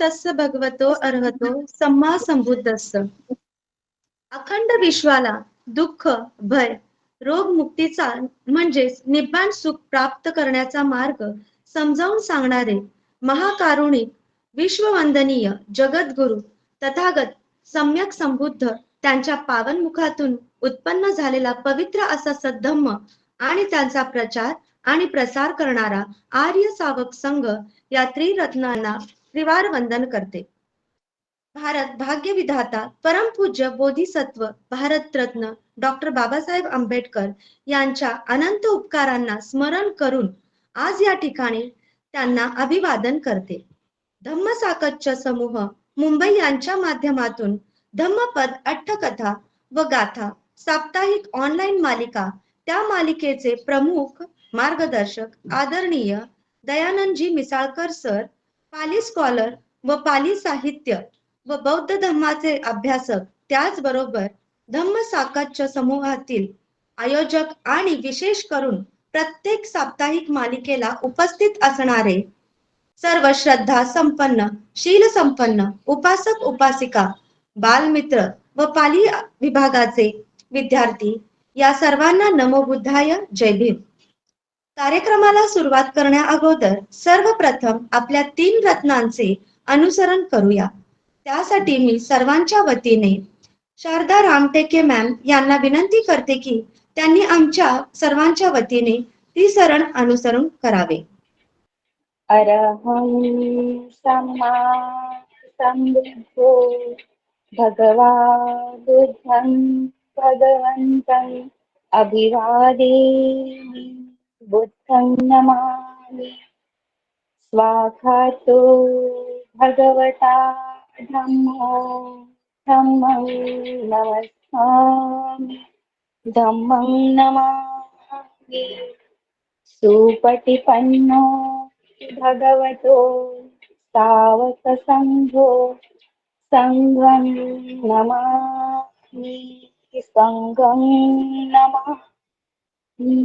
तस्य भगवतो अर्हतो सम्मा संबुद्धस्स. अखंड विश्वाला दुःख, भय, रोग मुक्तीचा म्हणजेच निब्बाण सुख प्राप्त करण्याचा मार्ग समजावून सांगणारे महाकारुणिक, विश्ववंदनीय जगद्गुरु तथागत सम्यक संबुद्ध त्यांच्या पावन मुखातून उत्पन्न झालेला पवित्र असा सद्धम्म आणि त्यांचा प्रचार आणि प्रसार करणारा आर्य सावक संघ या त्रिरत्नांना त्रिवार वंदन करते. भारत भाग्यविधाता परमपूज्य बोधिसत्व भारतरत्न डॉक्टर बाबासाहेब आंबेडकर यांच्या अनंत उपकारांना स्मरण करून आज या ठिकाणी त्यांना अभिवादन करते. धम्मसाकच्य समूह मुंबई यांच्या माध्यमातून धम्मपद अट्टकथा व गाथा साप्ताहिक ऑनलाईन मालिका, त्या मालिकेचे प्रमुख मार्गदर्शक आदरणीय दयानंदजी मिसाळकर सर, पाली स्कॉलर व पाली साहित्य व बौद्ध धर्माचे अभ्यासक, त्याचबरोबर धम्मसाकच्य समूहातील आयोजक आणि विशेष करून प्रत्येक साप्ताहिक मालिकेला उपस्थित असणारे सर्व श्रद्धा संपन्न, शील संपन्न उपासक उपासिका, बालमित्र व पाली विभागाचे विद्यार्थी, या सर्वांना नमो बुद्धाय, जय भीम. कार्यक्रमाला सुरुवात करण्या अगोदर सर्वप्रथम आपल्या 3 रत्नांचे अनुसरण करूया. त्यासाठी मी सर्वांच्या वतीने शारदा रामटेके मॅम यांना विनंती करते की त्यांनी आमच्या सर्वांच्या वतीने ती शरण अनुसरण करावे. अरहं सम्मा संबुद्धो भगवान् बुद्धं भगवन्तं अभिवादेमि बुद्धं नमामि. स्वाखातो भगवता धम्मो धम्मं नमस्सामि धम्मं नमामि. सुपटिपन्नो भगवतो सावक संघो संघं नमामि संघं नमामि.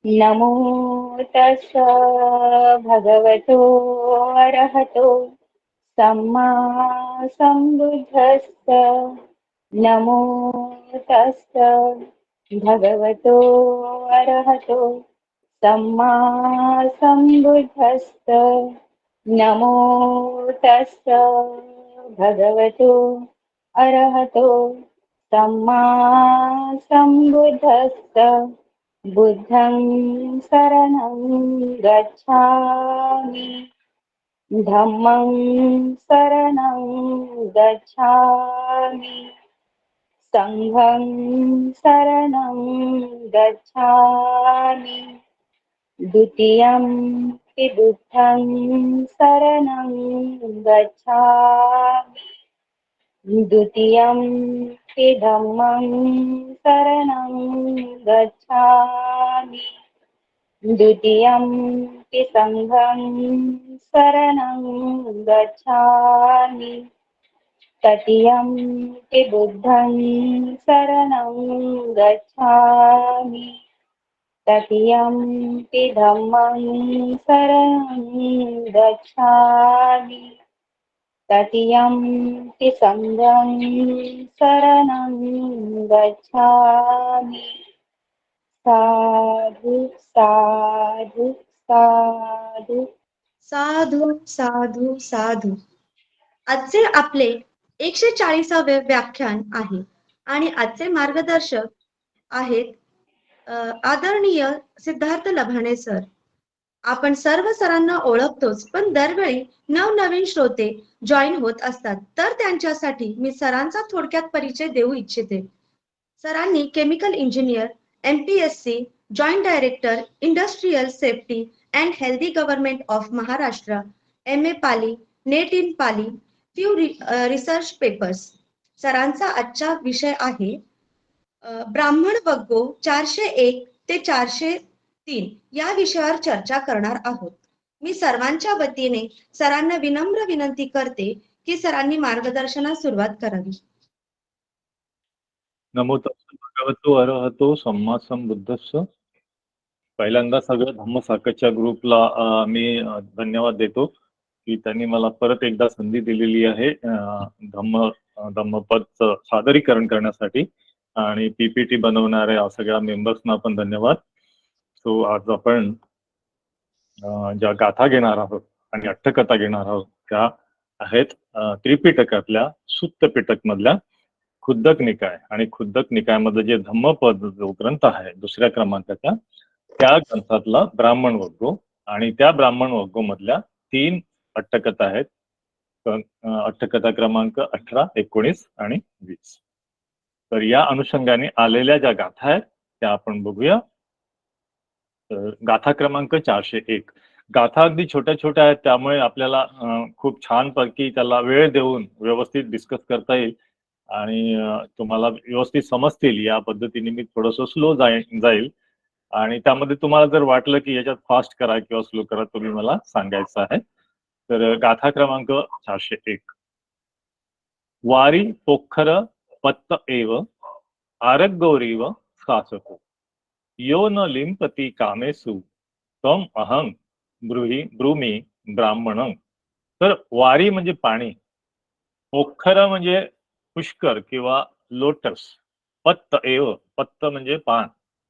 नमो तस्स भगवतो अरहतो सम्मा संबुद्धस्स. नमो तस्स भगवतो अरहतो सम्मा संबुद्धस्स. नमो तस्स भगवतो अरहतो सम्मा संबुद्धस्स. बुद्धं शरणं गच्छामि धम्मं शरणं गच्छामि संघं शरणं गच्छामि. द्वितीयं हि बुद्धं शरणं गच्छामि. द्वितीयं हि धम्मं शरणं गच्छामि. द्वितीयं हि संघं शरणं गच्छामि. तृतीयं हि बुद्धं शरणं गच्छामि. तृतीयं हि धम्मं शरणं गच्छामि. तृतीयं हि संघं शरणं गच्छामि. साधु साधु साधु साधू साधू साधू. आजचे आपले 140वे व्याख्यान आहे आणि आजचे मार्गदर्शक आहेत आदरणीय सिद्धार्थ लभाणे सर. आपण सर्व सरांना ओळखतोच, पण दरवेळी नवनवीन श्रोते जॉईन होत असतात, तर त्यांच्यासाठी मी सरांचा थोडक्यात परिचय देऊ इच्छिते. सरांनी chemical engineer, MPSC, joint director industrial safety and healthy government of Maharashtra, MA Pali, net in Pali, few research papers. सरांचा आजचा विषय आहे ब्राह्मण वग्गो 401 ते 403 या विषयावर चर्चा करणार आहोत. मी सर्वांच्या वतीने सरांना विनम्र विनंती करते की सरांनी मार्गदर्शनास सुरुवात करावी. नमो तस्स भगवतो अरहतो सम्मा संबुद्धस्स. पहिल्यांदा सगळ्या धम्मसाकच्या ग्रुपला मी धन्यवाद देतो की त्यांनी मला परत एकदा संधी दिलेली आहे धम्मपदचं सादरीकरण करण्यासाठी आणि पीपीटी बनवणाऱ्या सगळ्या मेंबर्सना पण धन्यवाद. सो आज आपण ज्या गाथा घेणार आहोत आणि अट्टकथा घेणार आहोत त्या आहेत त्रिपिटकातल्या सुत्त पिटक मधल्या खुद्दक निकाय आणि खुद्दक निकायमध्ये जे धम्मपद जो ग्रंथ आहे दुसऱ्या क्रमांकाच्या त्या ग्रंथातला ब्राह्मण वग्गो आणि त्या ब्राह्मण वग्गो मधल्या 3 अट्टकथा आहेत. अट्टकथा क्रमांक 18, 19 आणि 20. तर या अनुषंगाने आलेल्या ज्या गाथा आहेत त्या आपण बघूया. गाथा क्रमांक 401. गाथा अगदी छोट्या छोट्या आहेत त्यामुळे आपल्याला खूप छानपैकी त्याला वेळ देऊन व्यवस्थित डिस्कस करता येईल आणि तुम्हाला व्यवस्थित समजतील या पद्धतीने मी थोडंसं स्लो जाईल आणि त्यामध्ये तुम्हाला जर वाटलं की याच्यात फास्ट करा किंवा स्लो करा तुम्ही मला सांगायचं आहे. तर गाथा क्रमांक 401. वारी पोखर पत्त एव आरगौरीव सासको यो न लिंपती कामेसु तम अहं ब्रूमी ब्राह्मणं. तर वारी म्हणजे पाणी, पोखर म्हणजे पुष्कर किंवा लोटस, पत्त एव पत्त म्हणजे पान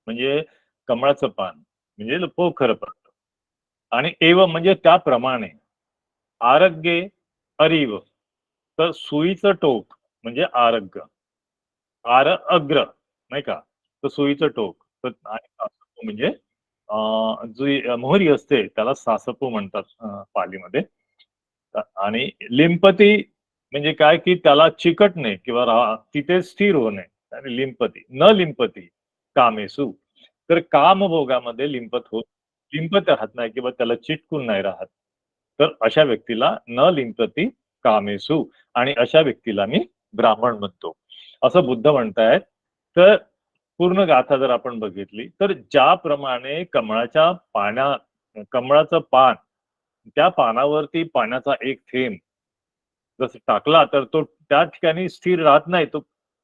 म्हणजे कमळाचं पान म्हणजे पोखर पत्त आणि एव म्हणजे त्याप्रमाणे आरोग्य अरीव तर सुईचं टोक म्हणजे आरोग्य अग्र नाही का तर सुईचं टोक तर आणि सासपू म्हणजे जी मोहरी असते त्याला सासपू म्हणतात पालीमध्ये. आणि लिंपती म्हणजे काय की त्याला चिकटणे किंवा तिथे स्थिर होणे आणि लिंपती न लिंपती कामेसू तर कामभोगामध्ये लिंपत राहत नाही किंवा त्याला चिटकून नाही राहत तर अशा व्यक्तीला न लिंपती कामेसू आणि अशा व्यक्तीला मी ब्राह्मण म्हणतो असं बुद्ध म्हणतायत. तर पूर्ण गाथा जर आपण बघितली तर ज्याप्रमाणे कमळाचं पान त्या पानावरती पाण्याचा एक थेंब जसं टाकला तर तो त्या ठिकाणी स्थिर राहत नाही, तो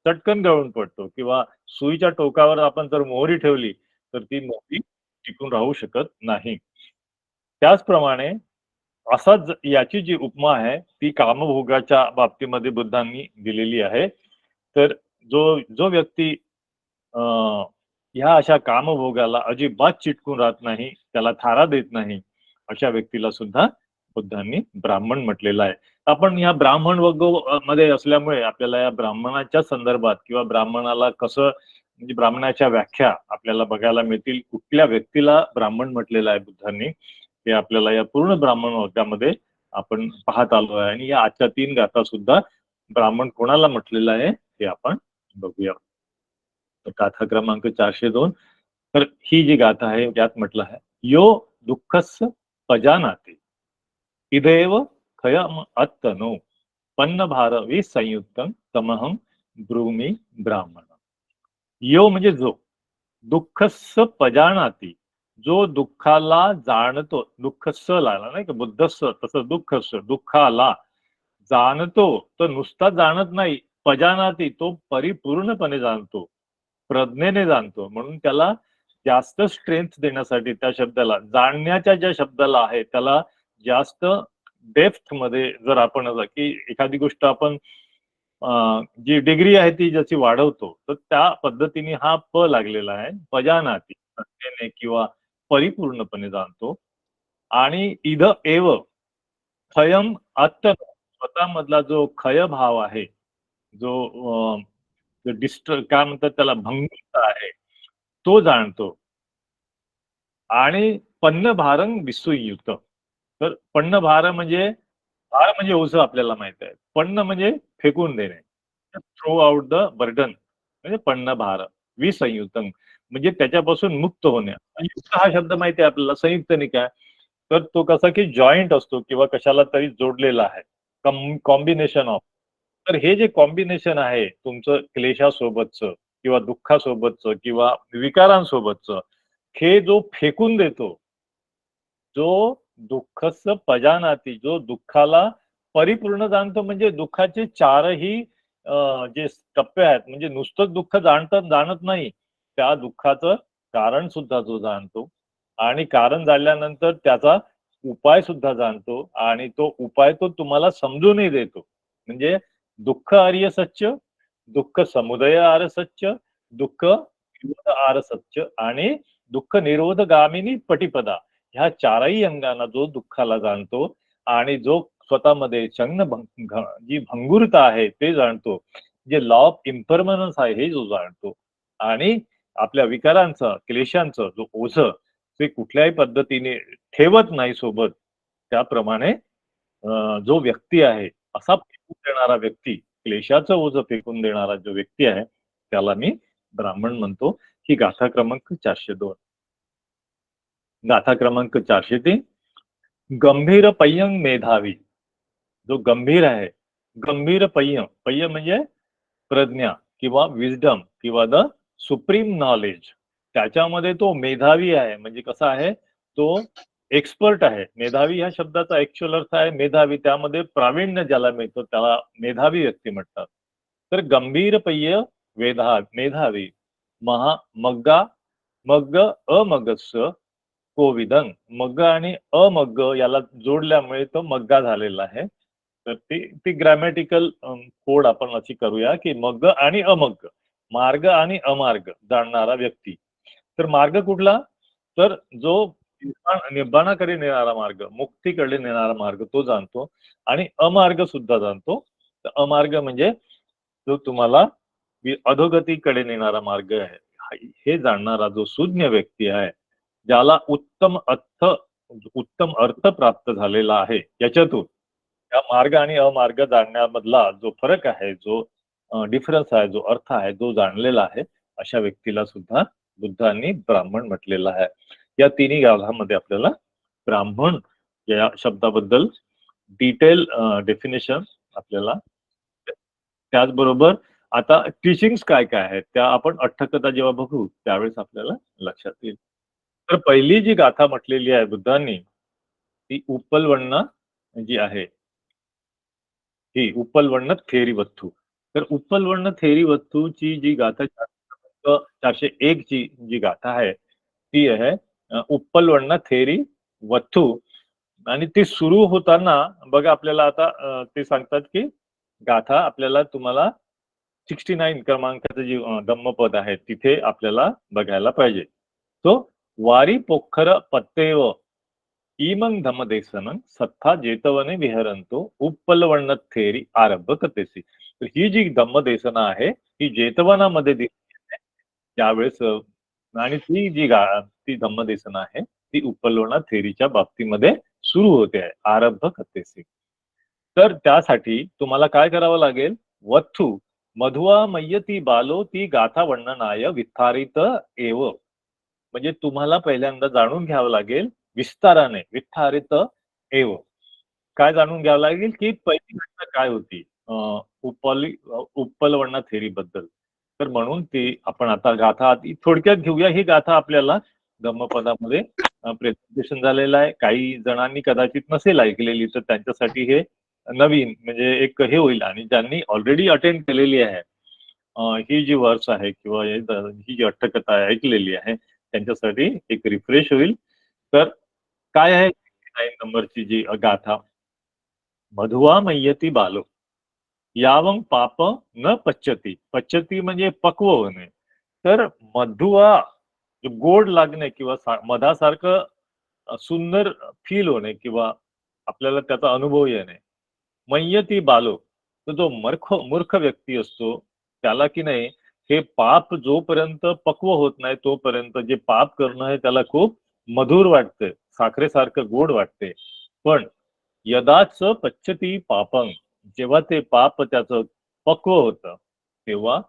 चटकन गळून पडतो किंवा सुईच्या टोकावर आपण जर मोहरी ठेवली तर ती मोहरी टिकून राहू शकत नाही. त्याचप्रमाणे असाच याची जी उपमा आहे ती कामभोगाच्या बाबतीमध्ये बुद्धांनी दिलेली आहे. तर जो जो व्यक्ती ह्या अशा कामभोगाला अजिबात चिटकून राहत नाही, त्याला थारा देत नाही, अशा व्यक्तीला सुद्धा बुद्धांनी ब्राह्मण म्हटलेलं आहे. आपण या ब्राह्मण वर्ग मध्ये असल्यामुळे आपल्याला या ब्राह्मणाच्या संदर्भात किंवा ब्राह्मणाला कसं म्हणजे ब्राह्मणाच्या व्याख्या आपल्याला बघायला मिळतील. कुठल्या व्यक्तीला ब्राह्मण म्हटलेलं आहे बुद्धांनी हे आपल्याला या पूर्ण ब्राह्मण वर्गामध्ये आपण पाहत आलो आहे आणि या आजच्या 3 गाथा सुद्धा ब्राह्मण कोणाला म्हटलेलं आहे हे आपण बघूया. गाथा क्रमांक 402. तर ही जी गाथा आहे यात म्हटलं आहे यो दुःखस्य पजानाति इदेव खयम अत्तनो पन्न भार विसंयुक्तं तमहं ब्रूमी ब्राह्मण. यो म्हणजे जो, दुःखस्य पजानाति जो दुःखाला जाणतो, दुःखस्य लागला नाही का बुद्धस्य तसं दुःखस्य दुःखाला जाणतो तर नुसता जाणत नाही, पजानाती तो परिपूर्णपणे जाणतो, प्रज्ञेने जाणतो. म्हणून त्याला जास्त स्ट्रेंथ देण्यासाठी त्या शब्दाला जाणण्याच्या ज्या शब्दाला आहे त्याला जास्त डेप्थ मध्ये जर आपण की एखादी गोष्ट आपण जी डिग्री आहे ती जशी वाढवतो तर त्या पद्धतीने हा प लागलेला आहे पजानाती प्रज्ञेने किंवा परिपूर्णपणे जाणतो. आणि इद एव खयम आत्म स्वतःमधला जो खय भाव आहे जो काय म्हणतात त्याला भंगुरता आहे तो जाणतो. आणि पन्न भारंग विसुयुक्त तर पन्न भार म्हणजे भार म्हणजे ओझं आपल्याला माहित आहे, पन्न म्हणजे फेकून देणे, थ्रो आउट द बर्डन म्हणजे पन्न भार विसंयुक्त म्हणजे त्याच्यापासून मुक्त होणे. युक्त हा शब्द माहिती आहे आपल्याला, संयुक्त निकाय तर तो कसा की जॉईंट असतो किंवा कशाला तरी जोडलेला आहे, कॉम्बिनेशन ऑफ. तर हे जे कॉम्बिनेशन आहे तुमचं क्लेशासोबतचं किंवा दुःखासोबतचं किंवा विकारांसोबतचं हे जो फेकून देतो, जो दुःखस्य पजानाती जो दुःखाला परिपूर्ण जाणतो म्हणजे दुःखाचे 4ही जे टप्पे आहेत म्हणजे नुसतंच दुःख जाणत नाही, त्या दुःखाचं कारण सुद्धा जो जाणतो आणि कारण जाणल्यानंतर त्याचा उपाय सुद्धा जाणतो आणि तो उपाय तो तुम्हाला समजूनही देतो. म्हणजे दुःख आर्य सत्य, दुःख समुदय आर सत्य, दुःख निरोध आर सत्य आणि दुःख निरोध गामिनी पटिपदा, ह्या चारही अंगांना जो दुःखाला जाणतो आणि जो स्वतःमध्ये जी भंगुरता आहे ते जाणतो, जे लॉ ऑफ इम्परमनन्स आहे हे जो जाणतो आणि आपल्या विकारांचं क्लेशांचं जो ओझं ते कुठल्याही पद्धतीने ठेवत नाही सोबत, त्याप्रमाणे जो व्यक्ती आहे असा फेकून देणारा व्यक्ती, क्लेशाचं ओझं फेकून देणारा जो व्यक्ती आहे त्याला मी ब्राह्मण म्हणतो. ही गाथा क्रमांक 402. गाथा क्रमांक 403. गंभीर पय्यं मेधावी. जो गंभीर आहे, गंभीर पय्य, पय्य म्हणजे प्रज्ञा किंवा विजडम किंवा द सुप्रीम नॉलेज, त्याच्यामध्ये तो मेधावी आहे. म्हणजे कसा आहे तो एक्सपर्ट आहे. मेधावी ह्या शब्दाचा ऍक्च्युअल अर्थ आहे मेधावी, त्यामध्ये प्रावीण्य ज्याला मिळतं त्याला मेधावी व्यक्ती म्हणतात. तर गंभीर पय्य मेधावी मग्गा मग्ग अमगस्य कोविदं. मग्ग आणि अमग्ग याला जोडल्यामुळे तो मग्गा झालेला आहे. तर ती ग्रॅमॅटिकल कोड आपण अशी करूया की मग्ग आणि अमग्ग, मार्ग आणि अमार्ग जाणणारा व्यक्ती. तर मार्ग कुठला? तर जो निब्बाणाकडे नेणारा मार्ग, मुक्तीकडे नेणारा मार्ग तो जाणतो आणि अमार्ग सुद्धा जाणतो. तर अमार्ग म्हणजे जो तुम्हाला अधोगतीकडे नेणारा मार्ग आहे, हे जाणणारा जो सुज्ञ व्यक्ती आहे, ज्याला उत्तम अर्थ प्राप्त झालेला आहे याच्यातून, या मार्ग आणि अमार्ग जाणण्यामधला जो फरक आहे, जो डिफरन्स आहे, जो अर्थ आहे, जो जाणलेला आहे, अशा व्यक्तीला सुद्धा बुद्धांनी ब्राह्मण म्हटलेलं आहे. या तिन्ही गाथांमध्ये आपल्याला ब्राह्मण या शब्दाबद्दल डिटेल डेफिनेशन आपल्याला, त्याचबरोबर आता टीचिंग्स काय काय आहेत त्या आपण अठ्ठकथा जेव्हा बघू त्यावेळेस आपल्याला लक्षात येईल. तर पहिली जी गाथा म्हटलेली आहे बुद्धांनी ती उपलवण्णा जी आहे, ही उपलवण्ण थेरी वत्थू. तर उपलवण्ण थेरी वत्थूची जी गाथा 401 ची जी गाथा आहे ती आहे उपलवण्ण थेरी वत्थू. आणि ती सुरू होताना बघा आपल्याला आता ते सांगतात की गाथा आपल्याला तुम्हाला 69 क्रमांकाचं जे धम्मपद आहे तिथे आपल्याला बघायला पाहिजे. तो वारी पोखर पत्तेव इमंग धमदेसन सत्ता जेतवने विहरंतो उप्पलवण्ण थेरी आरंभ कथेसी. तर ही जी धम्मदेसना आहे ही जेतवनामध्ये दिसली आहे त्यावेळेस आणि ती धम्मदेसना आहे ती उपलवणा थेरीच्या बाबतीमध्ये सुरू होते आहे आरंभ कथेसी. तर त्यासाठी तुम्हाला काय करावं लागेल? वत्थू मधुआ मय्यती बालो ती गाथा वर्णनाय विस्तारित एव. म्हणजे तुम्हाला पहिल्यांदा जाणून घ्यावं लागेल विस्ताराने, विस्तारित एव. काय जाणून घ्यावं लागेल की पहिली घटना काय होती उपलवण्णा थेरी बद्दल. तर म्हणून ती आपण आता गाथा आधी थोडक्यात घेऊया. ही गाथा आपल्याला धम्मपदामध्ये प्रेझेंटेशन झालेलं आहे. काही जणांनी कदाचित नसेल ऐकलेली तर त्यांच्यासाठी हे नवीन म्हणजे एक हे होईल. आणि ज्यांनी ऑलरेडी अटेंड केलेली आहे ही जी वर्स आहे किंवा ही जी अट्टकथा आहे ऐकलेली आहे त्यांच्यासाठी एक रिफ्रेश होईल. तर काय आहे 9 नंबरची जी गाथा? मधुआ मय्यती बालो यावं पाप न पच्यती. पच्यती म्हणजे पक्व होणे. तर मधुआ गोड लागणे किंवा मधासारखं सुंदर फील होणे किंवा आपल्याला त्याचा अनुभव येणे. मय्यती बालो, तर जो मूर्ख व्यक्ती असतो त्याला की नाही हे पाप जोपर्यंत पक्व होत नाही तोपर्यंत जे पाप करणं आहे त्याला खूप मधुर वाटते, साखरेसारखं गोड वाटते. पण यदाच पच्यती पापं, जेव्हा ते पाप त्याचं पक्व होतं तेव्हा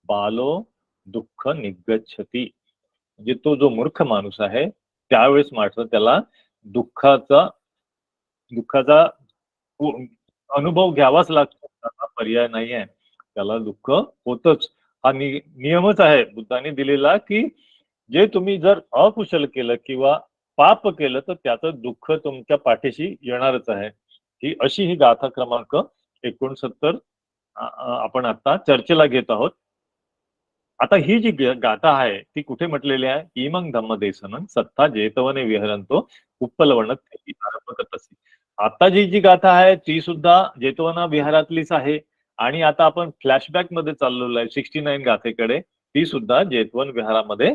बालो दुःख निगच्छती. म्हणजे तो जो मूर्ख माणूस आहे त्यावेळेस मात्र त्याला दुःखाचा दुःखाचा अनुभव घ्यावाच लागतो. त्याला पर्याय नाही आहे. त्याला दुःख होतच. हा नियमच आहे बुद्धांनी दिलेला की जे तुम्ही जर अकुशल केलं किंवा पाप केलं तर त्याचं दुःख तुमच्या पाठीशी येणारच आहे. ही गाथा क्रमांक 69 आपण आता चर्चेला घेत आहोत. आता ही जी गाथा आहे ती कुठे म्हटलेली आहे? इमंग धम्मदेसनं सत्ता जेतवने विहरंतो उपलवण तसी. आता जी गाथा आहे ती सुद्धा जेतवना विहारातलीच आहे आणि आता आपण फ्लॅशबॅक मध्ये चाललेलो आहे 69 गाथेकडे. ती सुद्धा जेतवन विहारामध्ये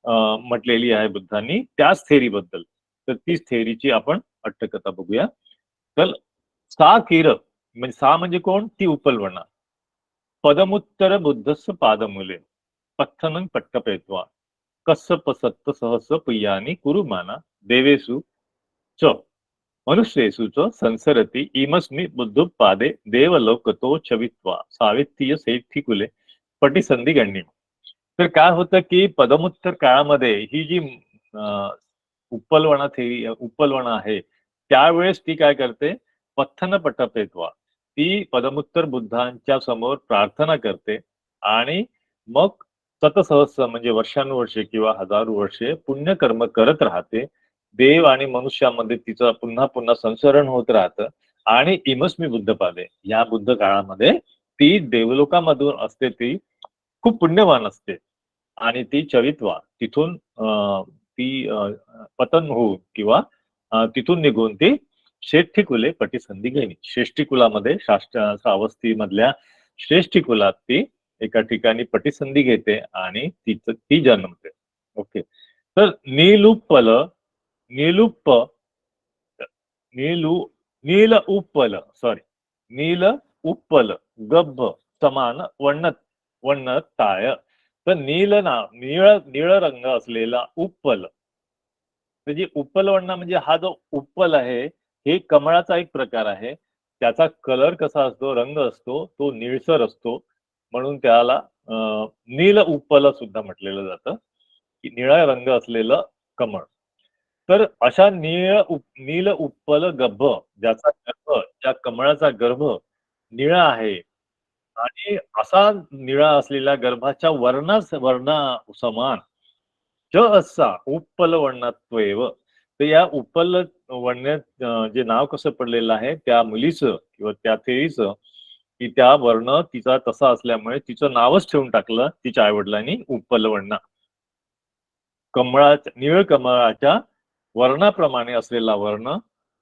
म्हटलेली आहे बुद्धांनी त्याच थेरीबद्दल. तर तीच थेरीची आपण अट्टकथा बघूया. तर सा किर म्हणजे सा म्हणजे कोण? ती उपलवना. पदमुत्तर बुद्धस्य पादमूले पठ्ठनं पट्टपेत्वा कस्य सत्त सहस पुय्यानि कुरुमाना देवेषु च मनुष्येषु च संसरति इमस्मि बुद्धोत्पादे देवलोकतो छवित्वा सावित्रीय सेठिकुले पटिसंधी गण्य. तर काय होतं की पदमुत्तर काळामध्ये ही जी उपलवना आहे त्यावेळेस ती काय करते? पठ्ठन पट्टपेत्वा ती पदमुत्तर बुद्धांच्या समोर प्रार्थना करते आणि मग सतसहस्र म्हणजे वर्षानुवर्षे किंवा हजारो वर्षे पुण्यकर्म करत राहते. देव आणि मनुष्यामध्ये तिचं पुन्हा पुन्हा संसरण होत राहतं आणि इमस्मी बुद्धपादे या बुद्ध काळामध्ये ती देवलोकामधून असते, ती खूप पुण्यवान असते आणि ती चरित्वा तिथून ती पतन होऊन किंवा तिथून निघून ती श्रेष्ठी कुले पटिसंधी घेणे. श्रेष्ठी कुलामध्ये श्रावस्तीमधल्या श्रेष्ठी कुलात ती एका ठिकाणी पटिसंधी घेते आणि ती जन्मते. ओके. तर नीलुप्प नीलू नील उपल सॉरी नील उपल गब्ब समान वण्णत ताय. तर निळ रंग असलेला उपल म्हणजे उपल वण्णा म्हणजे हा जो उपल आहे हे कमळाचा एक प्रकार आहे. त्याचा कलर कसा असतो, रंग असतो तो निळसर असतो म्हणून त्याला नील उपल सुद्धा म्हटलेलं जातं की निळा रंग असलेलं कमळ. तर अशा नील उत्पल गर्भ ज्याचा गर्भ ज्या कमळाचा गर्भ निळा आहे आणि असा निळा असलेल्या गर्भाच्या वर्णा समान च असा उत्पल वर्णत्वेव. तर या उत्पल वर्ण्यात जे नाव कसं पडलेलं आहे त्या मुलीचं किंवा त्या थेरीचं की त्या वर्ण तिचा तसा असल्यामुळे तिचं नावच ठेवून टाकलं तिच्या आईवडिलांनी उत्पल वर्णा. निळ कमळाच्या वर्णाप्रमाणे असलेला वर्ण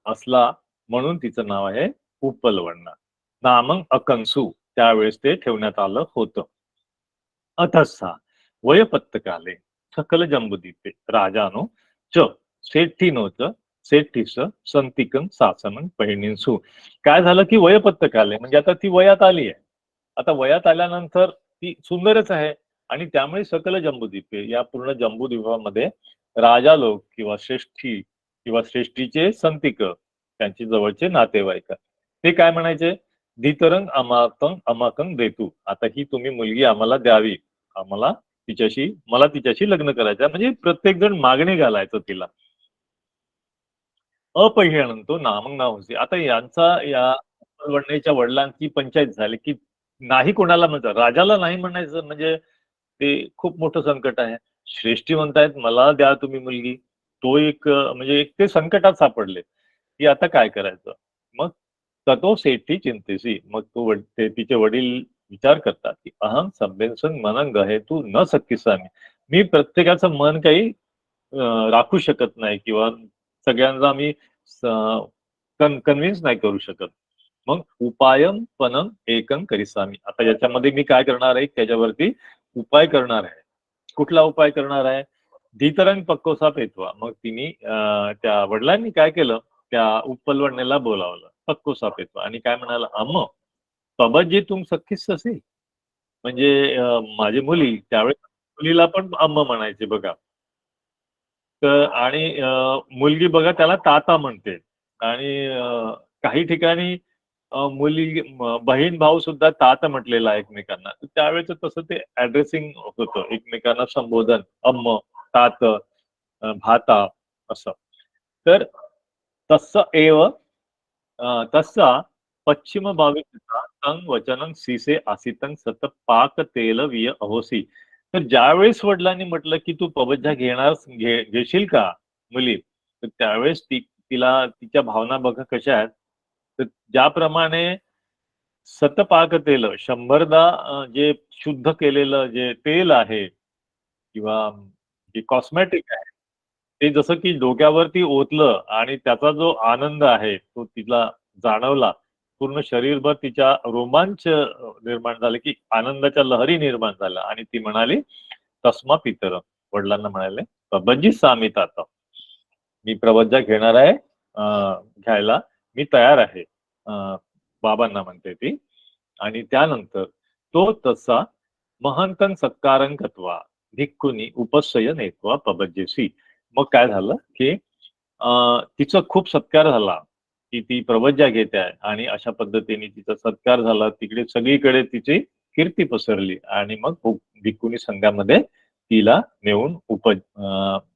असला म्हणून तिचं नाव आहे उपलवण्णा. नामं अकंसू त्यावेळेस ते ठेवण्यात आलं होतं. अथसा वयपत्तकाले सकल जंबुदीपे राजानो च सेठीनो च सेठीस संतिकं सासनं पहिणींसू. काय झालं की वयपत्तकाले म्हणजे आता ती वयात आली आहे. आता वयात आल्यानंतर ती सुंदरच आहे आणि त्यामुळे सकल जंबुद्वीपे या पूर्ण जंबुद्वीपामध्ये राजा लोक किंवा श्रेष्ठी किंवा श्रेष्ठीचे संतिक त्यांची जवळचे नातेवाईक ते काय म्हणायचे? धीतरंग अमाकंग देतू. आता ही तुम्ही मुलगी आम्हाला द्यावी, आम्हाला मला तिच्याशी लग्न करायचं म्हणजे प्रत्येक जण मागणी घालायचं तिला. अपह्यणंतो नामंग नावसी. आता यांचा या वडणीच्या वडिलांची पंचायत झाली की नाही कोणाला म्हणतात, राजाला नाही म्हणायचं म्हणजे ते खूप मोठं संकट आहे. श्रेष्ठी म्हणतायत मला द्या तुम्ही मुलगी. तो एक म्हणजे एक ते संकटात सापडले की आता काय करायचं. मग ततो सेठी चिंतेसी. मग तिचे वडील विचार करतात की अहम संबेन्सन मनंग आहे तू न सक्कीसामी. मी प्रत्येकाचं मन काही राखू शकत नाही किंवा सगळ्यांना मी कन्व्हिन्स नाही करू शकत. मग उपायम पनम एकं करिसामी. आता याच्यामध्ये मी काय करणार आहे त्याच्यावरती उपाय करणार आहे. कुठला उपाय करणार आहे? धीतरंग पक्कोसा पेतवा. मग तिने त्या वडिलांनी काय केलं त्या उपलवणीला बोलावलं पक्कोसा पेतवा आणि काय म्हणाला अम्म तबजी तुम सख्खीच असे म्हणजे माझी मुली त्यावेळेस मुलीला पण अम्म म्हणायचे बघा. तर आणि मुलगी बघा त्याला ताता म्हणते आणि काही ठिकाणी बहीण भाऊ सुद्धा तात म्हटलेला आहे एकमेकांना. त्यावेळेस तसं ते ऍड्रेसिंग होतं एकमेकांना संबोधन अम्म तात भाता असं. तर तस्स एव तस्सा पश्चिम भाविकता तं वचनं सीसे आसितं सत पाक तेल विय अहोसी. तर ज्यावेळेस वडिलांनी म्हटलं की तू पबज्जा घेशील का मुली, तर त्यावेळेस तिला तिच्या भावना बघा कशा आहेत. तर ज्याप्रमाणे सतपाक तेल 100दा जे शुद्ध केलेलं जे तेल आहे किंवा जे कॉस्मेटिक आहे, ते जसं की डोक्यावरती ओतलं आणि त्याचा जो आनंद आहे तो तिला जाणवला. पूर्ण शरीरभर तिच्या रोमांच निर्माण झाले, की आनंदाच्या लहरी निर्माण झाल्या आणि ती म्हणाली, "तस्मा पितर." वडिलांना म्हणाले, "बाबांजी सामी तात." मी प्रवज्जा घेणार आहे घ्यायला. मी तयार आहे. बाबांना म्हणते ती. आणि त्यानंतर तो तसा महंतं सत्कारं कृत्वा भिक्खूंनी उपस्सय नेत्वा पबज्येसी. मग काय झालं, की तिचा खूप सत्कार झाला, की ती प्रवज्जा घेते आहे आणि अशा पद्धतीने तिचा सत्कार झाला. तिकडे सगळीकडे तिची कीर्ती पसरली आणि मग भिक्खूंनी संघामध्ये तिला नेऊन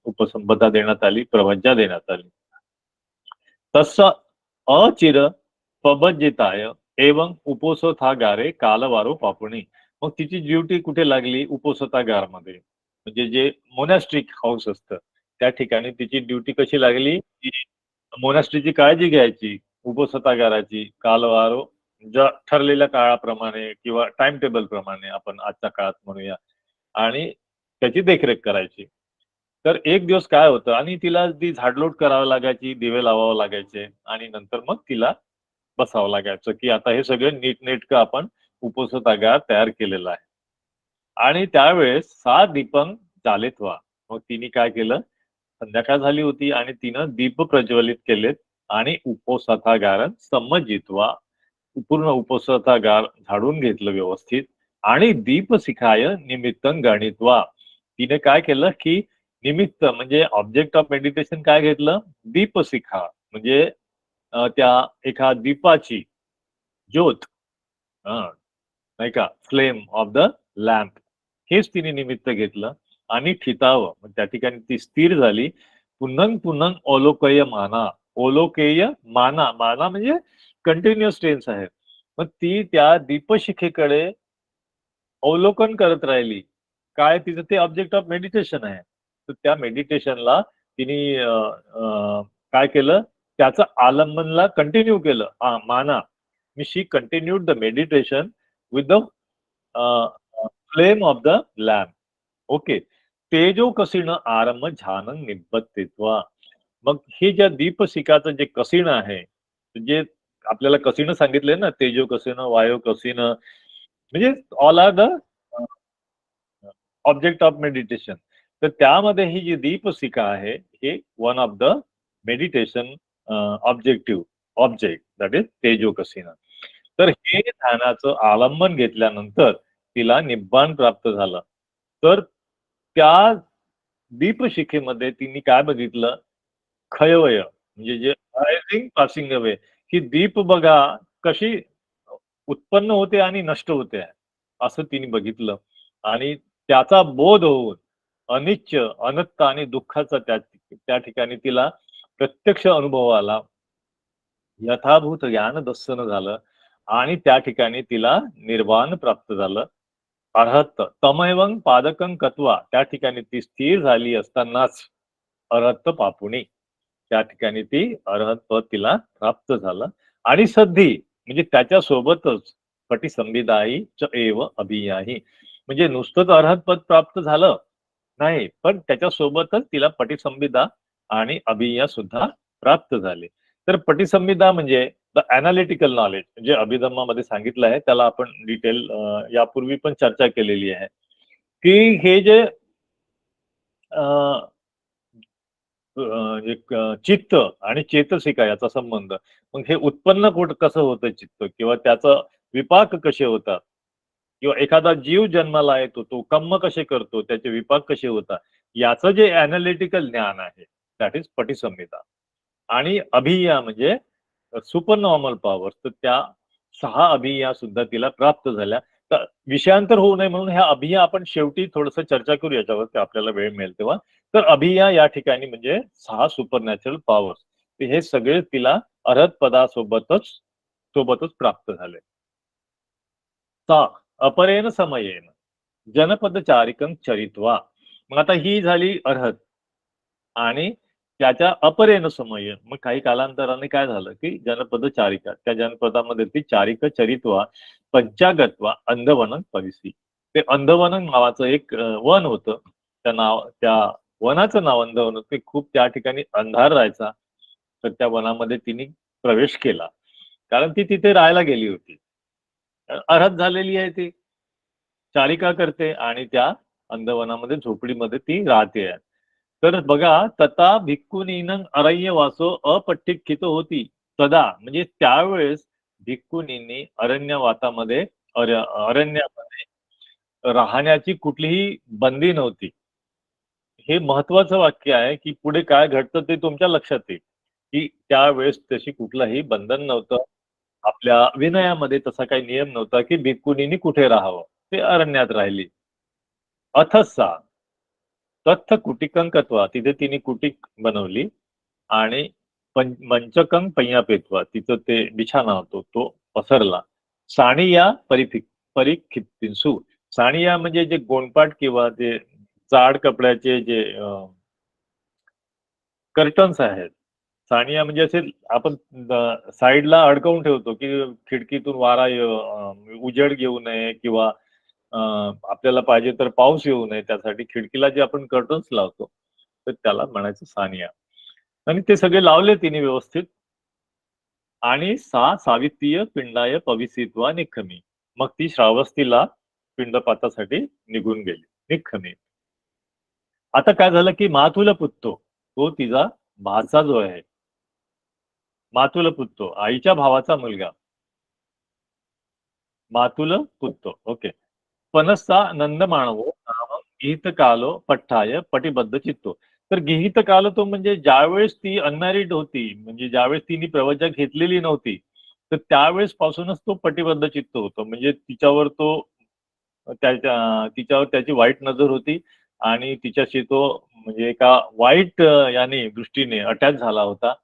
उपसंपदा देण्यात आली, प्रवज्जा देण्यात आली. तस्य अचिर पबज्जिताय एवं उपोसथागारे कालवारो पापुणी. मग तिची ड्युटी कुठे लागली? उपोसथागारमध्ये. म्हणजे जे मोनॅस्ट्रिक हाऊस असतं, त्या ठिकाणी तिची ड्युटी कशी लागली? की मोनॅस्ट्रीची काळजी घ्यायची, उपोसथागाराची, कालवारो ज्या ठरलेल्या काळाप्रमाणे किंवा टाईम टेबल प्रमाणे आपण आजच्या काळात म्हणूया आणि त्याची देखरेख करायची. तर एक दिवस काय होतं आणि तिला ती झाडलोट करावी लागायची, दिवे लावावे लागायचे आणि नंतर मग तिला बसावं लागायचं, की आता हे सगळं नीटनेटकं आपण उपोषणागार तयार केलेलं आहे. आणि त्यावेळेस सा दीपं जालित्वा. मग तिने काय केलं, संध्याकाळ झाली होती आणि तिनं दीप प्रज्वलित केलेत आणि उपोषणागार सम्मजित्वा पूर्ण उपोषणागार झाडून घेतलं व्यवस्थित आणि दीपशिखाय निमित्तं गणित्वा. तिने काय केलं, की निमित्त म्हणजे ऑब्जेक्ट ऑफ मेडिटेशन काय घेतलं? दीपशिखा म्हणजे त्या एका दीपाची ज्योत नाही का, फ्लेम ऑफ द लॅम्प हेच तिने निमित्त घेतलं आणि ठितावं. मग त्या ठिकाणी ती स्थिर झाली. पुन्हं पुन्हं अवलोकय माना. अवलोकेय माना. माना म्हणजे कंटिन्युअस टेन्स आहे. मग ती त्या दीपशिखेकडे अवलोकन करत राहिली. काय तिचं ते ऑब्जेक्ट ऑफ मेडिटेशन आहे. तर त्या मेडिटेशनला तिने काय केलं? त्याचं आलंबनला कंटिन्यू केलं. माना. She continued the meditation with the flame of the lamp. Okay. तेजो कसीनं आरंभ झानं निबत्तित्वा. मग हे ज्या दीपशिखाचं जे कसिण आहे, जे आपल्याला कसिण सांगितलंय ना, तेजो कसिण, वायो कसिण म्हणजे all are the object of meditation. तर त्यामध्ये ही जी दीपशिखा आहे, हे one of the meditation object that is तेजो कसिना. तर हे ध्यानाचं आलंबन घेतल्यानंतर तिला निब्बाण प्राप्त झालं. तर त्या दीपशिखेमध्ये तिने काय बघितलं? क्षयवय म्हणजे जे रायझिंग पासिंग अवे, ही दीप बघा कशी उत्पन्न होते आणि नष्ट होते असं तिने बघितलं आणि त्याचा बोध होऊन अनिच्च, अनत्त आणि दुःखाचा त्या ठिकाणी तिला प्रत्यक्ष अनुभव आला. यथाभूत ज्ञान दर्शन झालं आणि त्या ठिकाणी तिला निर्वाण प्राप्त झालं. अर्हत तमैवं पादकं कत्वा. त्या ठिकाणी ती स्थिर झाली असतानाच अर्हत पापुणी. त्या ठिकाणी ती अर्हत पद तिला प्राप्त झालं आणि सद्धी म्हणजे त्याच्या सोबतच पटिसंभिदायी च एव अभियाही. म्हणजे नुसतंच अर्हत पद प्राप्त झालं नाही, पण त्याच्या सोबतच तिला पटिसंभिदा आणि अभिया सुद्धा प्राप्त झाले. तर पटिसंभिदा म्हणजे द अनालिटिकल नॉलेज जे अभिधम्मामध्ये सांगितलं आहे, त्याला आपण डिटेल यापूर्वी पण चर्चा केलेली आहे, की हे जे एक चित्त आणि चेतसिका याचा संबंध. मग हे उत्पन्न कसं होतं चित्त किंवा त्याचं विपाक कसे होतात किंवा एखादा जीव जन्माला येतो तो कर्म कसे करतो, त्याचे विपाक कसे होतात, याचं जे अनालिटिकल ज्ञान आहे दॅट इज पटिसंहिता. आणि अभिया म्हणजे सुपर नॉर्मल पॉवर्स. तर त्या 6 अभिया सुद्धा तिला प्राप्त झाल्या. तर विषयांतर होऊ नये म्हणून ह्या अभिया आपण शेवटी थोडंसं चर्चा करू याच्यावर, ते आपल्याला वेळ मिळेल तेव्हा. तर अभिया या ठिकाणी म्हणजे 6 सुपर नॅचरल पॉवर्स. हे सगळे तिला अर्हत सोबतच प्राप्त झाले. सा अपरेण समयेन जनपदचारिकं चरित्वा. मग आता ही झाली अर्हत आणि त्याच्या अपरेण समय. मग काही कालांतराने काय झालं की जनपद चारिका, त्या जनपदामध्ये ती चारिक चरित्वा पंचागत्वा अंधवनं पविसी. ते अंधवनं नावाचं एक वन होतं. त्या वनाचं नाव अंधवन. ते खूप त्या ठिकाणी अंधार राहायचा. तर त्या वनामध्ये तिने प्रवेश केला, कारण ती तिथे राहायला गेली होती. अर्हत झालेली आहे ती, चारिका करते आणि त्या अंधवनामध्ये झोपडीमध्ये ती राहते. तर बघा, तथा भिक्खुनीनं अरण्य वासो अपठ्ठित होती तदा, म्हणजे त्यावेळेस भिक्खुनींनी अरण्यवातामध्ये अरण्यामध्ये राहण्याची कुठलीही बंदी नव्हती. हे महत्वाचं वाक्य आहे की पुढे काय घडतं ते तुमच्या लक्षात येईल, की त्यावेळेस तशी कुठलंही बंधन नव्हतं. आपल्या विनयामध्ये तसा काही नियम नव्हता की भिक्खुनींनी कुठे राहावं. ते अरण्यात राहिली. अथसा तत्थ कुटिकंकत्वा, तिथे तिने कुटिक बनवली आणि मंचकं पय्यापेत्वा, तिचं ते बिछाना होतो तो पसरला. साणिया परिखित्तिंसु, साणिया म्हणजे जे गोंडपाट किंवा जे जाड कपड्याचे जे कर्टन्स आहेत. साणिया म्हणजे असे आपण साईडला अडकवून ठेवतो की खिडकीतून वारा उजेड घेऊ नये किंवा आपल्याला पाहिजे तर पाऊस येऊ नये, त्यासाठी खिडकीला जे आपण कर्टन्स लावतो तर त्याला म्हणायचं सानिया. आणि ते सगळे लावले तिने व्यवस्थित. आणि सावित्रीय पिंडाय पविसित्वा निखमी, मग ती श्रावस्तीला पिंडपातासाठी निघून गेली निखमी. आता काय झालं की मातुल पुत्तो, तो तिचा भाचा जो आहे, मातुल पुत्तो आईच्या भावाचा मुलगा, मातुल पुत्तो. ओके. पनस्सा नंद मानवो नाम गीत कालो पठ्ठाय पटिबद्ध चित्तो. तर गीत काल तो म्हणजे ज्यावेळेस ती अनमॅरिड होती, म्हणजे ज्यावेळेस तिने प्रवचन घेतलेली नव्हती, तर त्यावेळेस पासूनच तो पटिबद्ध चित्त होतो. म्हणजे तिच्यावर त्याची वाईट नजर होती आणि तिच्याशी तो म्हणजे एका वाईट याने दृष्टीने अटॅच झाला होता,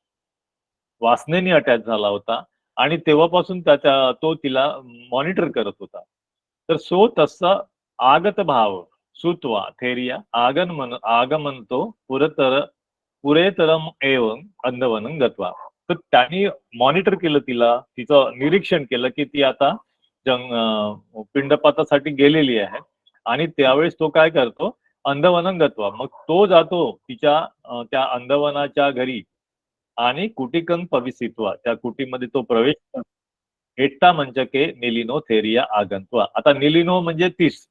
वासनेने अटॅच झाला होता आणि तेव्हापासून तो तिला मॉनिटर करत होता. तर सो तसा आगत भाव सुत्वा थेरिया आगमनतो पुरेतरम एवं अंधवनं गत्वा. तर त्यांनी मॉनिटर केलं तिला, तिचं निरीक्षण केलं की ती आता पिंडपातासाठी गेलेली आहे. आणि त्यावेळेस तो काय करतो, अंधवनं गत्वा, मग तो जातो त्या अंधवनाच्या घरी आणि कुटिकं पविसित्वा, त्या कुटीमध्ये तो प्रवेश करतो. एट्टा मंचके निलिनो थेरिया आगंत्वा. आता निलिनो म्हणजे तीस,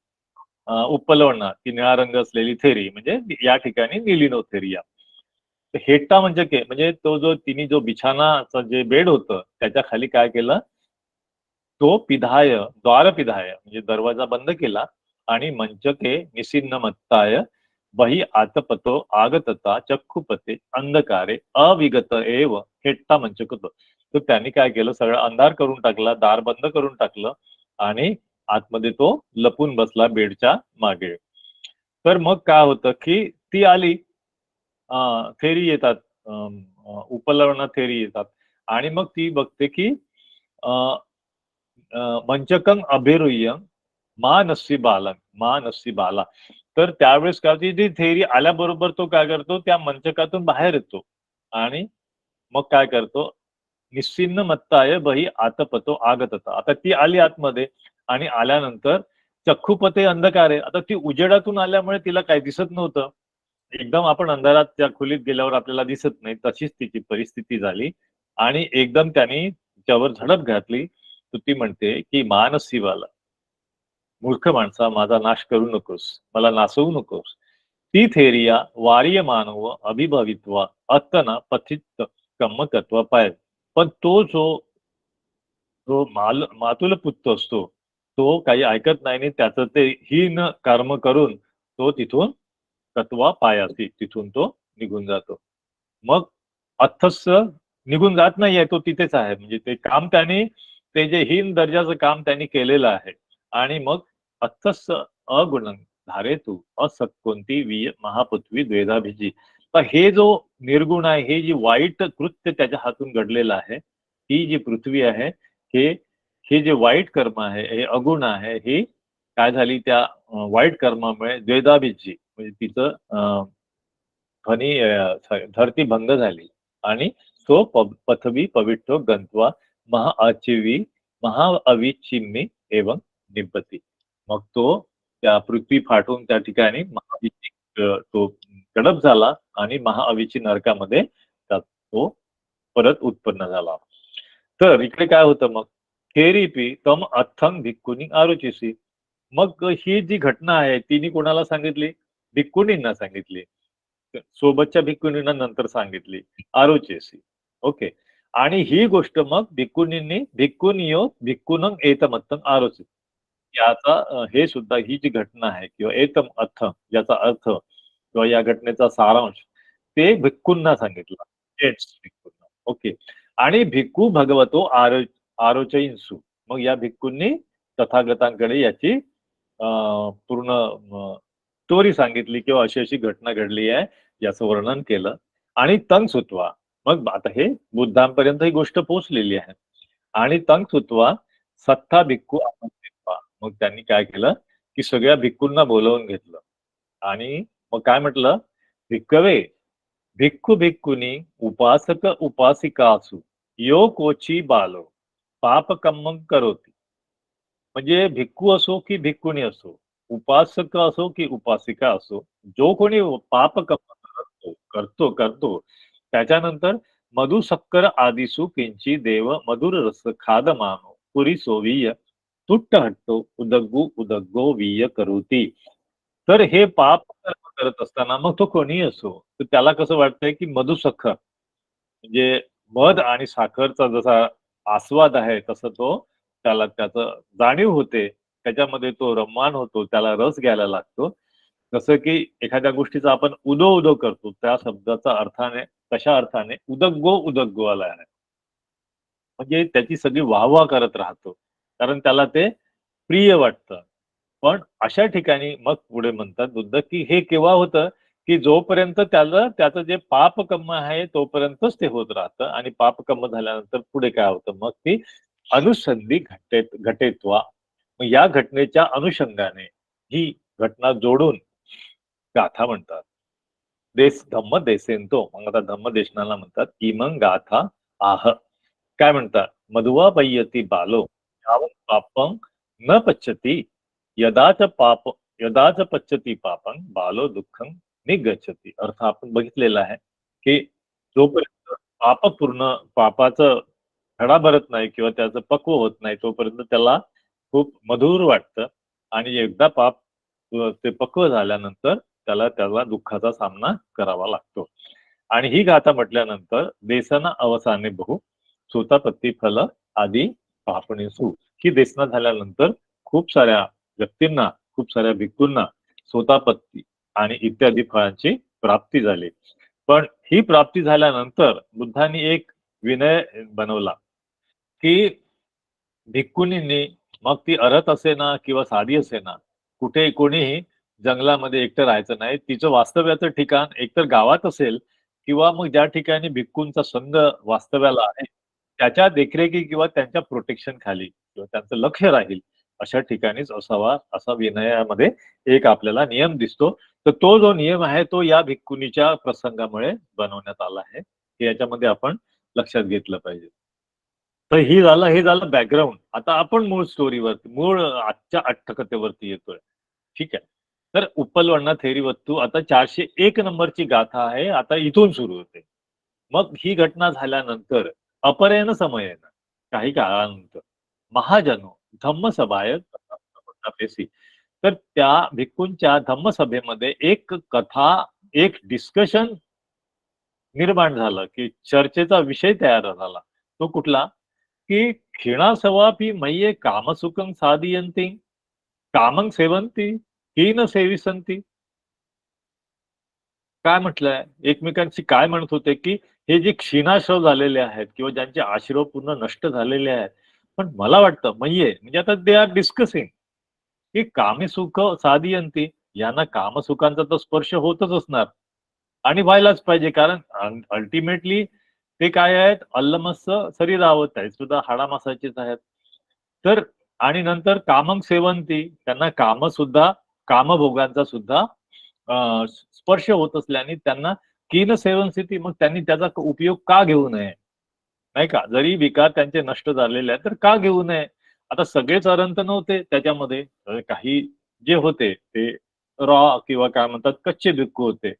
उपलवना, ती निळा रंग असलेली थेरी म्हणजे या ठिकाणी निलिनो थेरिया. हेट्टा मंचके म्हणजे तिने जो बिछानाचं जे बेड होतं त्याच्या खाली काय केलं, तो द्वार पिधाय म्हणजे दरवाजा बंद केला आणि मंचके निसिन्नमत्ताय बही आतपतो आगतता चक्षुपते अंधकारे अविगत एव हेट्टा मंचकतो. तर त्यांनी काय केलं, सगळं अंधार करून टाकला, दार बंद करून टाकलं आणि आतमध्ये तो लपून बसला बेडच्या मागे. तर मग काय होतं की ती आली, थेरी येतात, उपलवना थेरी येतात आणि मग ती बघते की मंचकं अभिरुह्य मा नस्सी बालन मा नस्सी बाला. तर त्यावेळेस काय होती, ती थेरी आल्याबरोबर तो काय करतो, त्या मंचकातून बाहेर येतो आणि मग काय करतो, निश्चिन्न मत्ताय बही आतपतो आगतता. आता ती आली आतमध्ये आणि आल्यानंतर चक्षुपते अंधकारे, आता ती उजेडातून आल्यामुळे तिला काही दिसत नव्हतं. एकदम आपण अंधारात त्या खोलीत गेल्यावर आपल्याला दिसत नाही, तशीच तिची परिस्थिती झाली आणि एकदम त्यांनी तिच्यावर झडप घातली. तर ती म्हणते की मानसीवाला, मूर्ख माणसा, माझा नाश करू नकोस, मला नासवू नकोस. ती थेरिया वार्य मानव अभिभवित्वा अत्तना पथित कम्मकत्वा पाय. पण जो मातुल पुत्र असतो, तो काही ऐकत नाही आणि त्याचं ते हीन कर्म करून तो तिथून कत्वा पायासी, तिथून तो निघून जातो. मग अथ्थस निघून जात नाहीये, तो तिथेच आहे. म्हणजे ते काम त्याने, ते जे हीन दर्जाचं काम त्यांनी केलेलं आहे. आणि मग अथ्थस अगुणं धारेतू असत्कोंती विय महापृथ्वी द्वेधाभिजी. तर हे जो निर्गुण आहे, हे जी वाईट कृत्य त्याच्या हातून घडलेलं आहे, ही जी पृथ्वी आहे, हे हे जे वाईट कर्म आहे, हे अगुण आहे, ही काय झाली, त्या वाईट कर्मामुळे द्वेधाभिजी म्हणजे तिचं ध्वनी धरती भंग झाली आणि तो पथवी पविट्रो गंत्वा महाअविचिम्मी एवं निब्बती. मग तो त्या पृथ्वी फाटून त्या ठिकाणी तो गडप झाला आणि महाअविची नरकामध्ये तो परत उत्पन्न झाला. तर इकडे काय होतं मग, खेरीपी तम अथंग भिक्कुनी आरुचिसी. मग ही जी घटना आहे तिने कोणाला सांगितली? भिक्कुनींना सांगितली. सोबतच्या भिक्कुनींना नंतर सांगितली, आरुचेसी. ओके. आणि ही गोष्ट मग भिक्कुनींनी भिक्कुनियो भिक्कुनंग एतमत्तंग आरोचित. याचा हे सुद्धा ही जी घटना आहे किंवा एतम अर्थ याचा अर्थ किंवा या घटनेचा सारांश ते भिक्खूंना सांगितला. भिक्खूंना. ओके. आणि भिक्खू भगवतो आरोचयिन्सु. मग या भिक्खूंनी तथागतांकडे याची पूर्ण स्टोरी सांगितली किंवा अशी अशी घटना घडली आहे याचं वर्णन केलं. आणि तंग सुतवा, मग आता हे बुद्धांपर्यंत ही गोष्ट पोहोचलेली आहे. आणि तंग सुतवा सत्ता भिक्खू आमंत्रित्वा. मग त्यांनी काय केलं की सगळ्या भिक्खूंना बोलवून घेतलं आणि मग काय म्हटलं, भिक्खवे भिक्खू भिक्खुनी उपासक उपासिकासु यो कोची बालो पापकम्मं करोती. म्हणजे भिक्खू असो की भिक्खुनी असो, उपासक असो की उपासिका असो, जो कोणी पापकर्म करतो त्याच्यानंतर मधुसक्कर आदिसु किंची देव मधुर रस खाद मानो पुरी सोवीय तुट्ट हट्टो उदग्गो वीय करोती. तर हे पाप कर्म करत असताना मग तो कोणी असो, तर त्याला कसं वाटतंय की मधुसक्कर म्हणजे मध आणि साखरचा जसा आस्वाद आहे तसं तो त्याला त्याचं जाणीव होते, त्याच्यामध्ये तो रममान होतो, त्याला रस घ्यायला लागतो. जसं की एखाद्या गोष्टीचा आपण उदो उदो करतो, त्या शब्दाचा अर्थाने तशा अर्थाने उदग्गो आला आहे. म्हणजे त्याची सगळी वाहवा करत राहतो, कारण त्याला ते प्रिय वाटतं. पण अशा ठिकाणी मग पुढे म्हणतात बुद्ध की हे केव्हा होतं की जोपर्यंत त्याचं जे पापकर्म आहे तोपर्यंतच ते होत राहतं आणि पापकर्म झाल्यानंतर पुढे काय होतं मग ती अनुसंधी घटेत्वा. मग या घटनेच्या अनुषंगाने ही घटना जोडून गाथा म्हणतात. धम्म देसेंतो. मग आता धम्म देशनाला म्हणतात इमंग गाथा आह. काय म्हणतात, मधुवा पय्यती बालो यावं पापं न पच्यती यदाच पच्यती पापं बालो दुःखं निगच्छती. अर्थ आपण बघितलेला आहे की जोपर्यंत पापाचं धडा भरत नाही किंवा त्याचं पक्व होत नाही तोपर्यंत त्याला खूप मधुर वाटतं आणि एकदा ते पक्व झाल्यानंतर त्याला दुःखाचा सामना करावा लागतो. आणि ही गाथा म्हटल्यानंतर देसना अवसाने बहु सोतापत्ती फल आदी पापणीसू. ही देसना झाल्यानंतर खूप साऱ्या व्यक्तींना, खूप साऱ्या भिक्खूंना सोतापत्ती आणि इत्यादी फळांची प्राप्ती झाली. पण ही प्राप्ती झाल्यानंतर बुद्धांनी एक विनय बनवला की भिक्खुनींनी, मग ती अरहत असेना किंवा साधी असेना, कुठे कोणीही जंगलामध्ये एकटं राहायचं नाही. तिचं वास्तव्याचं ठिकाण एकतर गावात असेल किंवा मग ज्या ठिकाणी भिक्खूंचा संघ वास्तव्याला आहे त्याच्या देखरेखी किंवा त्यांच्या प्रोटेक्शन खाली किंवा त्यांचं लक्ष राहील अशा ठिकाणीच असावा, असा विनयामध्ये एक आपल्याला नियम दिसतो. तर तो जो नियम आहे तो या भिक्खुनीच्या प्रसंगामुळे बनवण्यात आला आहे, हे याच्यामध्ये आपण लक्षात घेतलं पाहिजे. तर हे झालं बॅकग्राऊंड. आता आपण मूळ स्टोरीवरती, मूळ आजच्या अट्टकथेवरती येतोय. ठीक आहे. तर उपलवण्णा थेरी वस्तू आता 401 नंबरची गाथा आहे. आता इथून सुरू होते. मग ही घटना झाल्यानंतर अपरेन समयेन काही काळानंतर महाजनो धम्मसभाय पेसी. तर त्या भिक्खूंच्या धम्मसभेमध्ये एक कथा, एक डिस्कशन निर्माण झालं की चर्चेचा विषय तयार झाला. तो कुठला की क्षीणासवापी मय्ये कामसुखं साधियन्ति कामं सेवन्ति हीन सेविसन्ति. काय म्हटलंय, एकमेकांशी काय म्हणत होते की हे जे क्षीणाश्रव झालेले आहेत किंवा ज्यांचे आश्रव पूर्ण नष्ट झालेले आहेत, पण मला वाटतं मय्ये म्हणजे आता दे आर डिस्कसिंग की कामसुख साधियन्ति, यांना कामसुखांचा तर स्पर्श होतच असणार आणि व्हायलाच पाहिजे, कारण अल्टिमेटली ते काय आहेत, अल्लमस्स शरीरावत आहेत, सुद्धा हाडामासाचेच आहेत. तर आणि नंतर कामं सेवंती, त्यांना काम सुद्धा, कामभोगांचा सुद्धा स्पर्श होत असल्याने त्यांना कीन सेवन्सिती, मग त्यांनी त्याचा उपयोग का घेऊ नये, नाही का? जरी विकार त्यांचे नष्ट झालेले आहेत तर का घेऊ नये? आता सगळेच अनंत नव्हते त्याच्यामध्ये, काही जे होते ते रॉ किंवा काय म्हणतात कच्चे भिक्खू होते.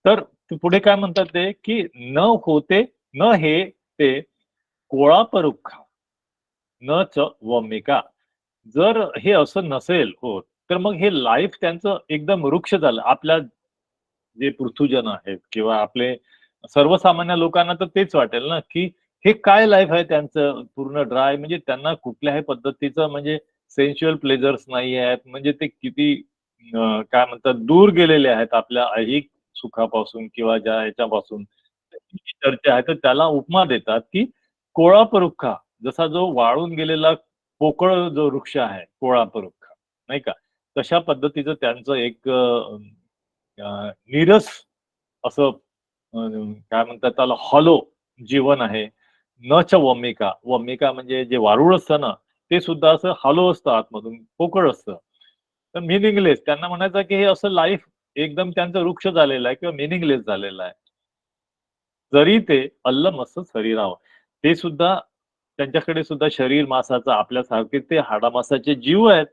तर ते पुढे काय म्हणतात ते, की न होते न हे ते कोळापरुखा न च वमिका. जर हे असं नसेल होत, तर मग हे लाईफ त्यांचं एकदम वृक्ष झालं. आपल्या जे पृथ्वीजन आहेत किंवा आपले सर्वसामान्य लोकांना तर तेच वाटेल ना, की हे काय लाईफ आहे त्यांचं पूर्ण ड्राय, म्हणजे त्यांना कुठल्याही पद्धतीचं म्हणजे सेन्शुअल प्लेजर्स नाही आहेत. म्हणजे ते किती काय म्हणतात दूर गेलेले आहेत आपल्या ऐहिक सुखापासून किंवा ज्या ह्याच्यापासून. त्याची जी चर्चा आहे तर त्याला उपमा देतात, की कोळापरुखा, जसा जो वाळून गेलेला पोकळ जो वृक्ष आहे कोळापरुखा, नाही का? तशा पद्धतीचं त्यांचं एक नीरस असं काय म्हणतात त्याला हॉलो जीवन आहे. न च वमिका. वमिका म्हणजे जे वारूळ असतं ना, ते सुद्धा असं हॉलो असतं आतमधून, पोकळ असतं. तर मीनिंगलेस त्यांना म्हणायचं, की हे असं लाईफ एकदम त्यांचं वृक्ष झालेलं आहे किंवा मीनिंगलेस झालेलं आहे. जरी ते अल्लमस्त शरीरावर, ते सुद्धा त्यांच्याकडे सुद्धा शरीर मांसाचं आपल्यासारखे ते हाडामासाचे जीव आहेत.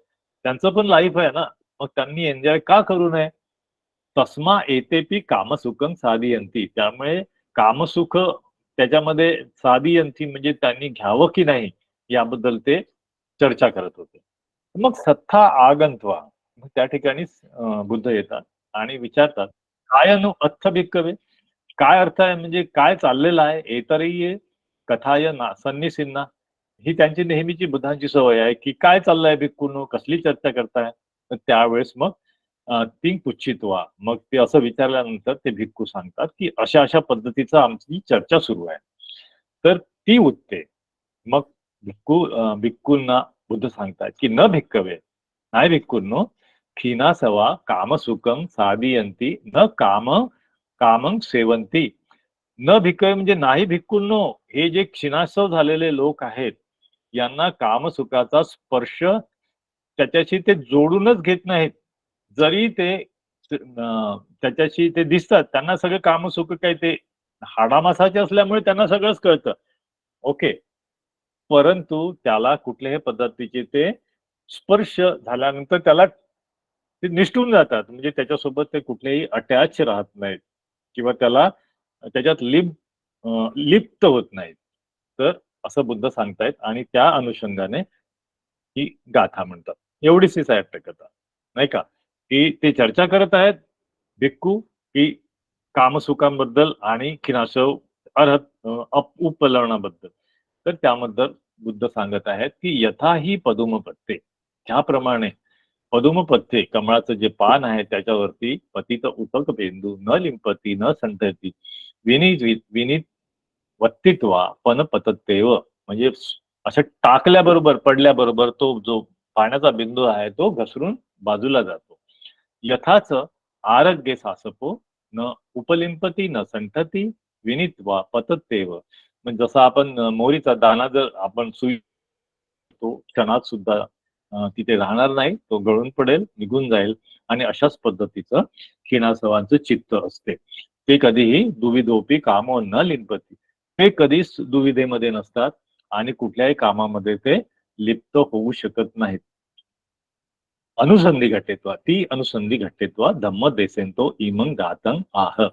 त्यांचं पण लाईफ आहे ना. मग त्यांनी एन्जॉय का करू नये? तस्मा एतेपि कामसुखं साधियन्ति. त्यामुळे कामसुख त्याच्यामध्ये साधियन्ति म्हणजे त्यांनी घ्यावं की नाही याबद्दल ते चर्चा करत होते. मग सत्ता आगंत्वा, मग त्या ठिकाणी बुद्ध येतात आणि विचारतात, "काय अनु अत्थ भिक्खवे?" काय अर्थ आहे, म्हणजे काय चाललेलं आहे? "एतरीये कथाय ना सन्निसिन्ना." ही त्यांची नेहमीची बुद्धांची सवय आहे, की काय चाललंय भिक्खूंनो, कसली चर्चा करताय? तर त्यावेळेस मग ती पुच्छित्वा, मग ते असं विचारल्यानंतर ते भिक्खू सांगतात, की अशा-अशा पद्धतीचं आमची चर्चा सुरू आहे. तर ती उत्ते. मग भिक्खूंना बुद्ध सांगतात, की "न भिक्खवे." नाही भिक्खूंनो, "खिनासवा कामसुखं साधियन्ति न कामं सेवन्ति." न भिक्खवे म्हणजे नाही भिक्खूंनो, हे जे क्षीणाश्रव झालेले लोक आहेत, यांना कामसुखाचा स्पर्श त्याच्याशी ते जोडूनच घेत नाहीत. जरी ते त्याच्याशी ते दिसतात, त्यांना सगळे कामसुख काय ते हाडामासाचे असल्यामुळे त्यांना सगळंच कळतं. ओके. परंतु त्याला कुठल्याही पद्धतीचे ते स्पर्श झाल्यानंतर त्याला ते निसटून जातात. म्हणजे त्याच्यासोबत ते कुठलेही अटॅच राहत नाहीत किंवा त्याला त्याच्यात लिप्त होत नाहीत. तर असं बुद्ध सांगतायत आणि त्या अनुषंगाने ही गाथा म्हणतात. एवढीशीच आहे कथा, नाही का? की ते चर्चा करत आहेत भिक्खू, की कामसुखांबद्दल आणि खिनाशव उपलवनाबद्दल. तर त्याबद्दल बुद्ध सांगत आहेत, की यथा ही पदुमपत्ते, ज्याप्रमाणे पदुमपत्ते कमळाचं जे पान आहे त्याच्यावरती पतित उतक बिंदू न लिंपती न संतती विनीत वत्तित्वा पण पतत्तेव, म्हणजे असं टाकल्याबरोबर पडल्याबरोबर तो जो पाण्याचा बिंदू आहे तो घसरून बाजूला जातो. यथाच आरोग्य सासपो न उपलिंपती न संठती विनित्वा पतत्तेव. म्हणजे जसं आपण मोहरीचा दाना जर आपण सुई तो क्षणात सुद्धा तिथे राहणार नाही, तो गळून पडेल, निघून जाईल आणि अशाच पद्धतीचं क्षीणासवांचं चित्त असते. ते कधीही दुविधोपी कामो न लिंपती. ते कधीच दुविधेमध्ये नसतात आणि कुठल्याही कामामध्ये ते लिप्त होऊ शकत नाहीत. अनुसंधी घटेत्वा, ती अनुसंधी घटेत्वा धम्म देसेंतो इमं गातं आह.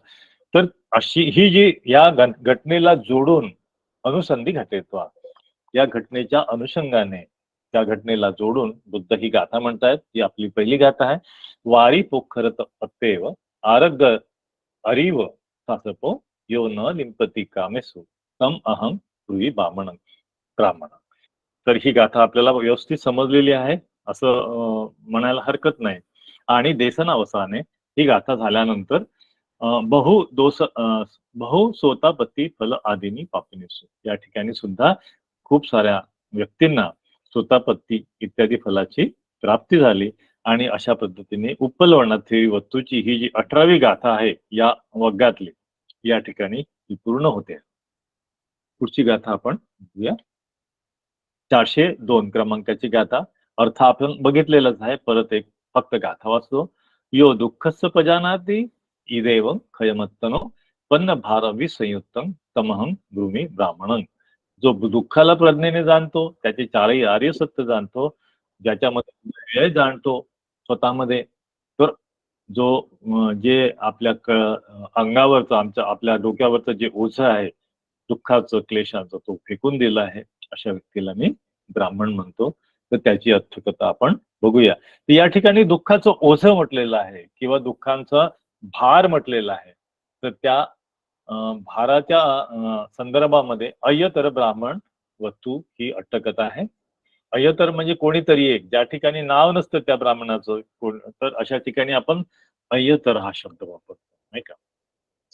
तर अशी ही जी या घटनेला जोडून अनुसंधी घटेत्वा, या घटनेच्या अनुषंगाने त्या घटनेला जोडून बुद्ध ही गाथा म्हणतायत. ही आपली पहिली गाथा आहे. वारी पोखरत अत्तेव आरग अरीव सासपो यो न लिंपती कामेसु तम अहं ब्रूहि ब्राह्मण. तर ही गाथा आपल्याला व्यवस्थित समजलेली आहे असं म्हणायला हरकत नाही. आणि देसनावसाने ही गाथा झाल्यानंतर बहु सोतापत्ती फल आदिनी पापनिसु, या ठिकाणी सुद्धा खूप साऱ्या व्यक्तींना सोतापत्ती इत्यादी फलाची प्राप्ती झाली आणि अशा पद्धतीने उपलवनाथी वस्तूची ही जी 18वी गाथा आहे या वग्गातली, या ठिकाणी ही पूर्ण होते. पुढची गाथा आपण बघूया. 402 क्रमांकाची गाथा. अर्थ आपण बघितलेलाच आहे. परत एक फक्त गाथा वाचतो. यो दुःखस्य पजानाति इदेव खयमत्तनो पन्न भारवी संयुक्तम तमहं भूमी ब्राह्मणं. जो दुःखाला प्रज्ञेने जाणतो, त्याचे चारही आर्य सत्य जाणतो, ज्याच्यामध्ये वेळ जाणतो स्वतःमध्ये, तर जो जे आपल्या अंगावरचं आपल्या डोक्यावरचं जे ओझं आहे दुःखाचं क्लेशाचं तो फेकून दिला आहे, अशा व्यक्तीला मी ब्राह्मण म्हणतो. तर त्याची अर्थकथा आपण बघूया. तर या ठिकाणी दुःखाचं ओझं म्हटलेलं आहे किंवा दुःखांचा भार म्हटलेला आहे. तर त्या भाराच्या संदर्भामध्ये अय्यतर ब्राह्मण वस्तू ही अट्टकथा आहे. अय्यतर म्हणजे कोणीतरी एक, ज्या ठिकाणी नाव नसतं त्या ब्राह्मणाचं तर अशा ठिकाणी आपण अय्यतर हा शब्द वापरतो, नाही का.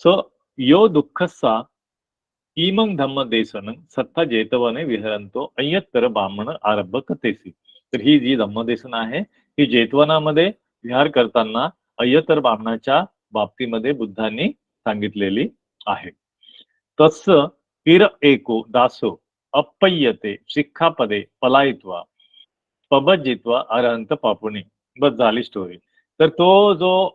सो यो दुःखसा इमं धम्म देसन सत्ता जेतवने विहरंतो अय्यत्तर ब्राह्मण आरंभ कथेसी. तर ही जी धम्मदेसन आहे ही जेतवनामध्ये विहार करताना अय्यत्तर ब्राह्मणाच्या बाबतीमध्ये बुद्धांनी सांगितलेली आहे. तस्स पिर एको दासो अपय्यते शिक्षापदे पलायित्वा पबजित्वा अरहंत पापुणे. बस झाली स्टोरी. तर तो जो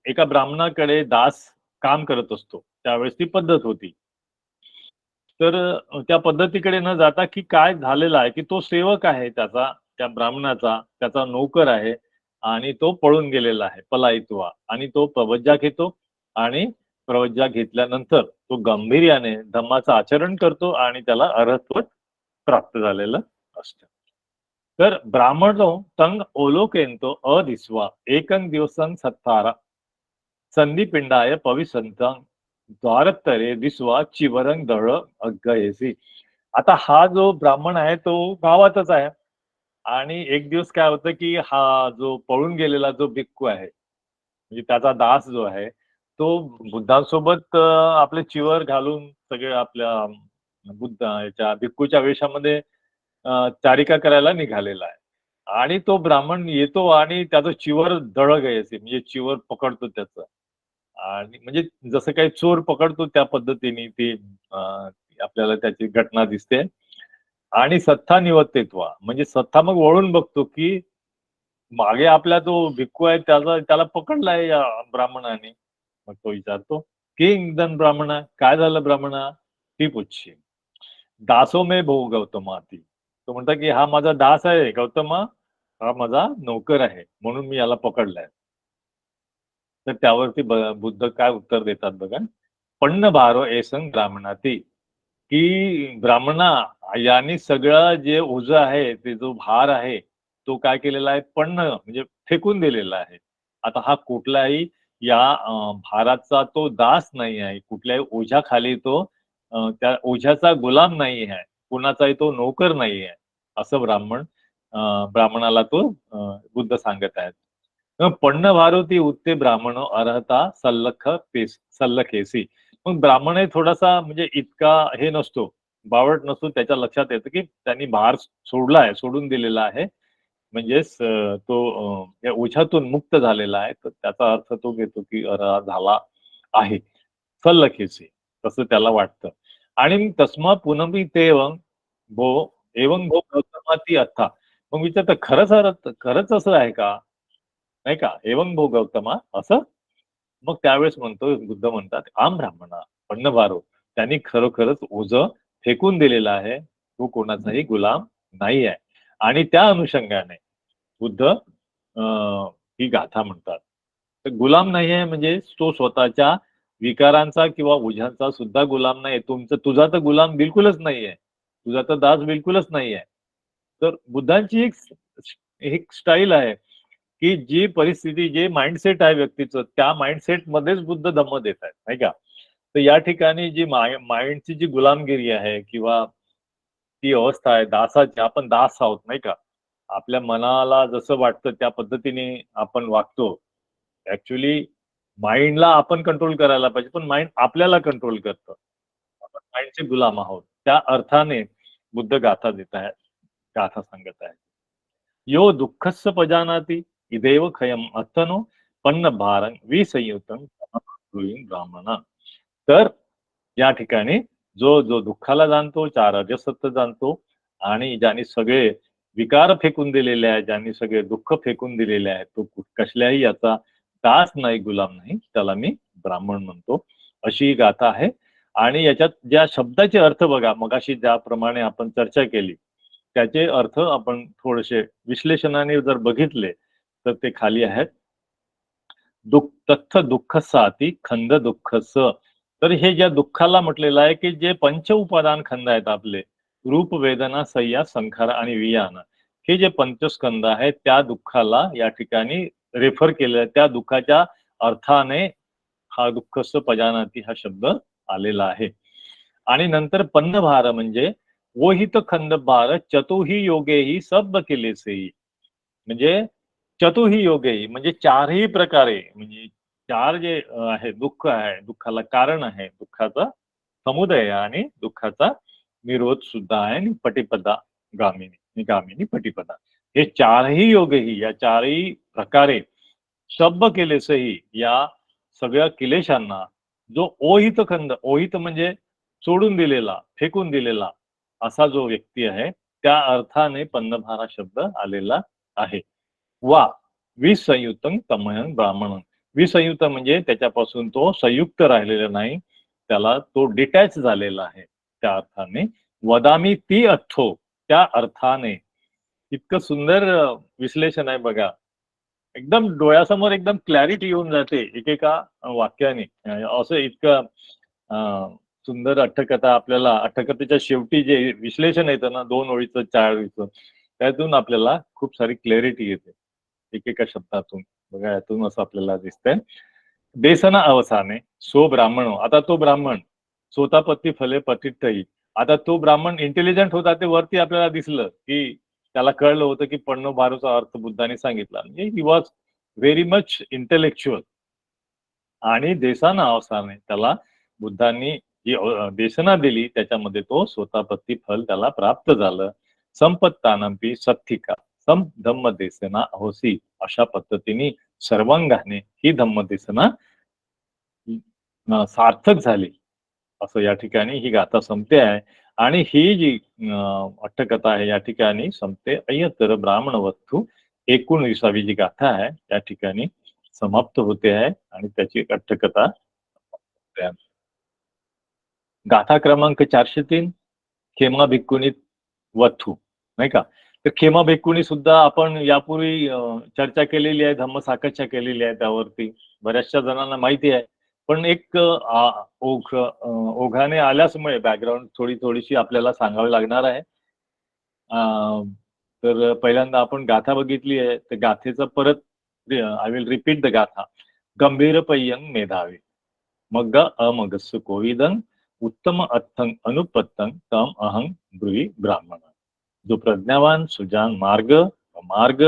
एका ब्राह्मणाकडे दास काम करत असतो त्यावेळेस ती पद्धत होती. तर त्या पद्धतीकडे न जाता की काय झालेलं आहे की तो सेवक आहे त्याचा, त्या ब्राह्मणाचा, त्याचा नोकर आहे आणि तो पळून गेलेला आहे पलायित्वा, आणि तो प्रवज्जा घेतो आणि प्रवज्जा घेतल्यानंतर तो गांभीर्याने धम्माचं आचरण करतो आणि त्याला अर्हत्व प्राप्त झालेलं असतं. तर ब्राह्मणो तंग ओलोकेंतो अदिस्वा एकं दिवसं सत्तारा संधिपिंडाय पविसंतं द्वारत्तरे दिसवा चिवरंग दळ अग्गयसी. आता हा जो ब्राह्मण आहे तो गावातच आहे आणि एक दिवस काय होतं की हा जो पळून गेलेला जो भिक्खू आहे म्हणजे त्याचा दास जो आहे तो बुद्धांसोबत आपले चिवर घालून सगळे आपल्या बुद्ध याच्या भिक्खूच्या वेशामध्ये चारिका करायला निघालेला आहे. आणि तो ब्राह्मण येतो आणि त्याचं चिवर दळगयसे म्हणजे चिवर पकडतो त्याचं, आणि म्हणजे जसं काही चोर पकडतो त्या पद्धतीने ती आपल्याला त्याची घटना दिसते. आणि सत्ता निवत्तेत्व म्हणजे सत्ता मग वळून बघतो की मागे आपला तो भिक्खू आहे त्याला पकडलाय या ब्राह्मणाने. मग तो विचारतो किंग दन ब्राह्मणा, काय झालं ब्राह्मणा, ती पुच्छी दासो मे भो गौतमा ती. तो म्हणता की हा माझा दास आहे गौतमा, हा माझा नोकर आहे म्हणून मी याला पकडलाय. तर त्यावरती बुद्ध काय उत्तर देतात बघा. पन्न भारो एसंग ब्राह्मणाती, की ब्राह्मणा यांनी सगळं जे ओझं आहे ते जो भार आहे तो काय केलेला आहे, पन्न म्हणजे फेकून दिलेला आहे. आता हा कुठलाही या भाराचा तो दास नाही आहे, कुठल्याही ओझ्याखाली तो त्या ओझ्याचा गुलाम नाही आहे, कुणाचाही तो नोकर नाही आहे, असं ब्राह्मणाला तो बुद्ध सांगत आहेत. पन्न भारोती उत्ते ब्राह्मण अर्हता सल्लखेसी. मग ब्राह्मण थोडासा म्हणजे इतका हे नसतो, बावट नसतो. त्याच्या लक्षात येतं की त्यांनी भार सोडून दिलेला आहे, म्हणजेच तो या ओझ्यातून मुक्त झालेला आहे. तर त्याचा अर्थ तो घेतो की झाला आहे सल्लखेसी, तसं त्याला वाटतं. आणि तस्मा पुनमी ते भो एवं भो गौतमाती अर्था. मग विचारतं खरंच असं आहे का, नाही का, एवं भो गौतमा असं. मग त्यावेळेस बुद्ध म्हणतात आम ब्राह्मणा पन्नभारो, त्यांनी खरोखरच ओझं फेकून दिलेलं आहे, तो कोणाचाही गुलाम नाही आहे. आणि त्या अनुषंगाने बुद्ध ही गाथा म्हणतात. तर गुलाम नाही आहे म्हणजे तो स्वतःच्या विकारांचा किंवा ओझ्यांचा सुद्धा गुलाम नाही. तुझा तर गुलाम बिलकुलच नाही आहे, तुझा तर दास बिलकुलच नाही आहे. तर बुद्धांची एक स्टाईल आहे की जी परिस्थिती, जे माइंडसेट आहे व्यक्तीचं, त्या माइंडसेट मध्येच बुद्ध धम्म देत आहेत, नाही का. तर या ठिकाणी जी माइंडची जी गुलामगिरी आहे किंवा ती अवस्था आहे दासाची, आपण दास आहोत, नाही का. आपल्या मनाला जसं वाटतं त्या पद्धतीने आपण वागतो. ऍक्च्युली माइंडला आपण कंट्रोल करायला पाहिजे, पण माइंड आपल्याला कंट्रोल करतं. आपण माइंडचे गुलाम आहोत. त्या अर्थाने बुद्ध गाथा देत आहेत, गाथा सांगत आहेत. यो दुःखस्य पजानाति इदेव खयम अत्तनो पन्न भारं विसंयुतं ब्राह्मण. तर या ठिकाणी जो जो दुःखाला जाणतो, चार अजसत्य जाणतो आणि ज्यांनी सगळे विकार फेकून दिलेले आहेत, ज्यांनी सगळे दुःख फेकून दिलेले आहेत, तो कसल्याही याचा दास नाही, गुलाम नाही, त्याला मी ब्राह्मण म्हणतो, अशी ही गाथा आहे. आणि याच्यात ज्या शब्दाचे अर्थ बघा, मगाशी ज्याप्रमाणे आपण चर्चा केली, त्याचे अर्थ आपण थोडेसे विश्लेषणाने जर बघितले, तर ते खाली आहेत. तत्थ दुःख साती खंद दुःख स. तर हे ज्या दुःखाला म्हटलेलं आहे, की जे पंच उपादान खंद आहेत आपले, रूप, वेदना, सय्या, संखार आणि वियान, हे जे पंचस्कंद आहेत, त्या दुःखाला या ठिकाणी रेफर केलं. त्या दुःखाच्या अर्थाने हा दुःखस्य पजानाती हा शब्द आलेला आहे. आणि नंतर पन्नभार म्हणजे वोहित खंद भार चतुही योगेही सब केलेसेही. म्हणजे चतुही योगेही म्हणजे चारही प्रकारे, म्हणजे चार जे आहे दुःख आहे, दुःखाला कारण आहे, दुःखाचा समुदय आणि दुःखाचा निरोध सुद्धा आहे. आणि पटिपदा गामिनी गामिनी पटिपदा, हे चारही योगही, या चारही प्रकारे शब्द केलेसही, या सगळ्या क्लेशांना जो ओहित खंद, ओहित म्हणजे सोडून दिलेला, फेकून दिलेला, असा जो व्यक्ती आहे, त्या अर्थाने पन्नभार हा शब्द आलेला आहे. वा विसंयुतं तमयं ब्राह्मणं. विसंयुत म्हणजे त्याच्यापासून तो संयुक्त राहिलेला नाही, त्याला तो डिटॅच झालेला आहे. त्या अर्थाने वदामी ती अर्थो, त्या अर्थाने. इतकं सुंदर विश्लेषण आहे बघा. एकदम डोळ्यासमोर एकदम क्लॅरिटी येऊन जाते एकेका वाक्याने. असं इतकं सुंदर अट्टकथा आपल्याला, अट्टकथेच्या शेवटी जे विश्लेषण येतं ना, 2 ओळीचं 4 ओळीचं, त्यातून आपल्याला खूप सारी क्लॅरिटी येते एकेका शब्दातून. बघा यातून असं आपल्याला दिसतंय. देसना अवसाने सो ब्राह्मण. आता तो ब्राह्मण स्वतःपत्ती फले पतितही. आता तो ब्राह्मण इंटेलिजंट होता, ते वरती आपल्याला दिसलं की त्याला कळलं होतं की पन्नभारूचा अर्थ बुद्धाने सांगितला. म्हणजे he was very much intellectual. आणि देसाना अवसाने त्याला बुद्धांनी जी देशना दिली, त्याच्यामध्ये तो स्वतःपत्ती फल त्याला प्राप्त झालं. संपत्तानंपी सत्थिका सम धम्म देसना होसी. अशा पद्धतीने सर्वांगाने ही धम्म देसना सार्थक झाली, असं या ठिकाणी ही गाथा संपते आहे. आणि ही जी अट्टकथा आहे या ठिकाणी संपते. अय्यतर ब्राह्मण वस्तू 19वी जी गाथा आहे त्या ठिकाणी समाप्त होते आहे. आणि त्याची एक अट्टकथा गाथा क्रमांक 403 खेमा भिक्कुनी वथू, नाही का. तर खेमा भिक्कुनी सुद्धा आपण यापूर्वी चर्चा केलेली आहे, धम्मसाकच्या केलेली आहे त्यावरती. बऱ्याचशा जणांना माहिती आहे. पण एक ओघाने आल्यामुळे बॅकग्राऊंड थोडीशी आपल्याला सांगावी लागणार आहे. तर पहिल्यांदा आपण गाथा बघितली आहे, तर गाथेचं परत आय विल रिपीट द गाथा. गंभीर पय्यंग मेधावी मग्ग अमगस्सु कोविदं उत्तम अर्थं अनुपत्तं तम अहं ब्रूहि ब्राह्मण. जो प्रज्ञावान सुजान मार्ग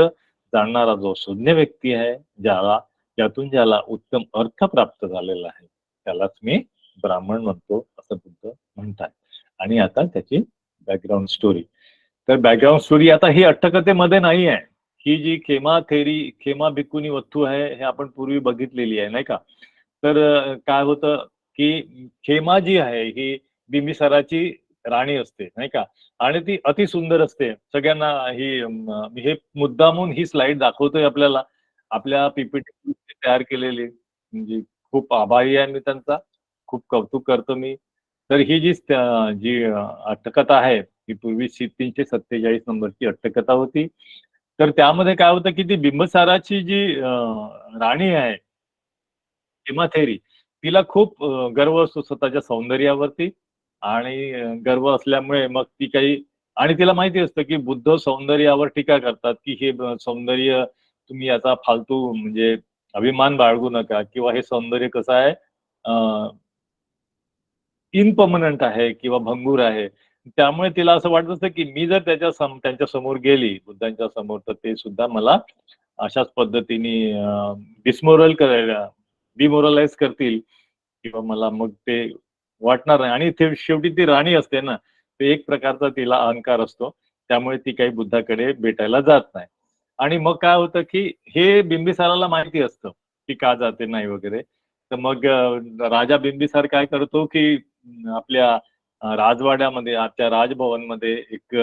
जाणणारा जो सुज्ञ व्यक्ती आहे, ज्याला उत्तम अर्थ प्राप्त झालेला आहे, त्यालाच मी ब्राह्मण म्हणतो, असं बुद्ध म्हणतात. आणि आता त्याची बॅकग्राऊंड स्टोरी. तर बॅकग्राऊंड स्टोरी आता ही अट्टकथेमध्ये नाही आहे. ही जी खेमा भिक्कुनी वस्तू आहे, हे आपण पूर्वी बघितलेली आहे, नाही का. तर काय होतं की खेमा जी आहे ही बिंबिसाराची राणी असते, नाही का. आणि ती अति सुंदर असते. सगळ्यांना हे मुद्दामून ही स्लाइड दाखवतोय आपल्याला, आपल्या पीपीटी तयार केलेली. म्हणजे खूप आभारी आहे मी त्यांचा, खूप कौतुक करतो मी. तर ही जी अट्टकथा आहे, ही पूर्वी 347 नंबरची अट्टकथा होती. तर त्यामध्ये काय होतं की ती बिंबसाराची जी राणी आहे हेमाथेरी, तिला खूप गर्व असतो स्वतःच्या सौंदर्यावरती. आणि गर्व असल्यामुळे मग ती काही, आणि तिला माहिती असतं की बुद्ध सौंदर्यावर टीका करतात की हे सौंदर्य तुम्ही याचा फालतू म्हणजे अभिमान बाळगू नका, किंवा हे सौंदर्य कसं आहे इनपर्मनंट आहे किंवा भंगूर आहे. त्यामुळे तिला असं वाटत असतं की मी जर त्यांच्या समोर गेली, बुद्धांच्या समोर, तर ते सुद्धा मला अशाच पद्धतीने डिमोरलाइज करतील, किंवा मला मग ते वाटणार नाही. आणि ते शेवटी ती राणी असते ना, ते एक प्रकारचा तिला अहंकार असतो. त्यामुळे ती काही बुद्धाकडे भेटायला जात नाही. आणि मग काय होतं की हे बिंबिसाराला माहिती असतं की का जाते नाही वगैरे. तर मग राजा बिंबिसार काय करतो की आपल्या राजवाड्यामध्ये, आजच्या राजभवनमध्ये एक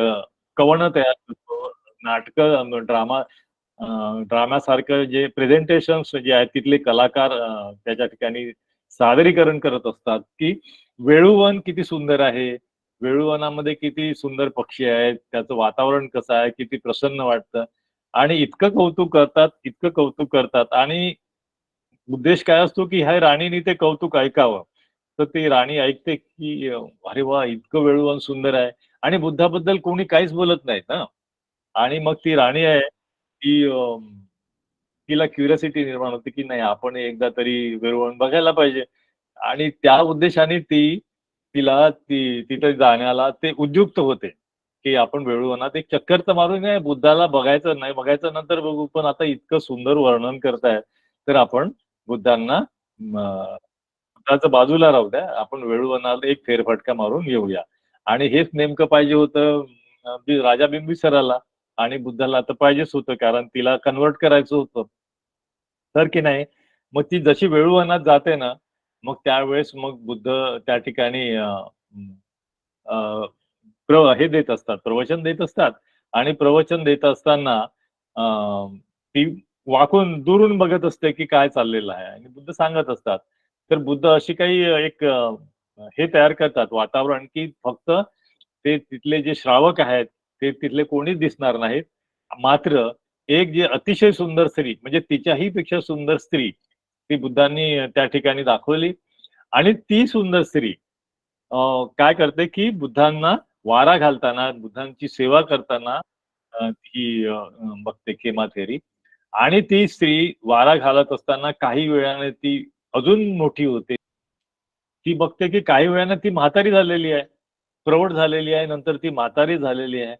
कवणं तयार करतो. नाटकं, ड्रामासारखं जे प्रेझेंटेशन्स जे आहेत, तिथले कलाकार त्याच्या ठिकाणी सादरीकरण करत असतात की वेळुवन किती सुंदर आहे, वेळुवनामध्ये किती सुंदर पक्षी आहेत, त्याचं वातावरण कसं आहे, किती प्रसन्न वाटतं आणि इतकं कौतुक करतात, इतकं कौतुक करतात आणि उद्देश काय असतो की ह्या राणीने ते कौतुक ऐकावं. तर ती राणी ऐकते की अरे वाह! इतकं वेळुवन सुंदर आहे आणि बुद्धाबद्दल कोणी काहीच बोलत नाहीत हां. आणि मग ती राणी आहे ती तिला क्युरिओसिटी निर्माण होते की नाही आपण एकदा तरी वेळुवन बघायला पाहिजे. आणि त्या उद्देशाने ती तिथे जाण्याला ते उद्युक्त होते, की आपण वेळुवनात एक चक्कर तर मारून या बुद्धाला बघायचं नाही बघायचं नंतर बघू, पण आता इतकं सुंदर वर्णन करतायत, तर आपण बुद्धांना बुद्धाचं बाजूला राहू द्या. आपण वेळुवनाला एक फेरफटका मारून येऊया. आणि हेच नेमकं पाहिजे होतं राजा बिंबिसाराला आणि बुद्धाला तर पाहिजेच होतं कारण तिला कन्व्हर्ट करायचं होतं. तर की नाही, मग ती जशी वेळुवनात जाते ना, मग त्यावेळेस मग बुद्ध त्या ठिकाणी अ, हे देत असतात, प्रवचन देत असतात आणि प्रवचन देत असताना अ, ती वाकून दुरून बघत असते, की काय चाललेलं आहे आणि बुद्ध सांगत असतात. तर बुद्ध अशी काही एक हे तयार करतात वातावरण, की फक्त ते तिथले जे श्रावक आहेत, ते तिथले कोणीच दिसणार नाहीत. मात्र एक जी अतिशय सुंदर स्त्री म्हणजे तिच्याही पेक्षा सुंदर स्त्री, ती बुद्धांनी त्या ठिकाणी दाखवली आणि ती सुंदर स्त्री काय करते, की बुद्धांना वारा घालताना, बुद्धांची सेवा करताना ती बघते खेमा थेरी आणि ती स्त्री वारा घालत असताना काही वेळाने ती अजून मोठी होते. ती बघते, की काही वेळाने ती म्हातारी झालेली आहे. प्रौढ झालेली आहे. नंतर ती म्हातारी झालेली आहे.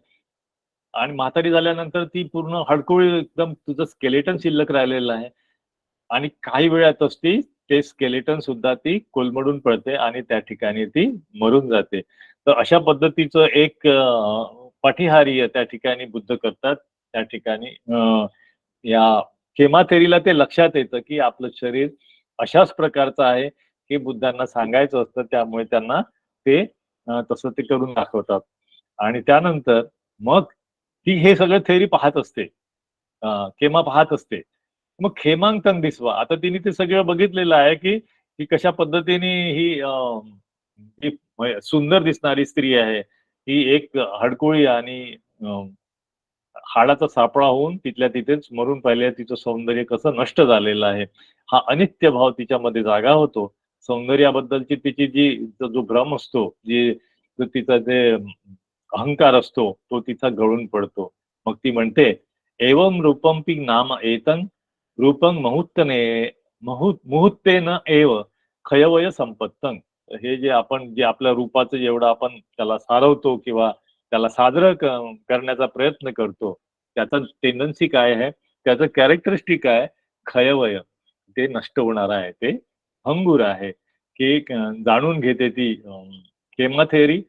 आणि म्हातारी झाल्यानंतर ती पूर्ण हडकुळी एकदम तुझं स्केलेटन शिल्लक राहिलेलं आहे. आणि काही वेळातच ते स्केलेटन सुद्धा ती कोलमडून पडते आणि त्या ठिकाणी ती मरून जाते. तर अशा पद्धतीचं एक पाठीहार्य त्या ठिकाणी बुद्ध करतात. त्या ठिकाणी या केमाथेरीला ते लक्षात येतं, की आपलं शरीर अशाच प्रकारचं आहे, हे बुद्धांना सांगायचं असतं. त्यामुळे त्यांना ते तसं ते करून दाखवतात. आणि त्यानंतर मग ती हे सगळं थेअरी पाहत असते. खेमा पाहत असते. मग खेमांकन दिसवा. आता तिने ते सगळं बघितलेलं आहे, की कशा पद्धतीने ही सुंदर दिसणारी स्त्री आहे. ही एक हडकुळी आणि हाडाचा सापळा होऊन तिथल्या तिथेच मरून पाहिल्या. तिचं सौंदर्य कसं नष्ट झालेलं आहे. हा अनित्य भाव तिच्यामध्ये जागा होतो. सौंदर्याबद्दलची तिची जो भ्रम असतो, तिचा जे अहंकार असतो, तो तिचा गळून पडतो. मग ती म्हणते, "एवं रूपंपि नाम एतं रूपं मुहूर्तेन एव क्षयवय संपत्तं." हे जे आपल्या रूपाचं जेवढं आपण त्याला सारवतो किंवा त्याला करण्याचा प्रयत्न करतो. त्याचा टेंडन्सी काय आहे? त्याचं कॅरेक्टरिस्टिक आहे क्षयवय. ते नष्ट होणार आहे. ते अंगूर आहे, की जाणून घेते ती केमा थेअरी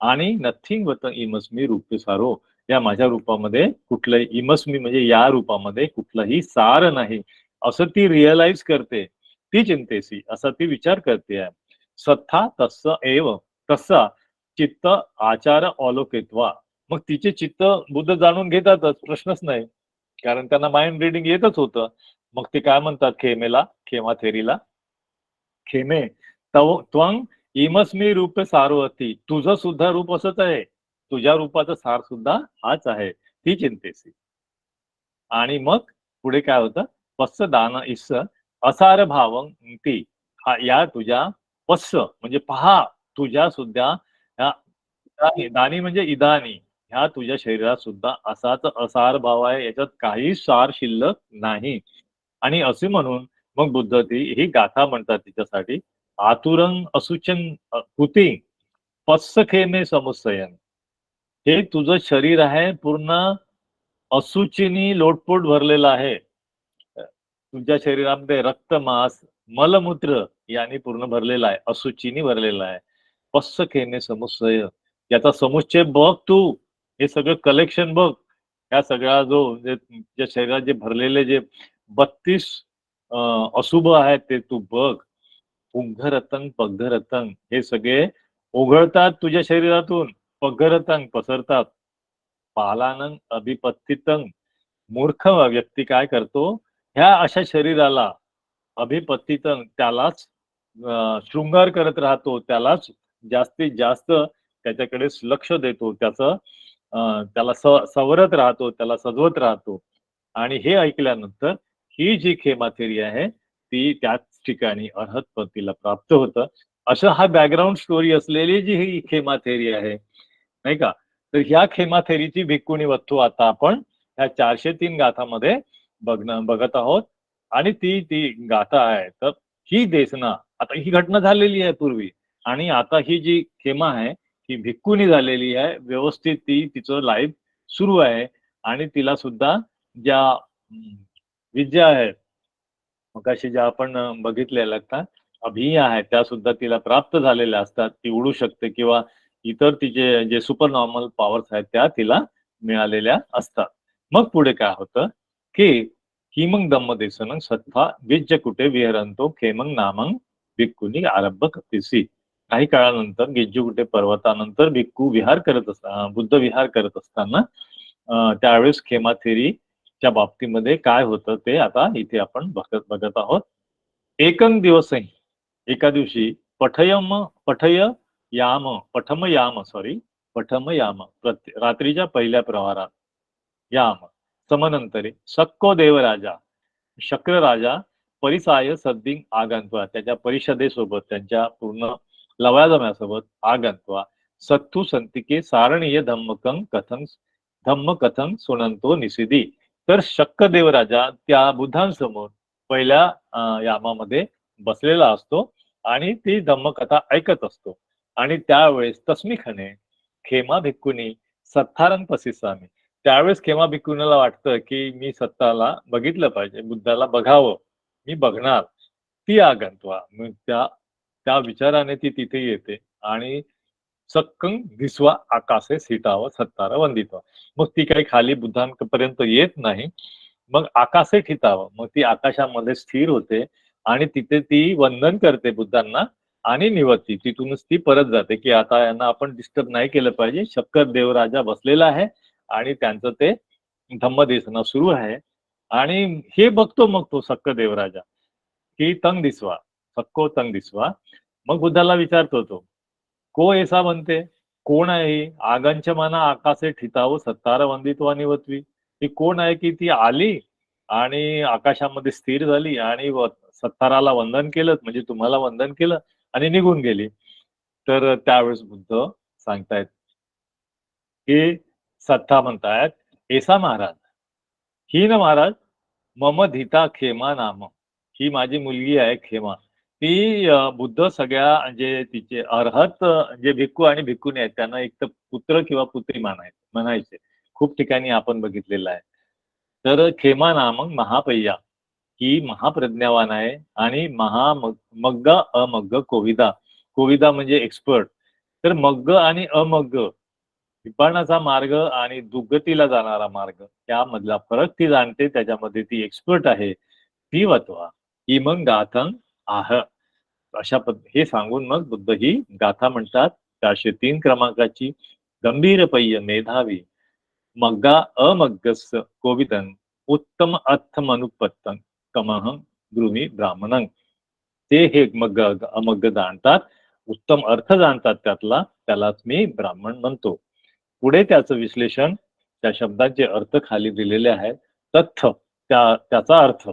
आणि नथिंग बट इमस्मी रूपे सारो. या माझ्या रूपामध्ये कुठलंही इमस्मी म्हणजे या रूपामध्ये कुठलंही सार नाही. असं ती रिअलाईज करते. ती चिंतेसी असा ती विचार करते आहे. सत्था तस्स एव तसा चित्त आचार अलोकित्वा. मग तिचे चित्त बुद्ध जाणून घेतातच, प्रश्नच नाही. कारण त्यांना माइंड रीडिंग येतच होतं. मग ते काय म्हणतात खेमा थेरीला, "खेमे, त्वं इमस्मी रूप सारवती." तुझं सुद्धा रूप असंच आहे. तुझ्या रूपाचं सार सुद्धा हाच आहे. ती चिंतेसी. आणि मग पुढे काय होतं? "पस्स दान इस्स असार भावं ती." या तुझ्या पस्स म्हणजे पहा, तुझ्या सुद्धा ह्या दानी म्हणजे इदानी. ह्या तुझ्या शरीरात सुद्धा असाच असार भाव आहे. याच्यात काही सार शिल्लक नाही. आणि असे म्हणून मग बुद्ध ही गाथा म्हणतात तिच्यासाठी. आतुरं असूचन हुती पस्सखेमे समुच्चयन. हे तुझं शरीर आहे पूर्ण अशुचीनी लोटपोट भरलेलं आहे. तुझ्या शरीरामध्ये रक्त, मांस, मलमूत्र याने पूर्ण भरलेला आहे. अशुचीनी भरलेला आहे. पस्सखेमे समुच्चय. याचा समुच्चय बघ तू. हे सगळं कलेक्शन बघ. ह्या सगळा ज्या शरीरात जे भरलेले जे 32 अशुभ आहेत ते तू बघ. पुंगरतंग, पग्गरतंग हे सगळे ओघळतात तुझ्या शरीरातून. पग्गरतंग पसरतात. पालानंग अभिपत्तितंग. मूर्ख व्यक्ती काय करतो? ह्या अशा शरीराला अभिपत्तितंग त्यालाच शृंगार करत राहतो, त्यालाच जास्तीत जास्त त्याच्याकडे लक्ष देतो, त्याला सवरत राहतो, त्याला सजवत राहतो. आणि हे ऐकल्यानंतर ही जी खेमाथेरी आहे ती त्याच ठिकाणी अर्हतपद तिला प्राप्त होतं. असं हा बॅकग्राऊंड स्टोरी असलेली जी ही खेमाथेरी आहे, नाही का? तर ह्या खेमाथेरीची भिक्खुनी वत्थू आता आपण ह्या 403 गाथामध्ये बघत आहोत. आणि ती ती गाथा आहे. तर ही देसना, आता ही घटना झालेली आहे पूर्वी, आणि आता ही जी खेमा आहे ही भिक्खुनी झालेली आहे. व्यवस्थित ती तिचं लाईफ सुरू आहे. आणि तिला सुद्धा ज्या विद्या आहेत, मगाशी ज्या आपण बघितलेल्या का अभिया आहेत, त्या सुद्धा तिला प्राप्त झालेल्या असतात. ती उडू शकते किंवा इतर तिचे जे सुपर नॉर्मल पॉवर्स आहेत त्या तिला मिळालेल्या असतात. मग पुढे काय होतं की हिमंग दम्मदेसनं सत्फा विज्य कुटे विहरंतो खेमंग नामंग भिक्खुनी आरंभ कपिसी. काही काळानंतर गिज्जूकुटे पर्वतानंतर भिक्खू बुद्ध विहार करत असताना त्यावेळेस खेमाथेरीच्या बाबतीमध्ये काय होतं ते आता इथे आपण बघत आहोत. एकं दिवसही, एका दिवशी पठम याम रात्रीच्या पहिल्या प्रवारात याम समनंतरे सक्को देवराजा शक्र राजा परिसाय सद्दिंग आगंत्वा, त्याच्या परिषदेसोबत त्यांच्या पूर्ण लवाजम्यासोबत आगंत्वा सत्तू संतिके सारणीय धम्म कथन सुनंतो निसिदी. तर शक्क देवराजा त्या बुद्धांसमोर पहिल्या यामामध्ये बसलेला असतो आणि ती धम्मकथा ऐकत असतो. आणि त्यावेळेस तस्मिखने खेमा भिक्खुनी सत्तारंग पसिसामी, त्यावेळेस खेमा भिक्खुनीला वाटतं की मी सत्ताला बघितलं पाहिजे, बुद्धाला बघावं, मी बघणार. ती आगंतवा, मग त्या त्या विचाराने ती तिथे येते आणि सक्कं दिसवा आकाशे सीटावं सत्तार वंदित्वा. मग ती काही खाली बुद्धांपर्यंत येत नाही, मग आकाशे ठितावं, मग ती आकाशामध्ये स्थिर होते आणि तिथे ती वंदन करते बुद्धांना आणि निवडती. तिथूनच ती परत जाते की आता यांना आपण डिस्टर्ब नाही केलं पाहिजे. शक्कर देवराजा बसलेला आहे आणि त्यांचं ते धम्मदेसना सुरू आहे. आणि हे बघतो मग तो सक्क देवराजा की तंग दिसवा, सक्को तंग दिसवा. मग बुद्धाला विचारतो तो, को ऐसा बनते, कोण आहे ही? आगंच मना आकाशे ठिताव सत्तार वंदित्वा निवत्वी. ती कोण आहे की ती आली आणि आकाशामध्ये स्थिर झाली आणि सत्ताराला वंदन केलं, म्हणजे तुम्हाला वंदन केलं आणि निघून गेली. तर त्यावेळेस बुद्ध सांगतायत की सत्ता म्हणतायत, ऐसा महाराज, ही ना महाराज मम धिता खेमा नाम, ही माझी मुलगी आहे खेमा. ती बुद्ध सगळ्या म्हणजे तिचे अर्हत जे भिक्खू आणि भिक्खुनी आहेत त्यांना एक तर पुत्र किंवा पुत्री म्हणायचे. खूप ठिकाणी आपण बघितलेलं आहे. तर खेमा नामक महापय्या, ही महाप्रज्ञावान आहे आणि मग्ग अमग्ग कोविदा, कोविदा म्हणजे एक्सपर्ट. तर मग्ग आणि अमग्ग, विपाणाचा मार्ग आणि दुर्गतीला जाणारा मार्ग, त्यामधला फरक ती जाणते, त्याच्यामध्ये ती एक्सपर्ट आहे. ती वत्वा इमंग गाथं आह. हे सांगून मग बुद्ध ही गाथा म्हणतात 403 क्रमांकाची. गंभीरपय्य मेधावी मग्गा अमग्गस कोविदं उत्तम अर्थमनुपत्तं कमहं द्रुमी ब्राह्मणं. ते हे मग्ग अमग्ग जाणतात, उत्तम अर्थ जाणतात त्यातला, त्यालाच मी ब्राह्मण म्हणतो. पुढे त्याचं विश्लेषण, त्या शब्दांचे अर्थ खाली दिलेले आहेत. तथ्य, त्याचा अर्थ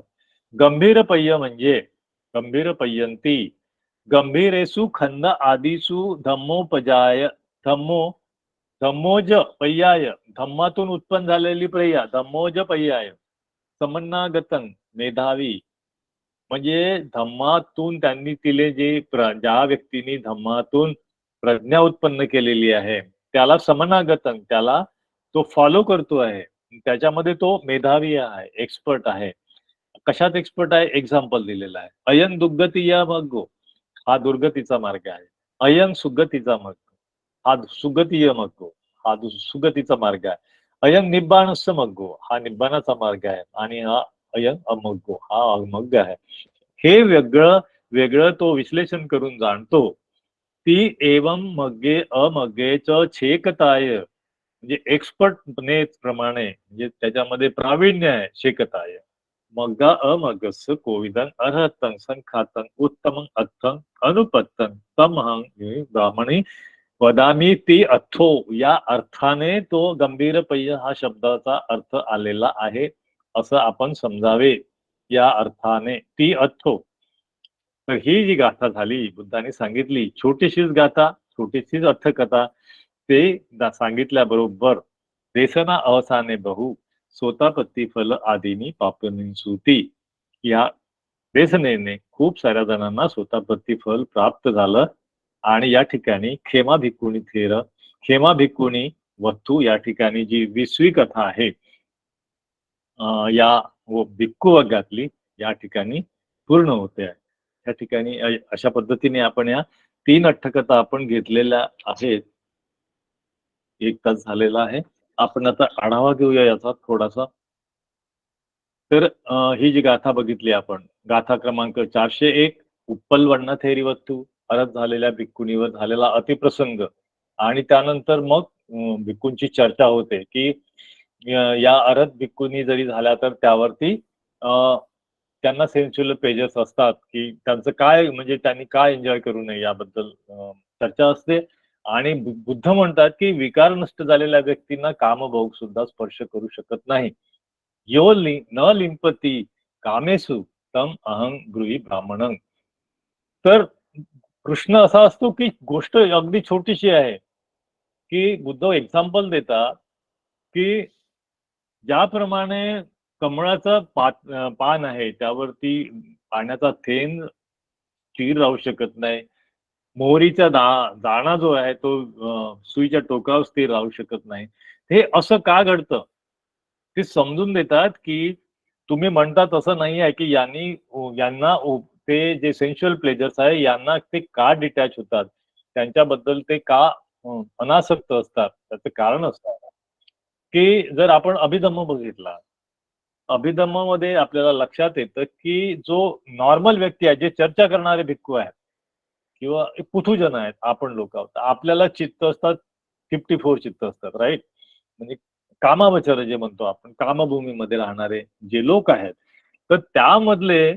गंभीरपय्य म्हणजे गंभीरपय्यंती, गंभीरेसु खंद आदिसु धम्मोज पर्याय, धम्मातून उत्पन्न झालेली प्रया, धम्मोज पर्याय. समन्नागतन मेधावी, म्हणजे धम्मातून त्यांनी तिले ज्या व्यक्तीने धम्मातून प्रज्ञा उत्पन्न केलेली आहे त्याला समनागतन, त्याला तो फॉलो करतो आहे, त्याच्यामध्ये तो मेधावी आहे, एक्सपर्ट आहे. कशात एक्सपर्ट आहे? एक्झाम्पल दिलेला आहे. अयन दुर्गती या मग्गो, हा दुर्गतीचा मार्ग आहे. अयन सुगतीचा मार्ग, हा सुगतीय मग्गो, हा सुगतीचा मार्ग आहे. अयन निब्बाणस्य मग्गो, हा निब्बाणाचा मार्ग आहे. आणि हा अयन अमग्गो, हा अमग्ग आहे. हे वेगळं वेगळं तो विश्लेषण करून जाणतो. ती एवं मग्गे अमग्गेच छेकताय, म्हणजे एक्सपर्ट प्रमाणे, म्हणजे त्याच्यामध्ये प्रावीण्य आहे, शेकताय. मग्गा अमगस कोविदं अर्हतं संखातं उत्तमं अर्थं अनुपत्तं तमहं ब्राह्मणी वदामी ती अथो. या अर्थाने तो गंभीरपय्य हा शब्दाचा अर्थ आलेला आहे असं आपण समजावे. या अर्थाने ती अथो. तर ही जी गाथा झाली बुद्धाने सांगितली, छोटीशीच गाथा, छोटीशीच अर्थकथा, ते सांगितल्याबरोबर देसना अवसाने बहु सोतापत्ती फल आदीनी पापनिसूती. या देसनेने खूप साऱ्या जणांना सोतापत्ती फल प्राप्त झालं. आणि या ठिकाणी खेमा भिक्कुणी थेर, खेमा भिक्कुणी वत्तू या ठिकाणी जी 20वी कथा आहे या भिक्खू वर्गातली या ठिकाणी पूर्ण होते आहे. त्या ठिकाणी अशा पद्धतीने आपण या 3 अट्टकथा आपण घेतलेल्या आहेत. 1 तास झालेला आहे. आपण आता आढावा घेऊया याचा थोडासा. तर ही जी गाथा बघितली आपण, गाथा क्रमांक 401 उप्पल थेरीवत्तू, परत झालेल्या भिक्खुनीवर झालेला अतिप्रसंग आणि त्यानंतर मग भिक्खूंची चर्चा होते की या अरहत भिक्खुनी जरी झाल्या तर त्यावरती त्यांना सेन्शुअल पेजेस असतात की त्यांचं काय म्हणजे त्यांनी काय एन्जॉय करू नये याबद्दल चर्चा असते. आणि बुद्ध म्हणतात की विकार नष्ट झालेल्या व्यक्तींना कामभोग सुद्धा स्पर्श करू शकत नाही. यो न लिंपती कामेसु तम अहं गृही ब्राह्मणं. तर कृष्ण असा असतो की गोष्ट अगदी छोटीशी आहे की बुद्ध एक्झाम्पल देतात की ज्याप्रमाणे कमळाचं पान आहे त्यावरती पाण्याचा थेंब स्थिर राहू शकत नाही. मोहरीचा दाणा जो आहे तो सुईच्या टोकावर स्थिर राहू शकत नाही. हे असं का घडतं? ते समजून देतात की तुम्ही म्हणता तसं नाही आहे की यांना ते जे सेन्शुअल प्लेजर्स आहे यांना ते का डिटॅच होतात, त्यांच्याबद्दल ते का अनासक्त असतात. त्याचं कारण असतं की जर आपण अभिधम्म बघितला, अभिधम्मामध्ये आपल्याला लक्षात येतं की जो नॉर्मल व्यक्ती आहे, जे चर्चा करणारे भिक्खू आहेत किंवा पुथुजन आहेत, आपण लोक आहोत, आपल्याला चित्त असतात 54 चित्त असतात, राईट? म्हणजे कामावचर जे म्हणतो आपण, कामभूमीमध्ये राहणारे जे लोक आहेत, तर त्यामधले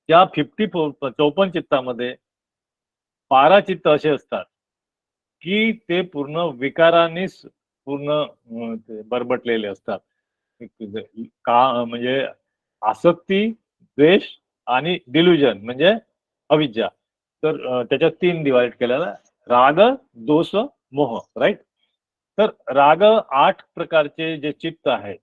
त्या 54 चित्तामध्ये 12 चित्त असे असतात की ते पूर्ण विकारानेच पूर्ण ते बरबटलेले असतात. का म्हणजे आसक्ती, द्वेष आणि डिल्युजन म्हणजे अविद्या. तर त्याच्यात 3 डिवाइड केलेला राग, दोष, मोह, राईट? तर राग 8 प्रकारचे जे चित्त आहेत,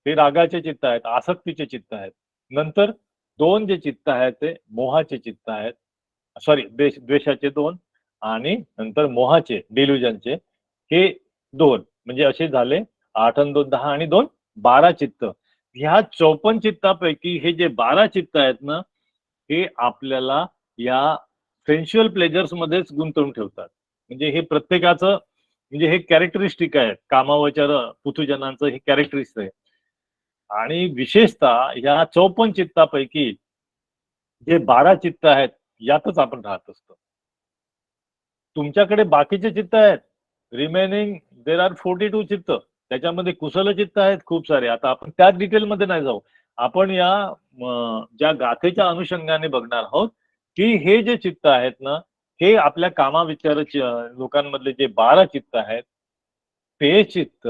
ते रागाचे चित्त आहेत, आसक्तीचे चित्त आहेत. नंतर 2 जे चित्त आहेत ते मोहाचे चित्त आहेत. सॉरी द्वेषाचे 2 आणि नंतर मोहाचे, डिल्युजनचे हे 2 म्हणजे असे झाले 8 आणि 2 10 आणि 2 12 चित्त. ह्या 54 चित्तापैकी हे जे 12 चित्त आहेत ना, हे आपल्याला या सेन्शुअल प्लेजर्स मध्येच गुंतवून ठेवतात. म्हणजे हे प्रत्येकाचं म्हणजे हे कॅरेक्टरिस्टिक आहे. कामावचर पुथुजनांचं हे कॅरेक्टरिस्टिक आहे. आणि विशेषतः ह्या 54 चित्तापैकी जे 12 चित्त आहेत, यातच आपण राहत असतो. तुमच्याकडे बाकीचे चित्त आहेत. रिमेनिंग देर आर 42 चित्त. त्याच्यामध्ये कुशल चित्त आहेत खूप सारे. आता आपण त्या डिटेलमध्ये नाही जाऊ. आपण या ज्या गाथेच्या अनुषंगाने बघणार आहोत, की हे जे चित्त आहेत ना, हे आपल्या कामाविचाराचे लोकांमधले जे 12 चित्त आहेत, ते चित्त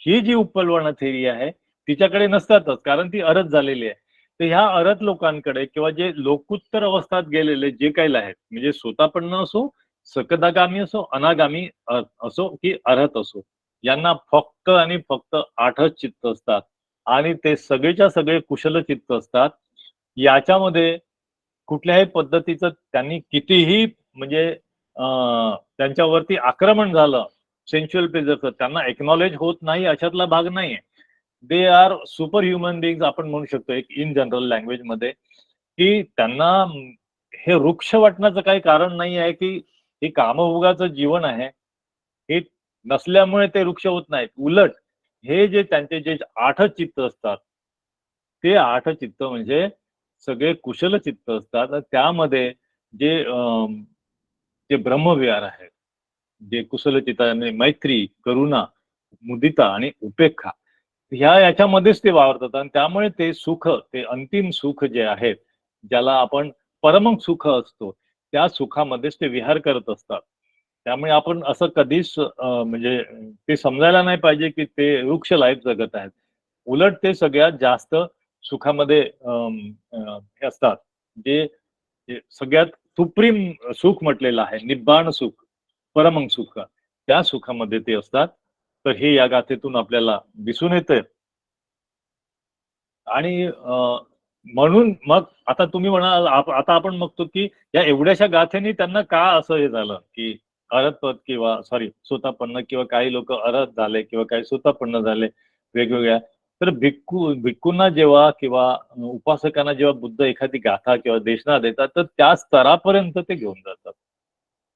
ही जी उपलवना थेरी आहे, तिच्याकडे नसतातच. कारण ती अरहत झालेली आहे. तर ह्या अरहत लोकांकडे किंवा जे लोकोत्तर अवस्थात गेलेले जे काही आहेत, म्हणजे स्वतःपन्न असो, सकदागामी असो, अनागामी असो की अरहत असो, यांना फक्त आणि फक्त 8च चित्त असतात आणि ते सगळेच्या सगळे कुशल चित्त असतात. याच्यामध्ये कुठल्याही पद्धतीचं त्यांनी कितीही म्हणजे त्यांच्यावरती आक्रमण झालं सेन्शुअल प्लेजरचं, त्यांना एक्नॉलेज होत नाही अशातला भाग नाहीये. दे आर सुपर ह्युमन बिंग्स आपण म्हणू शकतो एक इन जनरल लँग्वेज मध्ये, की त्यांना हे वृक्ष वाटण्याचं काही कारण नाही आहे की हे कामभोगाचं जीवन आहे, हे नसल्यामुळे ते वृक्ष होत नाहीत. उलट हे जे त्यांचे जे 8च चित्त असतात, ते 8 चित्त म्हणजे सगळे कुशल चित्त असतात. त्यामध्ये जे जे ब्रह्मविहार आहेत, जे कुशल चित्ताने मैत्री, करुणा, मुदिता आणि उपेक्षा याच्यामध्येच ते वावरतात आणि त्यामुळे ते सुख, ते अंतिम सुख जे आहे, ज्याला आपण परम सुख असतो, त्या सुखामध्येच ते विहार करत असतात. त्यामुळे आपण असं कधीच म्हणजे ते समजायला नाही पाहिजे की ते वृक्ष लाईफ जगत आहेत. उलट ते सगळ्यात जास्त सुखामध्ये हे असतात, जे जे सगळ्यात सुप्रीम सुख म्हटलेलं आहे, निब्बाण सुख, परम सुख, त्या सुखामध्ये ते असतात. तर हे या गाथेतून आपल्याला दिसून येतंय. आणि म्हणून मग आता तुम्ही म्हणाल आता आपण बघतो की या एवढ्याशा गाथेनी त्यांना का असं हे झालं की अरहतपद किंवा सॉरी सोतापन्न किंवा काही लोक अरहत झाले किंवा काही सोतापन्न झाले वेगवेगळ्या. तर भिक्खूंना जेव्हा किंवा उपासकांना जेव्हा बुद्ध एखादी गाथा किंवा देशना देतात तर त्या स्तरापर्यंत ते घेऊन जातात.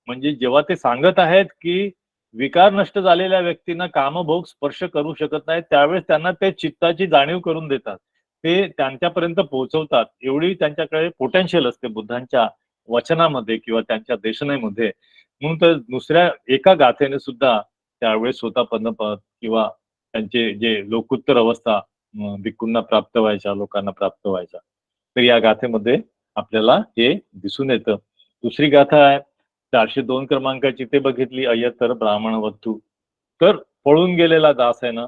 म्हणजे जेव्हा ते सांगत आहेत की विकार नष्ट झालेल्या व्यक्तींना कामभोग स्पर्श करू शकत नाही, त्यावेळेस त्यांना ते चित्ताची जाणीव करून देतात. ते त्यांच्यापर्यंत पोहोचवतात. एवढी त्यांच्याकडे पोटेन्शियल असते बुद्धांच्या वचनामध्ये किंवा त्यांच्या देशनेमध्ये. म्हणून तर दुसऱ्या एका गाथेने सुद्धा त्यावेळेस स्वतः किंवा त्यांचे जे लोकोत्तर अवस्था भिक्खूंना प्राप्त व्हायच्या, लोकांना प्राप्त व्हायच्या. तर या गाथेमध्ये आपल्याला हे दिसून येतं. दुसरी गाथा आहे 402 क्रमांकाची, ते बघितली, अय्यतर ब्राह्मण वधू. तर पळून गेलेला दास आहे ना,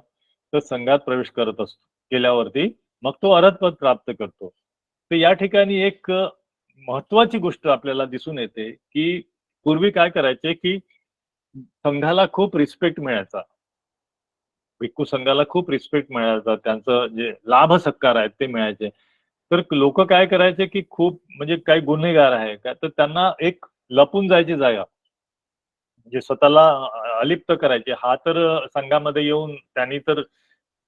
तर संघात प्रवेश करत असतो, केल्यावरती मग तो अरहतपद प्राप्त करतो. तर या ठिकाणी एक महत्वाची गोष्ट आपल्याला दिसून येते की पूर्वी काय करायचे की संघाला खूप रिस्पेक्ट मिळायचा, भिक्खू संघाला खूप रिस्पेक्ट मिळायचा, त्यांचं जे लाभ सत्कार आहेत ते मिळायचे. तर लोक काय करायचे की खूप म्हणजे काही गुन्हेगार आहे का तर त्यांना एक लपून जायची जागा, म्हणजे स्वतःला अलिप्त करायचे. हा तर संघामध्ये येऊन त्यांनी तर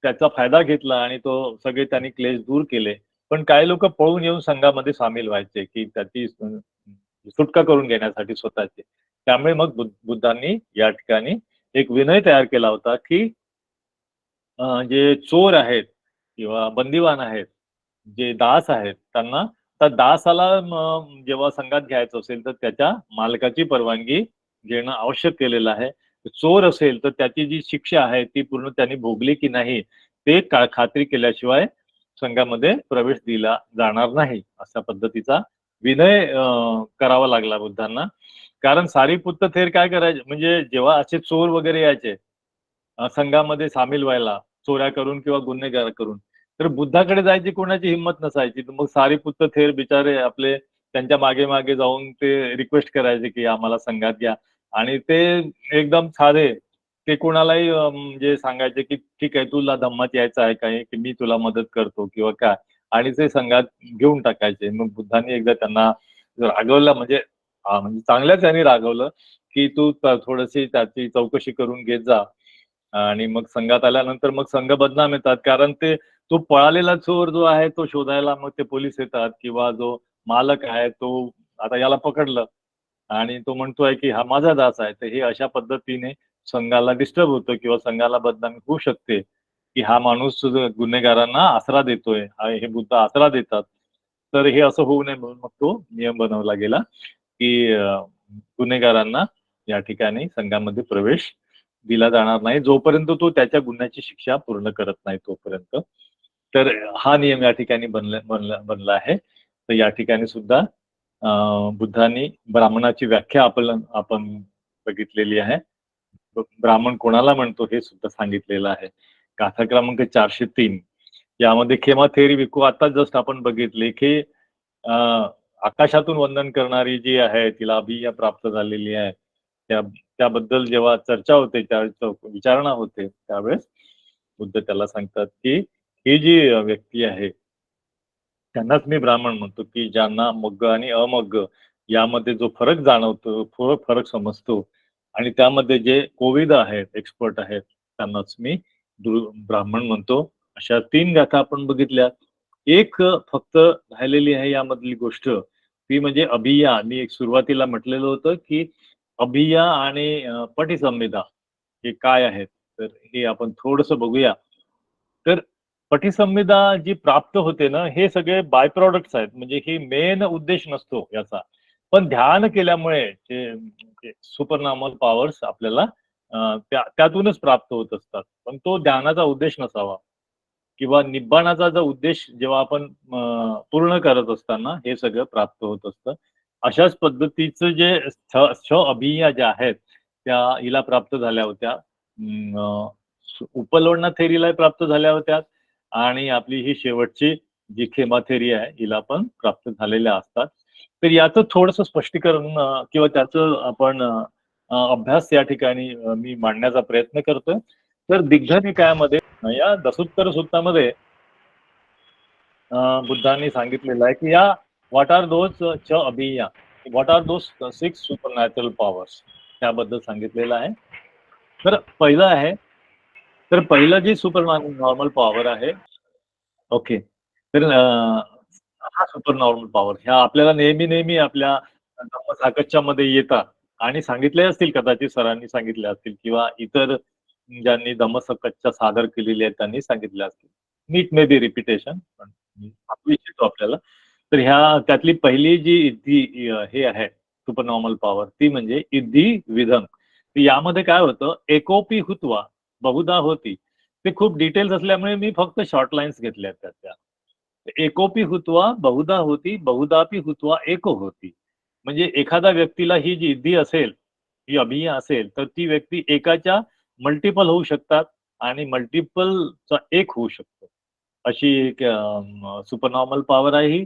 त्याचा फायदा घेतला आणि तो सगळे त्यांनी क्लेश दूर केले. पण काही लोक पळून येऊन संघामध्ये सामील व्हायचे की त्याची सुटका करून घेण्यासाठी स्वतःची. त्यामुळे मग बुद्धांनी या ठिकाणी एक विनय तयार केला होता की जे चोर आहेत किंवा बंदिवान आहेत, जे दास आहेत, त्यांना त्या दासाला जेव्हा संघात घ्यायचं असेल तर त्याच्या मालकाची परवानगी घेणं आवश्यक केलेलं आहे. चोर असेल तर त्याची जी शिक्षा आहे ती पूर्ण त्यांनी भोगली की नाही ते खात्री केल्याशिवाय संघामध्ये प्रवेश दिला जाणार नाही, अशा पद्धतीचा विनय करावा लागला बुद्धांना. कारण सारीपुत्त थेर काय करायचे, म्हणजे जेव्हा असे चोर वगैरे यायचे संघामध्ये सामील व्हायला, चोऱ्या करून किंवा गुन्हेगार करून, तर बुद्धाकडे जायची कोणाची हिंमत नसायची. तर मग सारीपुत्त थेर बिचारे आपले त्यांच्या मागे मागे जाऊन ते रिक्वेस्ट करायचे की आम्हाला संघात घ्या. आणि ते एकदम साधे, ते कोणालाही म्हणजे सांगायचे की ठीक आहे तुला धम्मात यायचं आहे काय की मी तुला मदत करतो किंवा काय, आणि ते संघात घेऊन टाकायचे. मग बुद्धांनी एकदा त्यांना रागवलं, म्हणजे म्हणजे चांगल्याच त्यांनी रागवलं की तू थोडीशी त्याची चौकशी करून घेत जा. आणि मग संघात आल्यानंतर मग संघ बदनाम येतात, कारण ते तो पळालेला चोर जो आहे तो शोधायला मग ते पोलीस येतात किंवा जो मालक आहे तो आता याला पकडलं आणि तो म्हणतोय की हा माझा दास आहे. तर हे अशा पद्धतीने संघाला डिस्टर्ब होतं किंवा संघाला बदनामी होऊ शकते की हा माणूस गुन्हेगारांना आसरा देतोय, हे बुद्ध आसरा देतात. तर हे असं होऊ नये म्हणून मग तो नियम बनवला गेला की गुन्हेगारांना या ठिकाणी संघामध्ये प्रवेश दिला जाणार नाही जोपर्यंत तो त्याच्या गुन्ह्याची शिक्षा पूर्ण करत नाही तोपर्यंत. तर हा नियम या ठिकाणी बनला आहे. तर या ठिकाणी सुद्धा बुद्धांनी ब्राह्मणाची व्याख्या आपण बघितलेली आहे. ब्राह्मण कोणाला म्हणतो हे सुद्धा सांगितलेलं आहे. गाथा क्रमांक 403 यामध्ये खेमा थेरी भिक्खू आता जस्ट आपण बघितले की आकाशातून वंदन करणारी जी आहे तिला अभिया प्राप्त झालेली आहे, त्याबद्दल जेव्हा चर्चा होते, त्यावेळेस विचारणा होते, त्यावेळेस बुद्ध त्याला सांगतात की ही जी व्यक्ती आहे त्यांनाच मी ब्राह्मण म्हणतो की ज्यांना मग्ग आणि अमग्ग यामध्ये जो फरक जाणवतो, फरक समजतो आणि त्यामध्ये जे कोविद आहेत, एक्सपर्ट आहेत, त्यांनाच मी ब्राह्मण म्हणतो. अशा 3 गाथा आपण बघितल्या. एक फक्त राहिलेली आहे यामधली गोष्ट, ती म्हणजे अभिया. मी एक सुरुवातीला म्हटलेलं होतं की अभिया आणि पटिसंहिता हे काय आहेत? तर हे आपण थोडंसं बघूया. तर पटिसंहिता जी प्राप्त होते ना, हे सगळे बाय प्रॉडक्ट्स आहेत. म्हणजे ही मेन उद्देश नसतो याचा. पण ध्यान केल्यामुळे जे सुपरनॉर्मल पॉवर्स आपल्याला त्यातूनच प्राप्त होत असतात. पण तो ध्यानाचा उद्देश नसावा. किंवा निब्बाणाचा जो उद्देश जेव्हा आपण पूर्ण करत असताना हे सगळं प्राप्त होत असतं. अशाच पद्धतीचं जे छ अभिया ज्या आहेत त्या हिला प्राप्त झाल्या होत्या. उपलवणा थेरीला प्राप्त झाल्या होत्या आणि आपली ही शेवटची जी खेमा थेरी आहे हिला पण प्राप्त झालेल्या असतात. तर याचं थोडंसं स्पष्टीकरण किंवा त्याचं आपण अभ्यास या ठिकाणी मी मांडण्याचा प्रयत्न करतोय. तर दिग्ध निकायामध्ये या दशोत्तर सूत्रामध्ये बुद्धांनी सांगितलेलं आहे की या व्हॉट आर दोज च अभिया, what are those 6 supernatural powers त्याबद्दल सांगितलेलं आहे. तर पहिलं आहे, तर पहिलं जी सुपर नॉर्मल पॉवर आहे, ओके. तर हा सुपर नॉर्मल पॉवर ह्या आपल्याला नेहमी आपल्या धम्मसाकच्या येतात आणि सांगितले असतील, कदाचित सरांनी सांगितले असतील किंवा इतर ज्यांनी धम्मसकच्च्या सादर केलेली आहे त्यांनी सांगितले असतील. नीट मे बी रिपिटेशन, पण मी सांगू इच्छितो आपल्याला. तर ह्या त्यातली पहिली जी इद्धी हे आहे सुपर नॉर्मल पॉवर, ती म्हणजे इद्धी विधम. यामध्ये काय होतं, एकोपी हुत्वा बहुधा होती. ते खूप डिटेल्स असल्यामुळे मी फक्त शॉर्ट लाईन्स घेतल्या त्याच्या. एकोपी हुत्वा बहुधा होती, बहुधापी हुत्वा एको होती. म्हणजे एखाद्या व्यक्तीला ही जी इद्धी असेल, ही अभिया असेल, तर ती व्यक्ती एकाच्या मल्टिपल होऊ शकतात आणि मल्टिपलचा एक होऊ शकतो. अशी एक सुपरनॉर्मल पॉवर आहे ही.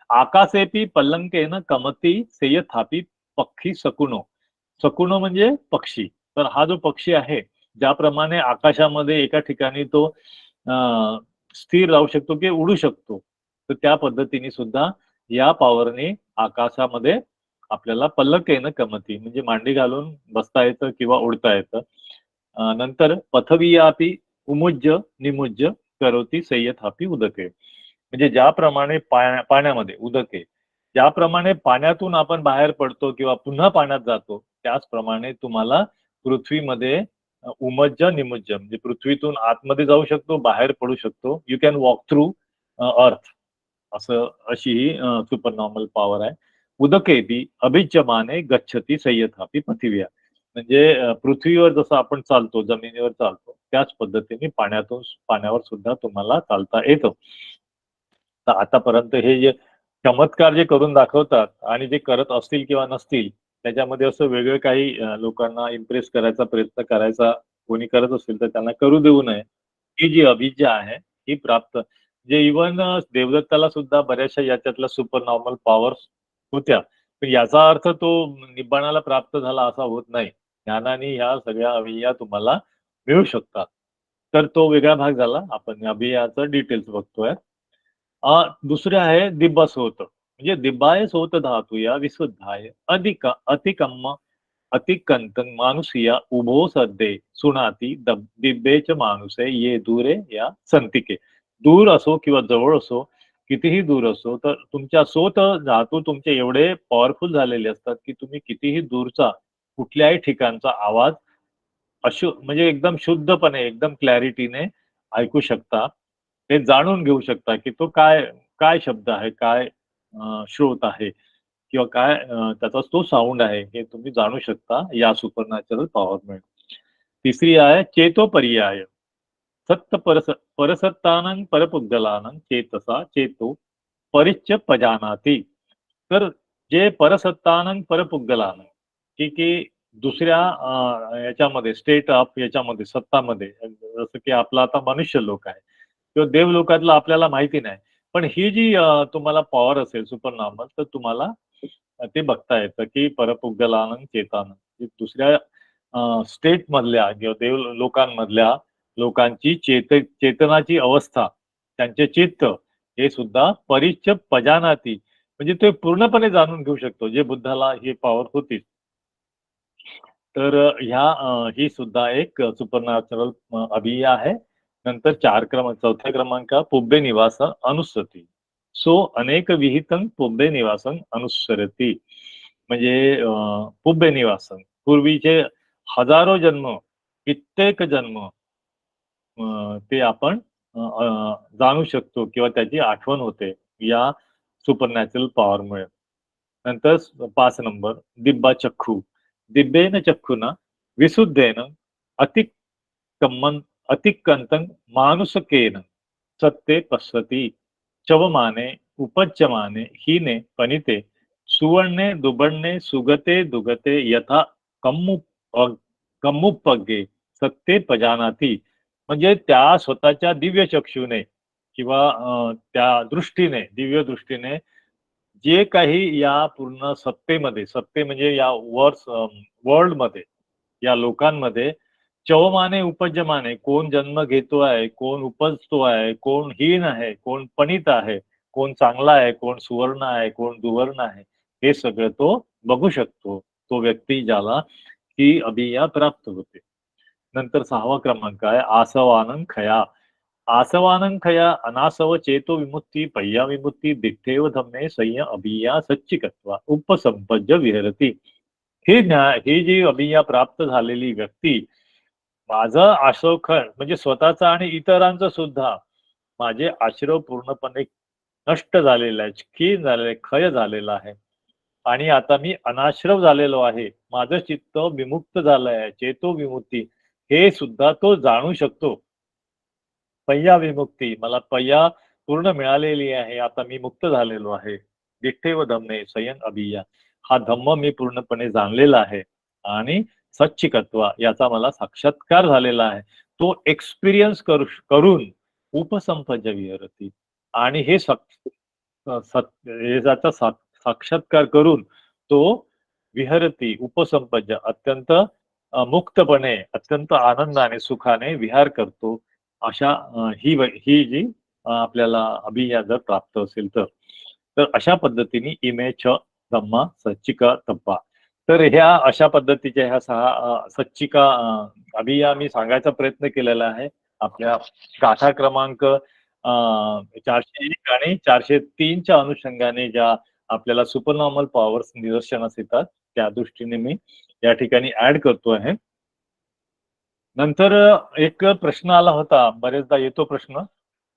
आकाशेपी पल्लंकेन कमती सेयथापी पक्षी सकुनो. सकुनो म्हणजे पक्षी. तर हा जो पक्षी आहे, ज्याप्रमाणे आकाशामध्ये एका ठिकाणी तो स्थिर राहू शकतो की उडू शकतो, तर त्या पद्धतीने सुद्धा या पॉवरने आकाशामध्ये आपल्याला पल्लकेन कमती म्हणजे मांडी घालून बसता येतं किंवा उडता येतं. नंतर पथवियापी उमुज्य निमुज्य करोती सय्यथापी उदके. म्हणजे ज्याप्रमाणे पाण्यामध्ये उदके, ज्याप्रमाणे पाण्यातून आपण बाहेर पडतो किंवा पुन्हा पाण्यात जातो, त्याचप्रमाणे तुम्हाला पृथ्वीमध्ये उमज्ज निमुज्ज म्हणजे पृथ्वीतून आतमध्ये जाऊ शकतो, बाहेर पडू शकतो. You can walk through earth. असं अशी ही सुपर नॉर्मल पॉवर आहे. उदकेपी अभिज्यमाने गच्छती सय्यथापी पृथिव्या. म्हणजे पृथ्वीवर जसं आपण चालतो, जमिनीवर चालतो, त्याच पद्धतीने पाण्यावर सुद्धा तुम्हाला चालता येतं. तर आतापर्यंत हे जे चमत्कार जे करून दाखवतात आणि जे करत असतील किंवा नसतील, त्याच्यामध्ये असं वेगळं काही लोकांना इम्प्रेस करायचा प्रयत्न करायचा कोणी करत असेल तर त्यांना करू देऊ नये. ही जी अभिज्ञा आहे ही प्राप्त, जे इव्हन देवदत्ताला सुद्धा बऱ्याचशा याच्यातल्या सुपर नॉर्मल पॉवर्स होत्या. पण याचा अर्थ तो निब्बाणाला प्राप्त झाला असा होत नाही. ज्ञानाने ह्या सगळ्या अभिया तुम्हाला मिळू शकतात. तर तो वेगळा भाग झाला. आपण अभियाचं डिटेल्स बघतोय. दुसरे आहे दिब्बसोत. म्हणजे दिब्बाय सोत धातू या विशुद्धाय अतिकम्म अतिकंतं मानुसिया उभो सद्दे सुनाती दिब्बेच मानुसे ये दूरे या संतिके. दूर असो किंवा जवळ असो, कितीही दूर असो, तर तुमच्या सोत धातू तुमचे एवढे पॉवरफुल झालेले असतात की तुम्ही कितीही दूरचा कुठल्याही ठिकाणचा आवाज म्हणजे एकदम शुद्धपणे, एकदम क्लॅरिटीने ऐकू शकता. ते जाणून घेऊ शकता की तो काय काय शब्द आहे, काय श्रोत आहे किंवा काय त्याचा तो साऊंड आहे, हे तुम्ही जाणू शकता या सुपरनॅचरल पॉवरमुळे. तिसरी आहे चेतोपर्याय. सत्त परसत्तानं परपुद्गलानं चेतसा चेतो परिच्य पजानाती. तर जे परसत्तानं परपुद्गलानं की दुसऱ्या याच्यामध्ये स्टेट ऑफ याच्यामध्ये सत्तामध्ये, जसं की आपला आता मनुष्य लोक आहे किंवा देव लोकातलं आपल्याला माहिती नाही. पण ही जी तुम्हाला पॉवर असेल सुपर नॉर्मल, तर तुम्हाला ते बघता येतं की परपुद्गलानं चेतानं दुसऱ्या स्टेट मधल्या किंवा देव लोकांमधल्या लोकांची चेतनाची अवस्था, त्यांचे चित्त हे सुद्धा परिच्छ पजानाती म्हणजे ते पूर्णपणे जाणून घेऊ शकतो, जे बुद्धाला ही पॉवर होती. तर ही सुद्धा एक सुपरनॅचरल अभिया आहे. नंतर चौथ्या क्रमांक पुब्बे निवास अनुसरती. सो अनेक विहितं पुब्बे निवासन अनुसरती. म्हणजे पुब्बे निवासन पूर्वीचे हजारो जन्म, कित्येक जन्म ते आपण जाणू शकतो किंवा त्याची आठवण होते या सुपरनॅचरल पॉवरमुळे. नंतर 5 नंबर दिब्बा चक्षु. दिब्बेन चक्षुना विशुद्धेन अतिकम्मन अतिकंतं मानुसकेन सत्ते पश्यति चवमाने उपच्यमाने हीने पनिते सुवर्णे दुबर्णे सुगते दुगते यथा कम्मुपगे सत्ते पजानाती. म्हणजे त्या स्वतःच्या दिव्य चक्षुने किंवा त्या दृष्टीने दिव्य दृष्टीने जे काही या पूर्ण सत्तेमध्ये, सत्ते म्हणजे या वर्ल्डमध्ये, या लोकांमध्ये चवमाने उपजमाने कोण जन्म घेतो आहे, कोण उपजतो आहे, कोण हीन आहे, कोण पणित आहे, कोण चांगला आहे, कोण सुवर्ण आहे, कोण दुवर्ण आहे, हे सगळं तो बघू शकतो, तो व्यक्ती ज्याला ही अभिया प्राप्त होते. नंतर 6वा क्रमांक आहे आसवानं खया. आसवानं खया अनासव चेतो विमुक्ती पय्या विमुक्ती दिठ्ठेव धम्मे संय अभिया सच्चिकत्वा उपसंपज्य विहरती. ही जी अभिया प्राप्त झालेली व्यक्ती माझं आशोखण म्हणजे स्वतःचं आणि इतरांचं सुद्धा माझे आश्रव पूर्णपणे नष्ट झालेला आहे, क्षीण झालेला आहे, क्षय झालेला आहे आणि आता मी अनाश्रव झालेलो आहे. माझं चित्त विमुक्त झालं आहे, चेतो विमुक्ती हे सुद्धा तो जाणू शकतो. पय्या विमुक्ती मला पय्या पूर्ण मिळालेली आहे, आता मी मुक्त झालेलो आहे. दिठ्ठेव धम्मे स्वयं अभिया, हा धम्म मी पूर्णपणे जाणलेला आहे आणि सच्चिकत्वा याचा मला साक्षात्कार झालेला आहे. तो एक्सपिरियन्स करून उपसंपज विहरती आणि हे याचा साक्षात्कार करून तो विहरती उपसंपज अत्यंत मुक्तपणे अत्यंत आनंदाने सुखाने विहार करतो. अशा ही जी आपल्याला अभिया जर प्राप्त असेल तर अशा पद्धतीने इमे छ धम्मा सच्चिका तप्पा. तर ह्या अशा पद्धतीच्या ह्या 6 सच्चिका अभिया मी सांगायचा प्रयत्न केलेला आहे. आपल्या गाथा क्रमांक 401 आणि 403 च्या अनुषंगाने ज्या आपल्याला सुपरनॉर्मल पॉवर्स निदर्शनास येतात त्या दृष्टीने मी या ठिकाणी ऍड करतो आहे. नंतर एक प्रश्न आला होता, बरेचदा येतो प्रश्न,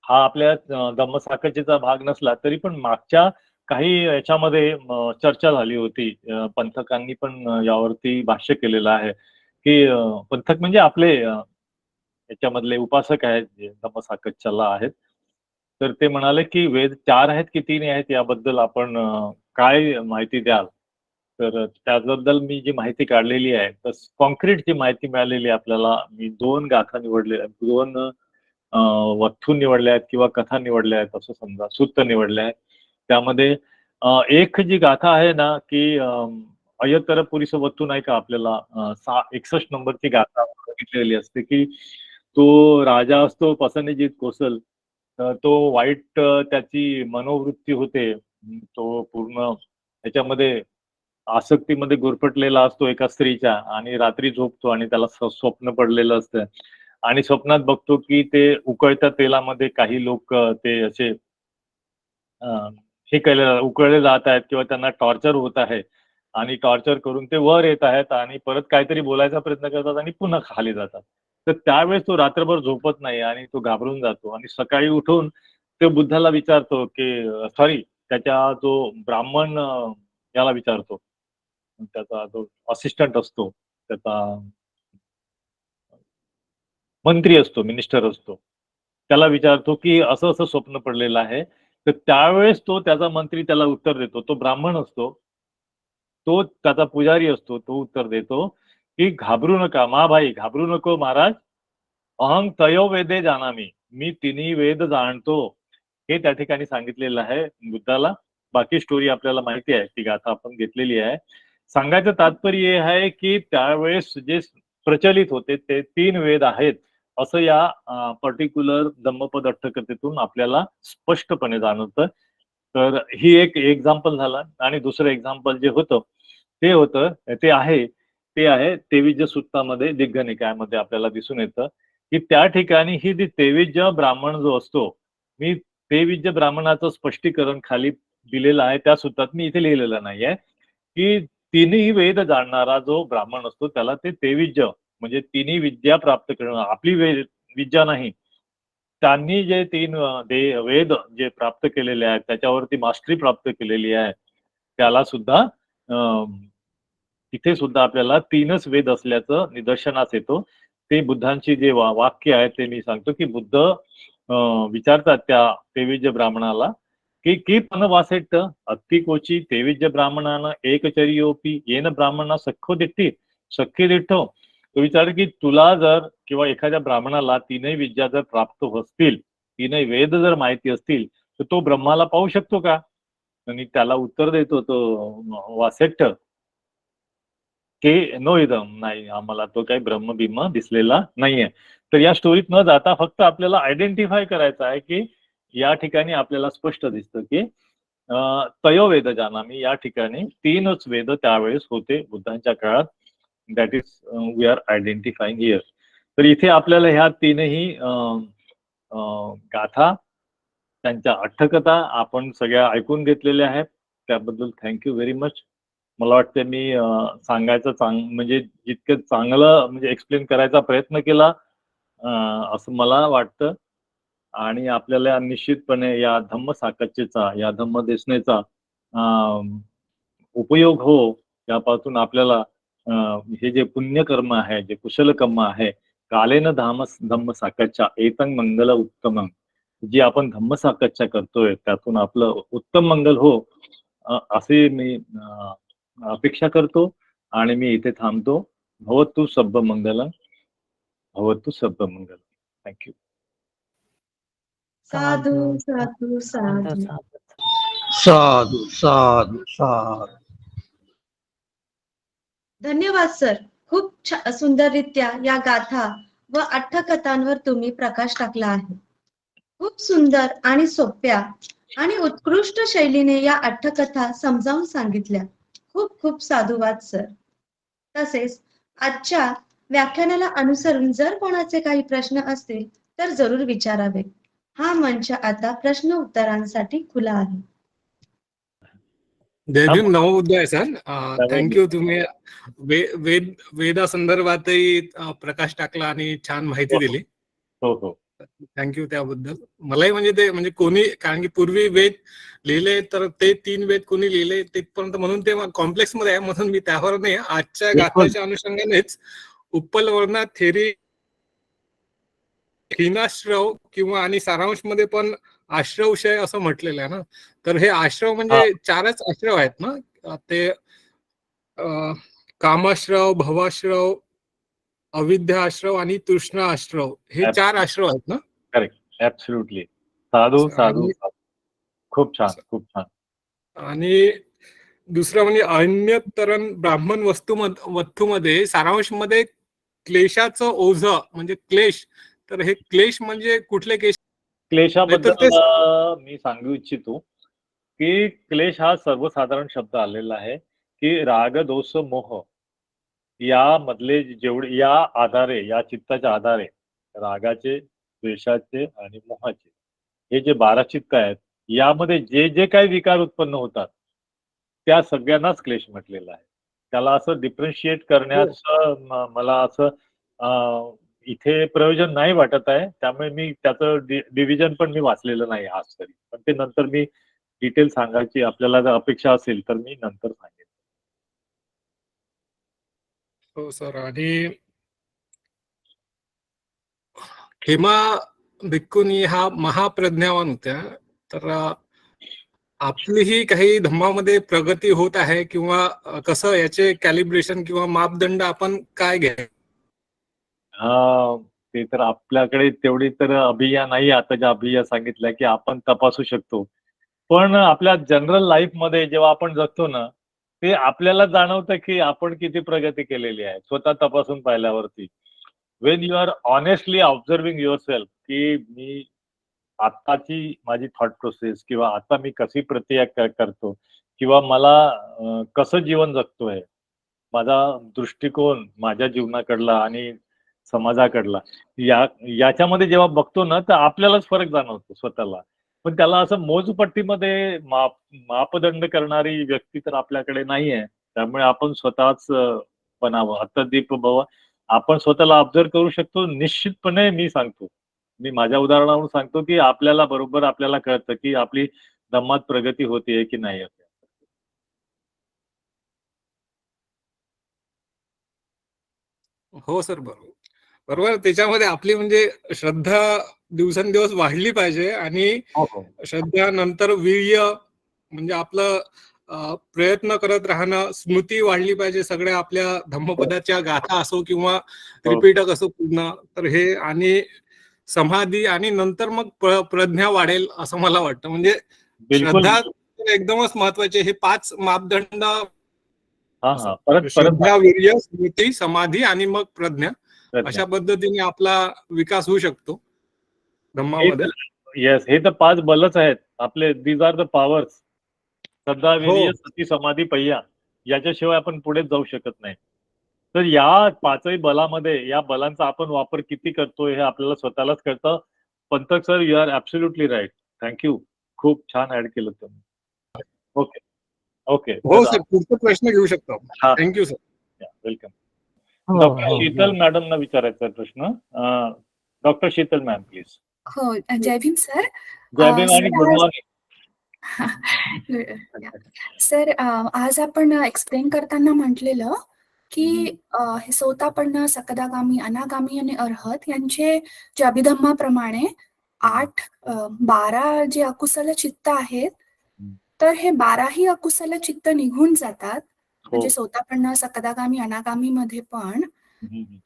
हा आपल्या धम्मसाकचेचा भाग नसला तरी पण मागच्या काही याच्यामध्ये चर्चा झाली होती. पंथकांनी पण यावरती भाष्य केलेलं आहे की पंथक म्हणजे आपले याच्यामधले उपासक आहेत जे धम्मसाकच्याला आहेत. तर ते म्हणाले की वेद 4 आहेत की 3 आहेत याबद्दल आपण काय माहिती द्याल? तर त्याबद्दल मी जी माहिती काढलेली आहे तर कॉन्क्रीट जी माहिती मिळालेली आहे आपल्याला, मी 2 गाथा निवडलेल्या, 2 वथू निवडल्या आहेत किंवा कथा निवडल्या आहेत असं समजा, सूक्त निवडले आहेत. त्यामध्ये एक जी गाथा आहे ना की अय्यर पुरीचं वथू नाही का आपल्याला 61 नंबरची गाथा बघितलेली असते की तो राजा असतो पसंदीजीत कोसल, तो वाईट त्याची मनोवृत्ती होते. तो पूर्ण त्याच्यामध्ये आसक्तीमध्ये गुरफटलेला असतो एका स्त्रीच्या आणि रात्री झोपतो आणि त्याला स्वप्न पडलेलं असतं आणि स्वप्नात बघतो की ते उकळत्या तेलामध्ये काही लोक ते असे हे केले उकळले जात आहेत किंवा त्यांना टॉर्चर होत आहे आणि टॉर्चर करून ते वर येत आहेत आणि परत काहीतरी बोलायचा प्रयत्न करतात आणि पुन्हा खाली जातात. तर त्यावेळेस तो रात्रभर झोपत नाही आणि तो घाबरून जातो आणि सकाळी उठून तो बुद्धाला विचारतो की सॉरी त्याच्या जो ब्राह्मण याला विचारतो, त्याचा जो असिस्टंट असतो, त्याचा मंत्री असतो, मिनिस्टर असतो, त्याला विचारतो की असं असं स्वप्न पडलेलं आहे. तर त्यावेळेस तो त्याचा मंत्री त्याला उत्तर देतो, तो ब्राह्मण असतो, तो त्याचा पुजारी असतो, तो उत्तर देतो की घाबरू नका भाई, घाबरू नको महाराज, अहं तयो वेदे जानामी, मी तिन्ही वेद जाणतो, हे त्या ठिकाणी सांगितलेलं आहे बुद्धाला. बाकी स्टोरी आपल्याला माहिती आहे, ती गाथा आपण घेतलेली आहे. सांगायचं तात्पर्य हे आहे की त्यावेळेस जे प्रचलित होते ते 3 वेद आहेत असं या पर्टिक्युलर धम्मपद अठ्ठकथेतून आपल्याला स्पष्टपणे जाणवतं. तर ही एक एक्झाम्पल झाला आणि दुसरं एक्झाम्पल जे होतं ते आहे 23 सुत्तामध्ये दिग्घ निकायामध्ये आपल्याला दिसून येतं की त्या ठिकाणी ही जी 23 ब्राह्मण जो असतो, मी 23 ब्राह्मणाचं स्पष्टीकरण खाली दिलेलं आहे त्या सुत्तात, मी इथे लिहिलेलं नाहीये की तिन्ही वेद जाणणारा जो ब्राह्मण असतो त्याला ते 23 म्हणजे तिन्ही विद्या प्राप्त करणं, आपली विद्या नाही, त्यांनी जे 3 वेद जे प्राप्त केलेले आहेत त्याच्यावरती मास्टरी प्राप्त केलेली आहे त्याला सुद्धा तिथे सुद्धा आपल्याला 3च वेद असल्याचं निदर्शनास येतो. ते बुद्धांची जे वाक्य आहे ते मी सांगतो की बुद्ध विचारतात त्या तेविज्य ब्राह्मणाला की पन वासेट्ट अत्ति कोची तेविज्य ब्राह्मणानं एकचर्योपी येन ब्राह्मणा सख्खो दिट्टी सख्खी दिठ्ठो. तो विचार की तुला जर किंवा एखाद्या ब्राह्मणाला तीनही विद्या जर प्राप्त असतील, तीनही वेद जर माहिती असतील, तर तो ब्रह्माला पाहू शकतो का? आणि त्याला उत्तर देतो तो वासेट्ट की नो इदम, नाही आम्हाला तो काही ब्रह्मबिंब दिसलेला नाहीये. तर या स्टोरीत न जाता फक्त आपल्याला आयडेंटिफाय करायचं आहे की या ठिकाणी आपल्याला स्पष्ट दिसतं की तयो वेद जानामी, या ठिकाणी तीनच वेद त्यावेळेस होते बुद्धांच्या काळात. That is we are identifying here. तर इथे आपल्याला ह्या तीनही गाथा, त्यांच्या अट्टकथा आपण सगळ्या ऐकून घेतलेल्या आहेत. त्याबद्दल थँक्यू व्हेरी मच. मला वाटतं मी सांगायचं म्हणजे जितकं चांगलं म्हणजे एक्सप्लेन करायचा प्रयत्न केला असं मला वाटतं. आणि आपल्याला निश्चितपणे या धम्म साकच्येचा, या धम्म देशनेचा उपयोग हो. त्यापासून आपल्याला हे जे पुण्यकर्म आहे, जे कुशल कर्म आहे, कालेन धम्म साकच्या एतं मंगल उत्तमं, जी आपण धम्म साकच्या करतोय त्यातून आपलं उत्तम मंगल हो, असे मी अपेक्षा करतो. आणि मी इथे थांबतो. भवतु सब्ब मंगलम, भवतु सब्ब मंगलम. थँक्यू. साधू साधू साधू. साधू साधू साधू. धन्यवाद सर. खूप सुंदररित्या या गाथा व अट्टकथांवर तुम्ही प्रकाश टाकला आहे. खूप सुंदर आणि सोप्या आणि उत्कृष्ट शैलीने या अट्टकथा समजावून सांगितल्या. खूप खूप साधुवाद सर. तसेच आजच्या व्याख्यानाला अनुसरून जर कोणाचे काही प्रश्न असतील तर जरूर विचारावे. हा मंच आता प्रश्न उत्तरांसाठी खुला आहे. जय भीम. नमोबुद्धाय सर. थँक्यू. तुम्ही वेदा संदर्भातही प्रकाश टाकला आणि छान माहिती दिली. हो हो. थँक्यू त्याबद्दल. मलाही म्हणजे ते म्हणजे कोणी, कारण की पूर्वी वेद लिहिले तर ते 3 वेद कोणी लिहिले तिथपर्यंत, म्हणून ते कॉम्प्लेक्स मध्ये आहे, म्हणून मी त्यावर नाही. आजच्या गाथाच्या अनुषंगानेच उत्पल वर्णा थेरी, हिनाश्रव किंवा आणि सारांश मध्ये पण आश्रवशय असं म्हटलेलं आहे ना. तर हे आश्रव म्हणजे 4च आश्रव आहेत ना. ते कामाश्रव, भवाश्रव, अविद्या आश्रव आणि तृष्ण आश्रव, हे 4 आश्रव आहेत ना. करेक्ट. ऍब्सोल्युटली. साधू साधू. खूप छान, खूप छान. आणि दुसरं म्हणजे अन्यतरण ब्राह्मण वस्तूमध्ये सारांश मध्ये क्लेशाचं ओझ म्हणजे क्लेश. तर हे क्लेश म्हणजे कुठले क्लेशाबद्दल मी सांगू इच्छितो की क्लेश हा सर्वसाधारण शब्द आलेला आहे की राग, दोष, मोह यामधले जेवढे या आधारे, या चित्ताच्या आधारे, रागाचे, द्वेषाचे आणि मोहाचे, हे जे 12 चित्त आहेत, यामध्ये जे जे काही विकार उत्पन्न होतात त्या सगळ्यांनाच क्लेश म्हटलेला आहे. त्याला असं डिफरन्शिएट करण्याचं मला असं इथे प्रयोजन नाही वाटत आहे. त्यामुळे मी त्याचं डिव्हिजन पण मी वाचलेलं नाही आज तरी. पण ते नंतर मी डिटेल सांगायची आपल्याला जर अपेक्षा असेल तर मी नंतर सांगेन. हो सर. आणि खेमा भिक्खुनी हा महाप्रज्ञावान होत्या. तर आपलीही काही धम्मामध्ये प्रगती होत आहे किंवा कसं याचे कॅलिब्रेशन किंवा मापदंड आपण काय घ्यावे? ते तर आपल्याकडे तेवढी तर अभिया नाही. आता ज्या अभिया सांगितल्या की आपण तपासू शकतो. पण आपल्या जनरल लाईफ मध्ये जेव्हा आपण जगतो ना, ते आपल्याला जाणवतं की आपण किती प्रगती केलेली आहे स्वतः तपासून पाहिल्यावरती. When you are honestly observing yourself की मी आत्ताची माझी थॉट प्रोसेस किंवा आता मी कशी प्रक्रिया करतो किंवा मला कसं जीवन जगतोय, माझा दृष्टिकोन माझ्या जीवनाकडला आणि समाजाकडला, याच्यामध्ये जेव्हा बघतो ना तर आपल्यालाच फरक जाणवतो स्वतःला. पण त्याला असं मोजपट्टीमध्ये मापदंड करणारी व्यक्ती तर आपल्याकडे नाहीये. त्यामुळे आपण स्वतःच बनावं. आता दीप भव आपण स्वतःला ऑब्झर्व करू शकतो. निश्चितपणे मी सांगतो, मी माझ्या उदाहरणावरून सांगतो की आपल्याला बरोबर आपल्याला कळतं की आपली धम्मात प्रगती होतीये की नाही. हो सर, बरोबर. त्याच्यामध्ये आपली म्हणजे श्रद्धा दिवसेंदिवस वाढली पाहिजे आणि हो हो श्रद्धा नंतर वीर्य म्हणजे आपलं प्रयत्न करत राहणं, स्मृती वाढली पाहिजे सगळ्या आपल्या धम्मपदाच्या गाथा असो किंवा हो रिपीटक असो पूर्ण. तर हे आणि समाधी आणि नंतर मग प्रज्ञा वाढेल असं मला वाटतं. म्हणजे बिलकुल श्रद्धा तर एकदमच महत्वाचे. हे 5 मापदंड हा असं हा परत परत श्रद्धा, वीर्य, स्मृती, समाधी आणि मग प्रज्ञा. प्रज्ञा. अशा पद्धतीने आपला विकास होऊ शकतो हे धम्मामध्ये. येस हे तर 5 बलच आहेत आपले. These are the powers. श्रद्धा, हो वीर्य, सती, समाधी, पय्या. याच्याशिवाय आपण पुढेच जाऊ शकत नाही. तर या 5ही बलामध्ये या बलांचा आपण वापर किती करतोय हे आपल्याला स्वतःलाच कळतं. Panthak sir, you are absolutely right. Thank खूप छान ऍड केलं तुम्ही. ओके ओके हो तर सर, पुढचा प्रश्न घेऊ शकतो. हा थँक्यू सर. वेलकम. हो डॉक्टर हो शीतल मॅडमना विचारायचा आहे प्रश्न. Doctor Sheetal ma'am please. हो, जय भीम सर. जय भीम आणि सर गुड आज मॉर्निंग. सर आज आपण एक्सप्लेन करताना म्हटलेलं की हे सोतापन्न, सकदागामी, अनागामी आणि अर्हत यांचे जे अभिधम्माप्रमाणे 12 जे अकुशल चित्त आहेत, तर हे 12ही अकुशल चित्त निघून जातात. म्हणजे सोतापन्न, सकदागामी, अनागामी मध्ये पण.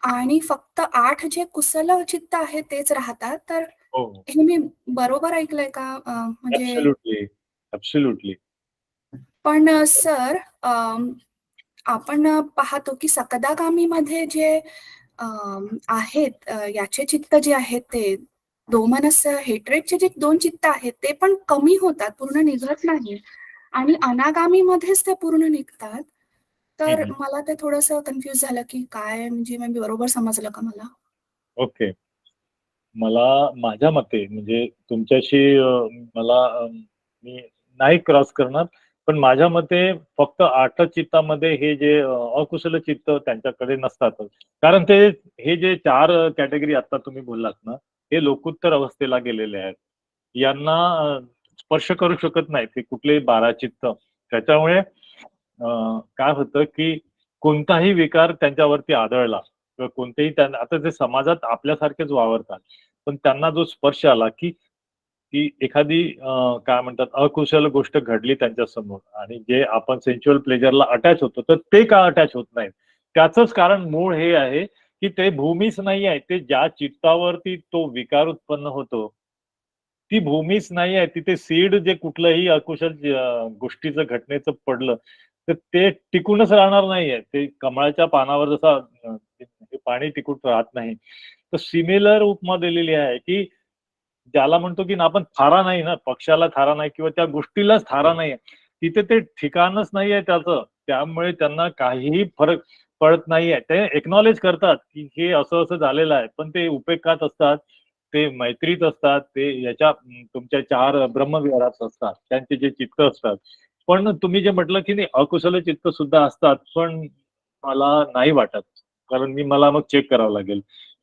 आणि फक्त 8 जे कुशल चित्त आहेत तेच राहतात. तर हो हे मी बरोबर ऐकलंय का? म्हणजे ऍब्सोल्युटली ऍब्सोल्युटली. पण सर आपण पाहतो की सकदागामीमध्ये जे आहेत याचे चित्त जे आहेत ते दोमनस हेट्रेटचे जे 2 चित्त आहेत ते पण कमी होतात, पूर्ण निघत नाही. आणि अनागामीमध्येच ते पूर्ण निघतात. तर मला ते थोडंसं कन्फ्युज झालं की काय, म्हणजे मी बरोबर समजलं का मला? ओके. मला माझ्या मते म्हणजे तुमच्याशी मला मी नाही क्रॉस करणार. पण माझ्या मते फक्त 8 चित्तामध्ये हे जे अकुशल चित्त त्यांच्याकडे नसतातच. कारण ते हे जे 4 कॅटेगरी आता तुम्ही बोललात ना, हे लोकोत्तर अवस्थेला गेलेले आहेत. यांना स्पर्श करू शकत नाहीत हे कुठलेही 12 चित्त. त्याच्यामुळे काय होतं की कोणताही विकार त्यांच्यावरती आदळला किंवा कोणतेही त्यांना आता ते समाजात आपल्यासारखेच वावरतात. पण त्यांना जो स्पर्श आला की की एखादी काय म्हणतात अकुशल गोष्ट घडली त्यांच्या समोर आणि जे आपण सेन्च्युअल प्लेजरला अटॅच होतो, तर ते का अटॅच होत नाहीत? त्याचंच कारण मूळ हे आहे की ते भूमीच नाही आहे. ते ज्या चित्तावरती तो विकार उत्पन्न होतो, ती भूमीच नाही आहे. तिथे सीड जे कुठलंही अकुशल गोष्टीचं, घटनेचं पडलं, तर ते टिकूनच राहणार नाहीये. ते कमळाच्या पानावर जसा पाणी टिकून राहत नाही. तर सिमिलर उपमा दिलेली आहे की ज्याला म्हणतो की आपण थारा नाही ना, पक्षाला थारा नाही किंवा त्या गोष्टीलाच थारा नाहीये. तिथे ते ठिकाणच नाहीये त्याचं. त्यामुळे त्यांना काहीही फरक पडत नाहीये. ते एक्नॉलेज करतात की हे असं-असं झालेलं आहे. पण ते उपेक्षात असतात, ते मैत्रीत असतात, ते याच्या तुमच्या 4 ब्रह्मविहारात असतात. त्यांचे जे चित्त असतात. पण तुम्ही जे म्हटलं की नाही अकुशल चित्त सुद्धा असतात, पण मला नाही वाटत. कारण मला मग चेक करावं लागेल.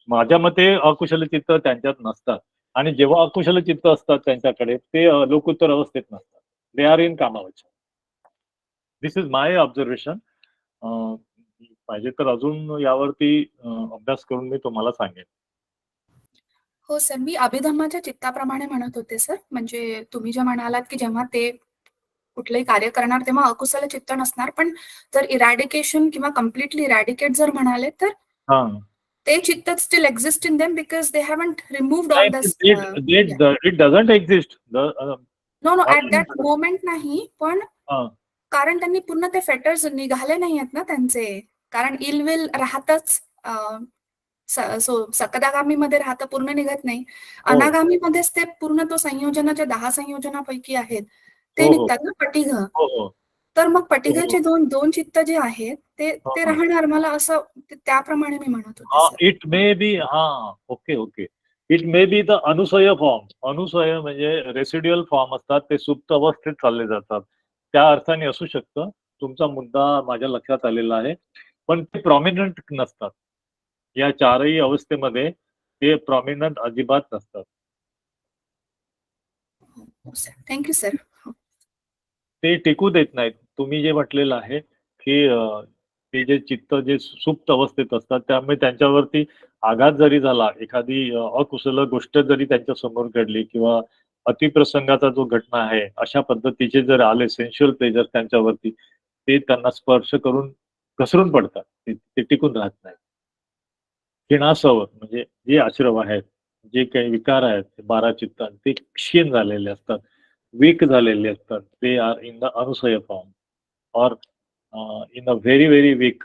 माझ्या मते अकुशल चित्त त्यांच्यात नसतात. आणि जेव्हा अकुशल चित्त असतात त्यांच्याकडे ते लोकोत्तर अवस्थेत नसतात. दे आर इन कामावच. This is my observation. पाहिजे तर अजून यावरती अभ्यास करून मी तुम्हाला सांगेन. हो सर, मी अभिधम्माच्या चित्ताप्रमाणे म्हणत होते सर. म्हणजे तुम्ही जे म्हणालात की जेव्हा ते कुठलंही कार्य करणार तेव्हा अकुशल चित्त नसणार, पण जर इरॅडिकेशन किंवा कम्प्लिटली इरॅडिकेट जर म्हणाले तर हां. ते चित्त still exist in them because they haven't removed नाही all this. It doesn't exist. No no, at that moment नाही, पण हां. कारण त्यांनी पूर्ण ते फेटर्स निघाले नाही आहेत ना त्यांचे. कारण इल विल राहतच. सकदागामीमध्ये राहतं, पूर्ण निघत नाही. हो. अनागामीमध्येच ते पूर्ण तो संयोजनाच्या 10 संयोजनापैकी आहेत ते हो, हो. निघतात ना पटिघ. हो, हो. तर मग हो, पटिघचे हो. 2 चित्त जे आहेत ते हां, ते हां. राहणार. मला असं त्याप्रमाणे मी म्हणत होते हां, sir. It may be okay, okay. It may be the अनुसय फॉर्म. अनुसय म्हणजे रेसिड्युअल फॉर्म असतात. ते सुप्त अवस्थेत चालले जातात. त्या अर्थाने असू शकतं. तुमचा मुद्दा माझ्या लक्षात आलेला आहे. पण ते प्रॉमिनंट नसतात. या 4ही अवस्थेमध्ये ते प्रॉमिनंट अजिबात नसतात. हो सर. Thank you sir. ते टिकू देत नाहीत. तुम्ही जे म्हटलेलं आहे, की ते जे चित्त जे सुप्त अवस्थेत असतात त्यामुळे त्यांच्यावरती आघात जरी झाला, एखादी अकुशल गोष्ट जरी त्यांच्या समोर घडली किंवा अतिप्रसंगाचा जो घटना आहे, अशा पद्धतीचे जर आले सेन्शुअल प्लेजर त्यांच्यावरती, ते त्यांना स्पर्श करून घसरून पडतात. ते टिकून राहत नाही. क्षीणासव म्हणजे जे आश्रम आहेत, जे काही विकार आहेत, 12 चित्त ते क्षीण झालेले असतात, वीक झालेले असतात. ते आर इन द अनुसय फॉर्म और इन अ व्हेरी वीक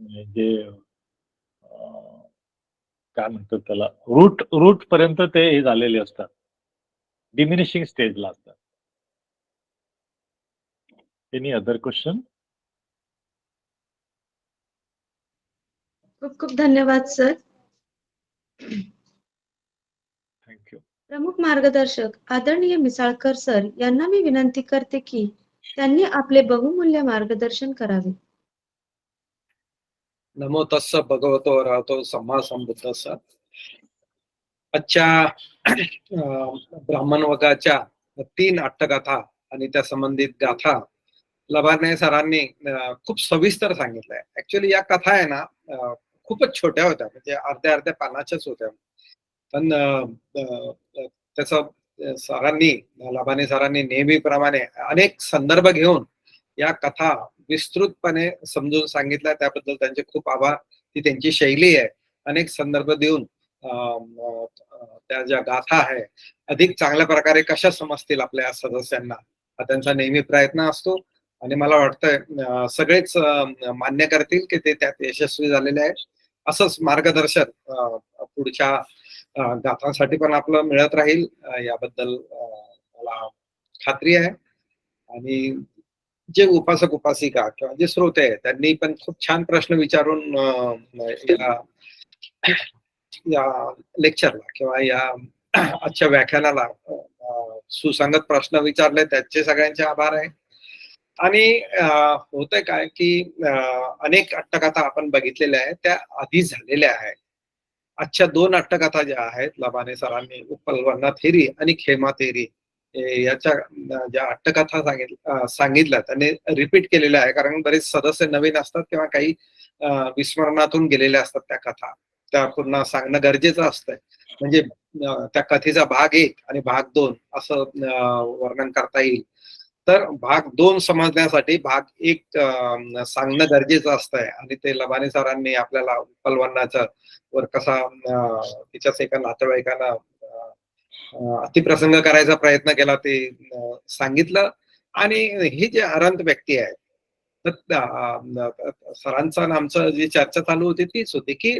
म्हणजे काय म्हणतात त्याला, रूट पर्यंत ते हे झालेले असतात, डिमिनिशिंग स्टेजला असतात. Any other question? खूप खूप धन्यवाद सर. थँक्यू. प्रमुख मार्गदर्शक आदरणीय मिसाळकर सर यांना मी विनंती करते की त्यांनी आपले बहुमूल्य मार्गदर्शन करावे. नमो तस्स भगवतो अरहतो सम्मा संबुद्धस्स. आजच्या ब्राह्मण वर्गाच्या 3 अट्टगाथा आणि त्या संबंधित गाथा लबाने सरांनी खूप सविस्तर सांगितलंय. ऍक्च्युअली या कथा आहे ना खूपच छोट्या होत्या, म्हणजे अर्ध्या पानाच्याच होत्या, पण त्याचं सरांनी लबाने सरांनी नेहमीप्रमाणे अनेक संदर्भ घेऊन या कथा विस्तृतपणे समजून सांगितल्या. त्याबद्दल त्यांचे खूप आभार. ती त्यांची शैली आहे, अनेक संदर्भ देऊन त्या ज्या गाथा आहे अधिक चांगल्या प्रकारे कशा समजतील आपल्या सदस्यांना, हा त्यांचा नेहमी प्रयत्न असतो. आणि मला वाटतंय सगळेच मान्य करतील की ते त्यात यशस्वी झालेले आहेत. असंच मार्गदर्शन पुढच्या गाथांसाठी पण आपलं मिळत राहील याबद्दल मला खात्री आहे. आणि जे उपासक उपासिका किंवा जे श्रोते आहेत त्यांनी पण खूप छान प्रश्न विचारून या लेक्चरला किंवा या आजच्या व्याख्यानाला सुसंगत प्रश्न विचारले, त्याचे सगळ्यांचे आभार आहे. आणि होतंय काय की अनेक अट्टकथा आपण बघितलेल्या आहेत, त्या आधी झालेल्या आहेत. आजच्या 2 अट्टकथा ज्या आहेत लबाने सरांनी उपलवन्ना थेरी आणि खेमा थेरी याच्या ज्या अट्टकथा सांगितल्या त्यांनी रिपीट केलेल्या आहे, कारण बरेच सदस्य नवीन असतात किंवा काही विस्मरणातून गेलेल्या असतात त्या कथा, त्या पुन्हा सांगणं गरजेचं असतंय. म्हणजे त्या कथेचा भाग 1 आणि भाग 2 असं वर्णन करता येईल. तर भाग 2 समजण्यासाठी भाग 1 सांगणं गरजेचं असतंय. आणि ते लबाने सरांनी आपल्याला उपलवन्नाचा वर कसा तिच्याच एका नातेवाईकांना अतिप्रसंग करायचा प्रयत्न केला ते सांगितलं. आणि ही जे अरंत व्यक्ती आहे, तर सरांचं आणि आमचं जी चर्चा चालू होती तीच होती की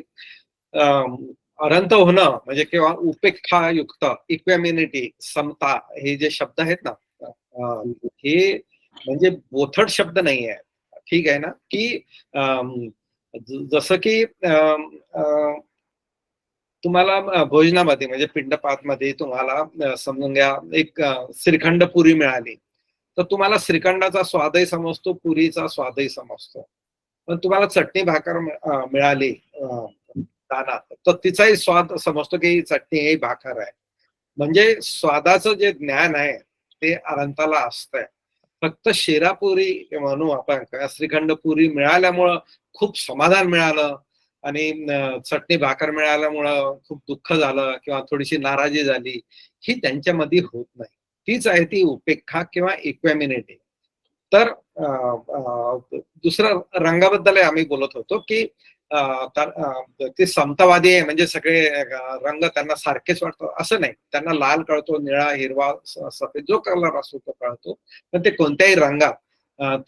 अरंत होणं म्हणजे किंवा उपेक्षायुक्त, इक्वॅमिनिटी, समता, हे जे शब्द आहेत ना, हे म्हणजे बोथट शब्द नाही आहे. ठीक आहे ना, की जसं की तुम्हाला भोजनामध्ये म्हणजे पिंडपात मध्ये तुम्हाला समजून घ्या एक श्रीखंड पुरी मिळाली, तर तुम्हाला श्रीखंडाचा स्वादही समजतो, पुरीचा स्वादही समजतो. पण तुम्हाला चटणी भाकर मिळाली दानात, तर तिचाही स्वाद समजतो की चटणी ही भाकर आहे. म्हणजे स्वादाचं जे ज्ञान आहे ते अरंताला असतंय. फक्त शिरापुरी म्हणू आपण, श्रीखंड पुरी मिळाल्यामुळं खूप समाधान मिळालं आणि चटणी भाकर मिळाल्यामुळं खूप दुःख झालं किंवा थोडीशी नाराजी झाली, ही त्यांच्यामध्ये होत नाही. तीच आहे ती उपेक्षा किंवा इक्वॅमिनिटी. तर दुसरं रंगाबद्दल आम्ही बोलत होतो की ते समतावादी आहे, म्हणजे सगळे रंग त्यांना सारखेच वाटतो असं नाही. त्यांना लाल कळतो, निळा, हिरवा, सफेद जो कलर असतो तो कळतो, पण ते कोणत्याही रंगात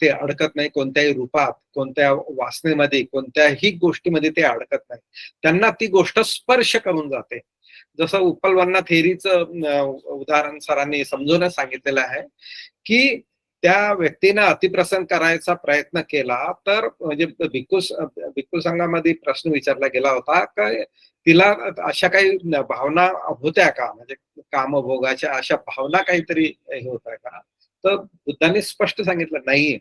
ते अडकत नाही, कोणत्याही रूपात, कोणत्या वासनेमध्ये, कोणत्याही गोष्टीमध्ये ते अडकत नाही. त्यांना ती गोष्ट स्पर्श करून जाते. जसं उपलवन्ना थेरीचं उदाहरण सरांनी समजूनच सांगितलेलं आहे की त्या व्यक्तीनं अतिप्रसंग करायचा प्रयत्न केला, तर म्हणजे भिक्खू संघामध्ये प्रश्न विचारला गेला होता का तिला अशा काही भावना होत्या का, म्हणजे कामभोगाच्या अशा भावना काहीतरी हे होत्या का, तर बुद्धांनी स्पष्ट सांगितलं नाहीये.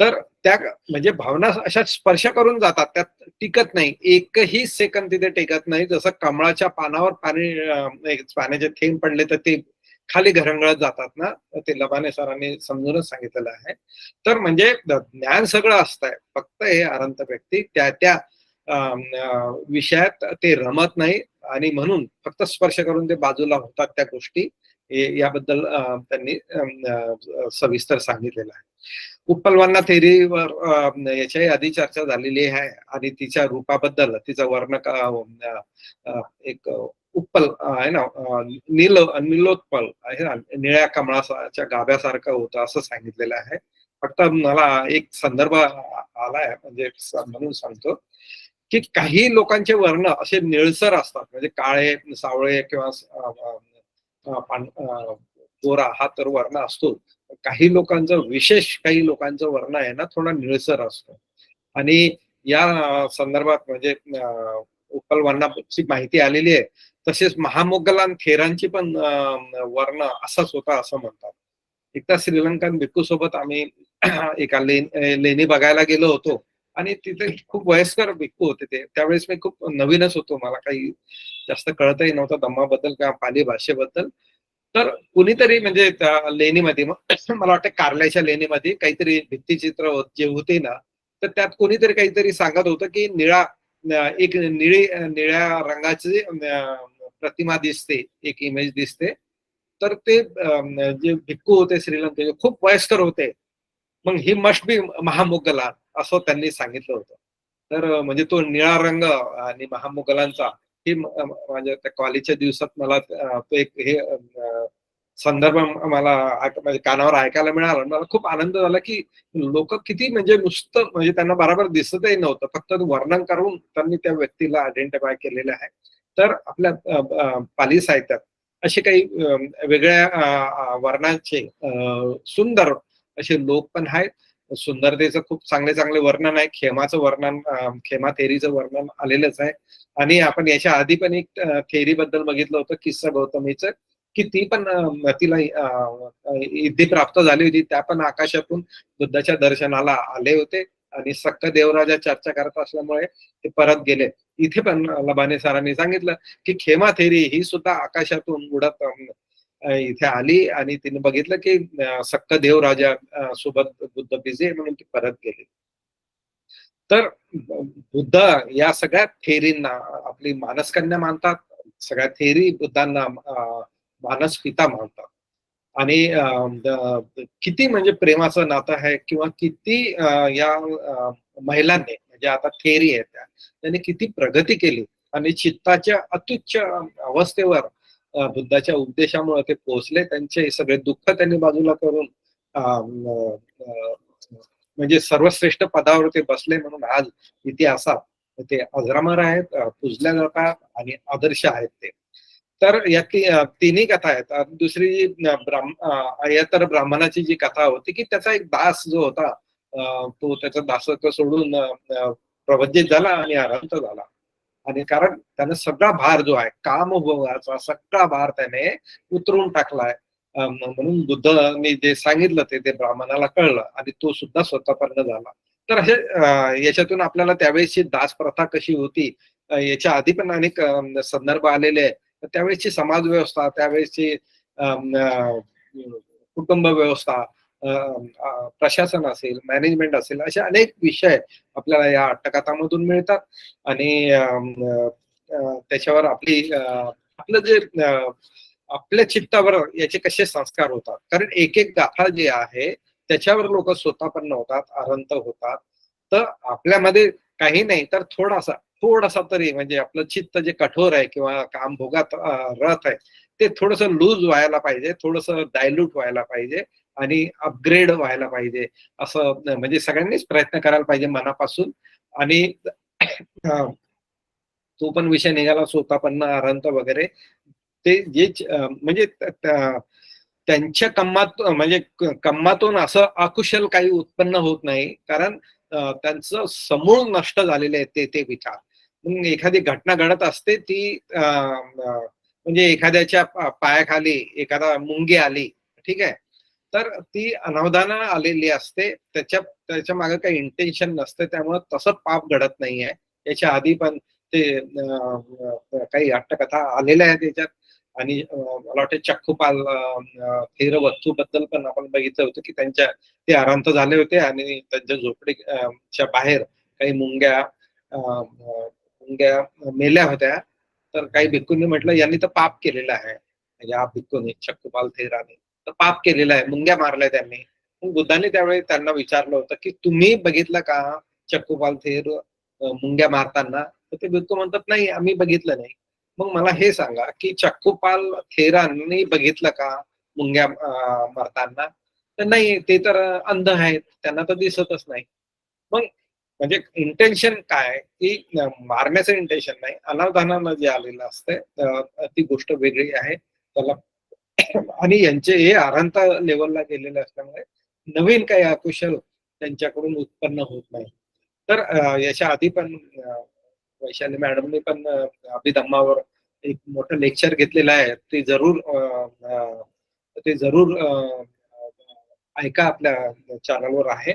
तर त्या म्हणजे भावना अशा स्पर्श करून जातात, त्यात टिकत नाही, एकही सेकंद तिथे टिकत नाही. जसं कमळाच्या पानावर पाण्याचे थेंब पडले तर ते खाली घरंगळत जातात ना, ते लबाने सरांनी समजूनच सांगितलेलं आहे. तर म्हणजे ज्ञान सगळं असतंय, फक्त हे अनंत व्यक्ती त्या त्या विषयात ते रमत नाही आणि म्हणून फक्त स्पर्श करून ते बाजूला होतात त्या गोष्टी. याबद्दल त्यांनी सविस्तर सांगितलेलं आहे. उत्पलवन्ना थेरीवर याच्याही आधी चर्चा झालेली आहे आणि तिच्या रूपाबद्दल तिचं एक उत्पल आहे ना, नीलोत्पल आहे ना, निळ्या कमळाच्या गाभ्यासारखं होतं असं सांगितलेलं आहे. फक्त मला एक संदर्भ आलाय म्हणजे म्हणून सांगतो की काही लोकांचे वर्ण असे निळसर असतात, म्हणजे काळे, सावळे किंवा गोरा हा तर वर्ण असतो. काही लोकांचं, विशेष काही लोकांचं वर्ण आहे ना थोडा निळसर असतो. आणि या संदर्भात म्हणजे उत्पलवन्नाची माहिती आलेली आहे. तसेच महामोगलान थेरांची पण वर्ण असाच होता असं म्हणतात. एकदा श्रीलंकन भिक्खू सोबत आम्ही एका लेणी बघायला गेलो होतो आणि तिथे खूप वयस्कर भिक्खू होते ते. त्यावेळेस मी खूप नवीनच होतो, मला काही जास्त कळतही नव्हतं धम्माबद्दल किंवा पाली भाषेबद्दल. तर कुणीतरी म्हणजे त्या लेणीमध्ये मला वाटतं कारल्याच्या लेणीमध्ये काहीतरी भित्तिचित्र जे होते ना, तर त्यात कोणीतरी काहीतरी सांगत होतं की एक निळ्या रंगाची प्रतिमा दिसते, एक इमेज दिसते. तर ते जे भिक्खू होते श्रीलंकेचे खूप वयस्कर होते. मग ही मस्ट बी महामोगलान असं त्यांनी सांगितलं होतं. तर म्हणजे तो निळा रंग आणि महामोगलांचा ही म्हणजे त्या कॉलेजच्या दिवसात मला तो एक हे संदर्भ मला म्हणजे कानावर ऐकायला मिळाला. मला खूप आनंद झाला की लोक किती म्हणजे नुसतं म्हणजे त्यांना बरोबर दिसतही नव्हतं, फक्त वर्णन करून त्यांनी त्या व्यक्तीला आयडेंटिफाय केलेलं आहे. तर आपल्या पाली साहित्यात असे काही वेगळ्या वर्णांचे सुंदर असे लोक पण आहेत. सुंदरतेचं खूप चांगले चांगले वर्णन आहे. खेमाचं वर्णन, खेमा थेरीचं वर्णन आलेलंच आहे. आणि आपण याच्या आधी पण एक थेरी बद्दल बघितलं होतं, किस्सा गौतमीचं, की ती पण तिला सिद्धी प्राप्त झाली होती. त्या पण आकाशातून बुद्धाच्या दर्शनाला आले होते आणि सक्क देवराजा चर्चा करत असल्यामुळे ते परत गेले. इथे पण लबाने सरांनी सांगितलं की खेमा थेरी ही सुद्धा आकाशातून उडत इथे आली आणि तिने बघितलं की सक्क देवराजा सोबत बुद्ध बिझी आहे म्हणून ती परत गेली. तर बुद्ध या सगळ्या थेरींना आपली मानसकन्या मानतात, सगळ्या थेरी बुद्धांना मानस पिता मानतात. आणि किती म्हणजे प्रेमाचं नातं आहे किंवा किती या महिलांनी म्हणजे आता थेरी आहे त्यांनी किती प्रगती केली आणि चित्ताच्या अत्युच्च अवस्थेवर बुद्धाच्या उपदेशामुळे ते पोहोचले. त्यांचे सगळे दुःख त्यांनी बाजूला करून म्हणजे सर्वश्रेष्ठ पदावर ते बसले म्हणून आज इतिहासात ते अजरामर आहेत, पूजल्या जातात आणि आदर्श आहेत ते. तर यातली तिन्ही कथा आहेत. दुसरी जी अय्यर ब्राह्मणाची जी कथा होती की त्याचा एक दास जो होता तो त्याचं दासत्व सोडून प्रवज्जित झाला आणि अरहंत झाला. आणि कारण त्याने सगळा भार जो आहे कामभोगाचा सगळा भार त्याने उतरून टाकलाय. म्हणून बुद्धांनी जे सांगितलं ते ब्राह्मणाला कळलं आणि तो सुद्धा स्वतःपर्ण झाला. तर असे याच्यातून आपल्याला त्यावेळेसची दास प्रथा कशी होती याच्या आधी पण अनेक संदर्भ आलेले आहे. त्यावेळेसची समाज व्यवस्था, त्यावेळेसची कुटुंब व्यवस्था, प्रशासन असेल, मॅनेजमेंट असेल, असे अनेक विषय आपल्याला या अट्टकथामधून मिळतात. आणि त्याच्यावर आपलं जे आपल्या चित्तावर याचे कसे संस्कार होतात, कारण एक एक गाथा जी आहे त्याच्यावर लोक स्वतःपन्न होतात, अरहंत होतात. तर आपल्यामध्ये काही नाही तर थोडासा तरी म्हणजे आपलं चित्त जे कठोर आहे किंवा काम भोगात रथ आहे ते थोडस लूज व्हायला पाहिजे, थोडस डायल्यूट व्हायला पाहिजे आणि अपग्रेड व्हायला पाहिजे. असं म्हणजे सगळ्यांनीच प्रयत्न करायला पाहिजे मनापासून. आणि तो पण विषय निघाला स्वतःपन्न अरहंत वगैरे. ते जे म्हणजे त्यांच्या म्हणजे कम्मातून असं अकुशल काही उत्पन्न होत नाही, कारण त्यांचं समूळ नष्ट झालेले आहेत ते विचार. मग एखादी घटना घडत असते ती म्हणजे एखाद्याच्या पायाखाली एखादा मुंगी आली, ठीक आहे, तर ती अनावधाना आलेली असते, त्याच्या मागे काही इंटेन्शन नसते, त्यामुळे तसं पाप घडत नाहीये. याच्या आधी पण ते काही अट्टकथा आलेल्या आहेत त्याच्यात. आणि मला वाटतं चक्कूपाल थेर वस्तूबद्दल पण आपण बघितलं होतं की त्यांच्या ते आरांत झाले होते आणि त्यांच्या झोपडीच्या बाहेर काही मुंग्या मेल्या होत्या. तर काही भिक्खूंनी म्हटलं यांनी तर पाप केलेलं आहे, या भिक्खूंनी चक्कूपाल थेराने तर पाप केलेलं आहे, मुंग्या मारल्या त्यांनी. मग बुद्धांनी त्यावेळी त्यांना विचारलं होतं की तुम्ही बघितलं का चक्कूपाल थेर मुंग्या मारताना? तर ते भिक्खू म्हणतात नाही, आम्ही बघितलं नाही. मग मला हे सांगा की चक्कूपाल थेरांनी बघितलं का मुंग्या मारताना? तर नाही, ते तर अंध आहेत, त्यांना तर दिसतच नाही. मग म्हणजे इंटेन्शन काय की मारण्याचं इंटेन्शन नाही, अनावधानानं जे आलेलं असतंय ती गोष्ट वेगळी आहे. त्याला आणि यांचे हे आरांत लेवलला गेलेले असल्यामुळे नवीन काही अकुशल त्यांच्याकडून उत्पन्न होत नाही. तर याच्या आधी पण वैशाली मॅडमने पण अभिधम्मावर एक मोठं लेक्चर घेतलेलं आहे. ते जरूर ऐका, आपल्या चॅनलवर आहे.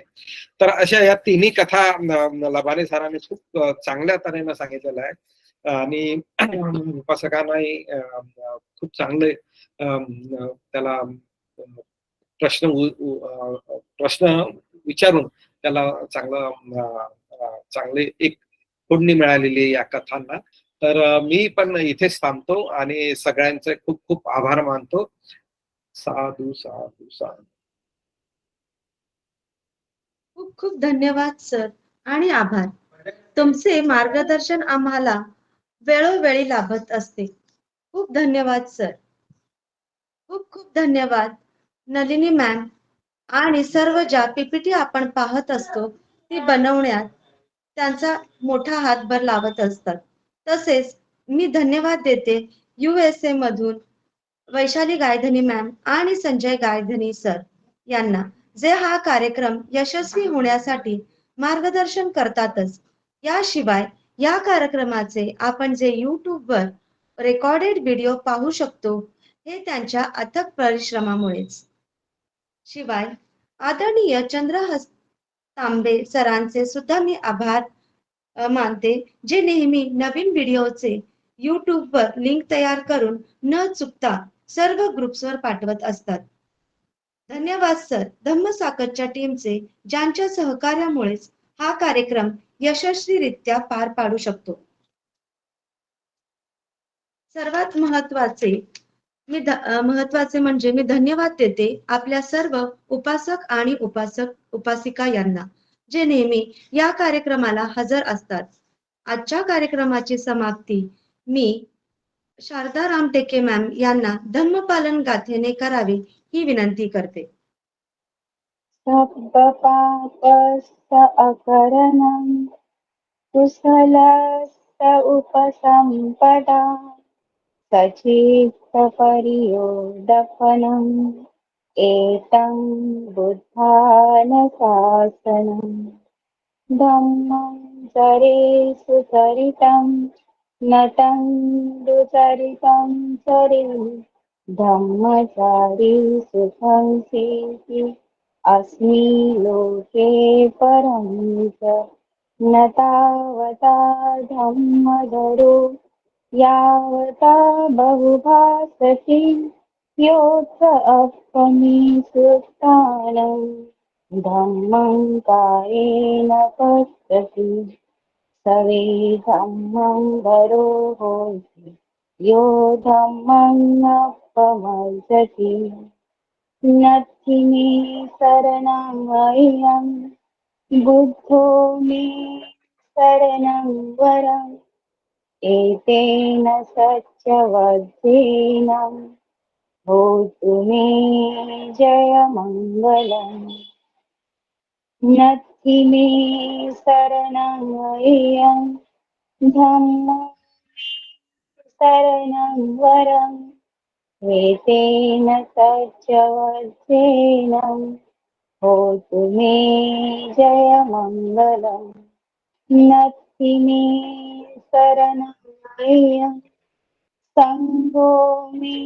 तर अशा या तिन्ही कथा लबाने सरांनी खूप चांगल्या तऱ्हेनं सांगितलेलं आहे आणि उपासकांनाही खूप चांगले त्याला प्रश्न प्रश्न विचारून त्याला चांगले एक फोडणी मिळालेली आहे या कथांना. तर मी पण इथेच थांबतो आणि सगळ्यांचे खूप खूप आभार मानतो. साधू साधू साधू. खूप खूप धन्यवाद सर आणि आभार. तुमचे मार्गदर्शन आम्हाला वेळोवेळी लाभत असते. खूप धन्यवाद सर. खूप खूप धन्यवाद नलिनी मॅम आणि सर्व ज्या पीपीटी आपण पाहत असतो ती बनवण्यात त्यांचा मोठा हातभार लावत असतात. तसेच मी धन्यवाद देते USA मधून वैशाली गायधनी मॅम आणि संजय गायधनी सर यांना, जे हा कार्यक्रम यशस्वी होण्यासाठी मार्गदर्शन करतातच. याशिवाय या कार्यक्रमाचे आपण जे यूट्यूबवर रेकॉर्डेड व्हिडिओ पाहू शकतो हे त्यांच्या अथक परिश्रमामुळेच. शिवाय आदरणीय चंद्रहस्त तांबे सरांचे सुद्धा मी आभार मानते, जे नेहमी नवीन व्हिडिओचे यूट्यूबवर लिंक तयार करून न चुकता सर्व ग्रुप्सवर पाठवत असतात. धन्यवाद सर. धम्मसाकरच्या टीमचे, ज्यांच्या सहकार्यामुळेच हा कार्यक्रम यशस्वीरित्या पार पाडू शकतो. सर्वात महत्वाचे म्हणजे मी धन्यवाद देते आपल्या सर्व उपासक आणि उपासिका यांना, जे नेहमी या कार्यक्रमाला हजर असतात. आजच्या कार्यक्रमाची समाप्ती मी शारदा रामटेके मॅम यांना धम्मपालन गाथेने करावी ही विनंती करते. सब्बपापस्स अकरणं कुशलस्स उपसम्पदा सचेत्तपर्योदपनम् एतं बुद्धानुशासनम् धम्मं चरेषु चरितं नतं दुचरितं चरे धम्मचारीषु संसेति अस्मि लोके परं च न तावता धम्मधरो यावता बहुभासति योऽथ अपमि सुस्थानम् धम्मं कायेन पश्यति सवे धम्मं धरो होति यो धम्मं नपमर्शति नत्थि मे शरणमय्यं बुद्धो मे शरणं वरम् एतेन सत्यवचेन भूतु मे जयमङ्गलम् नत्थि मे शरणमय्यं धम्मो शरणं वरम् एतेन सत्यवचेन भूतु मे जयमङ्गलम् नत्थि मे शरणमय्यं सङ्घो मे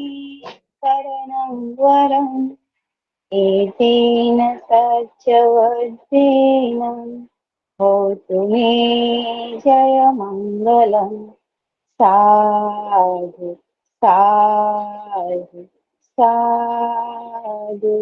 शरणं वरम् एतेन सत्यवचेन भूतु मे जयमङ्गलम् साधु साधु। साधु साधु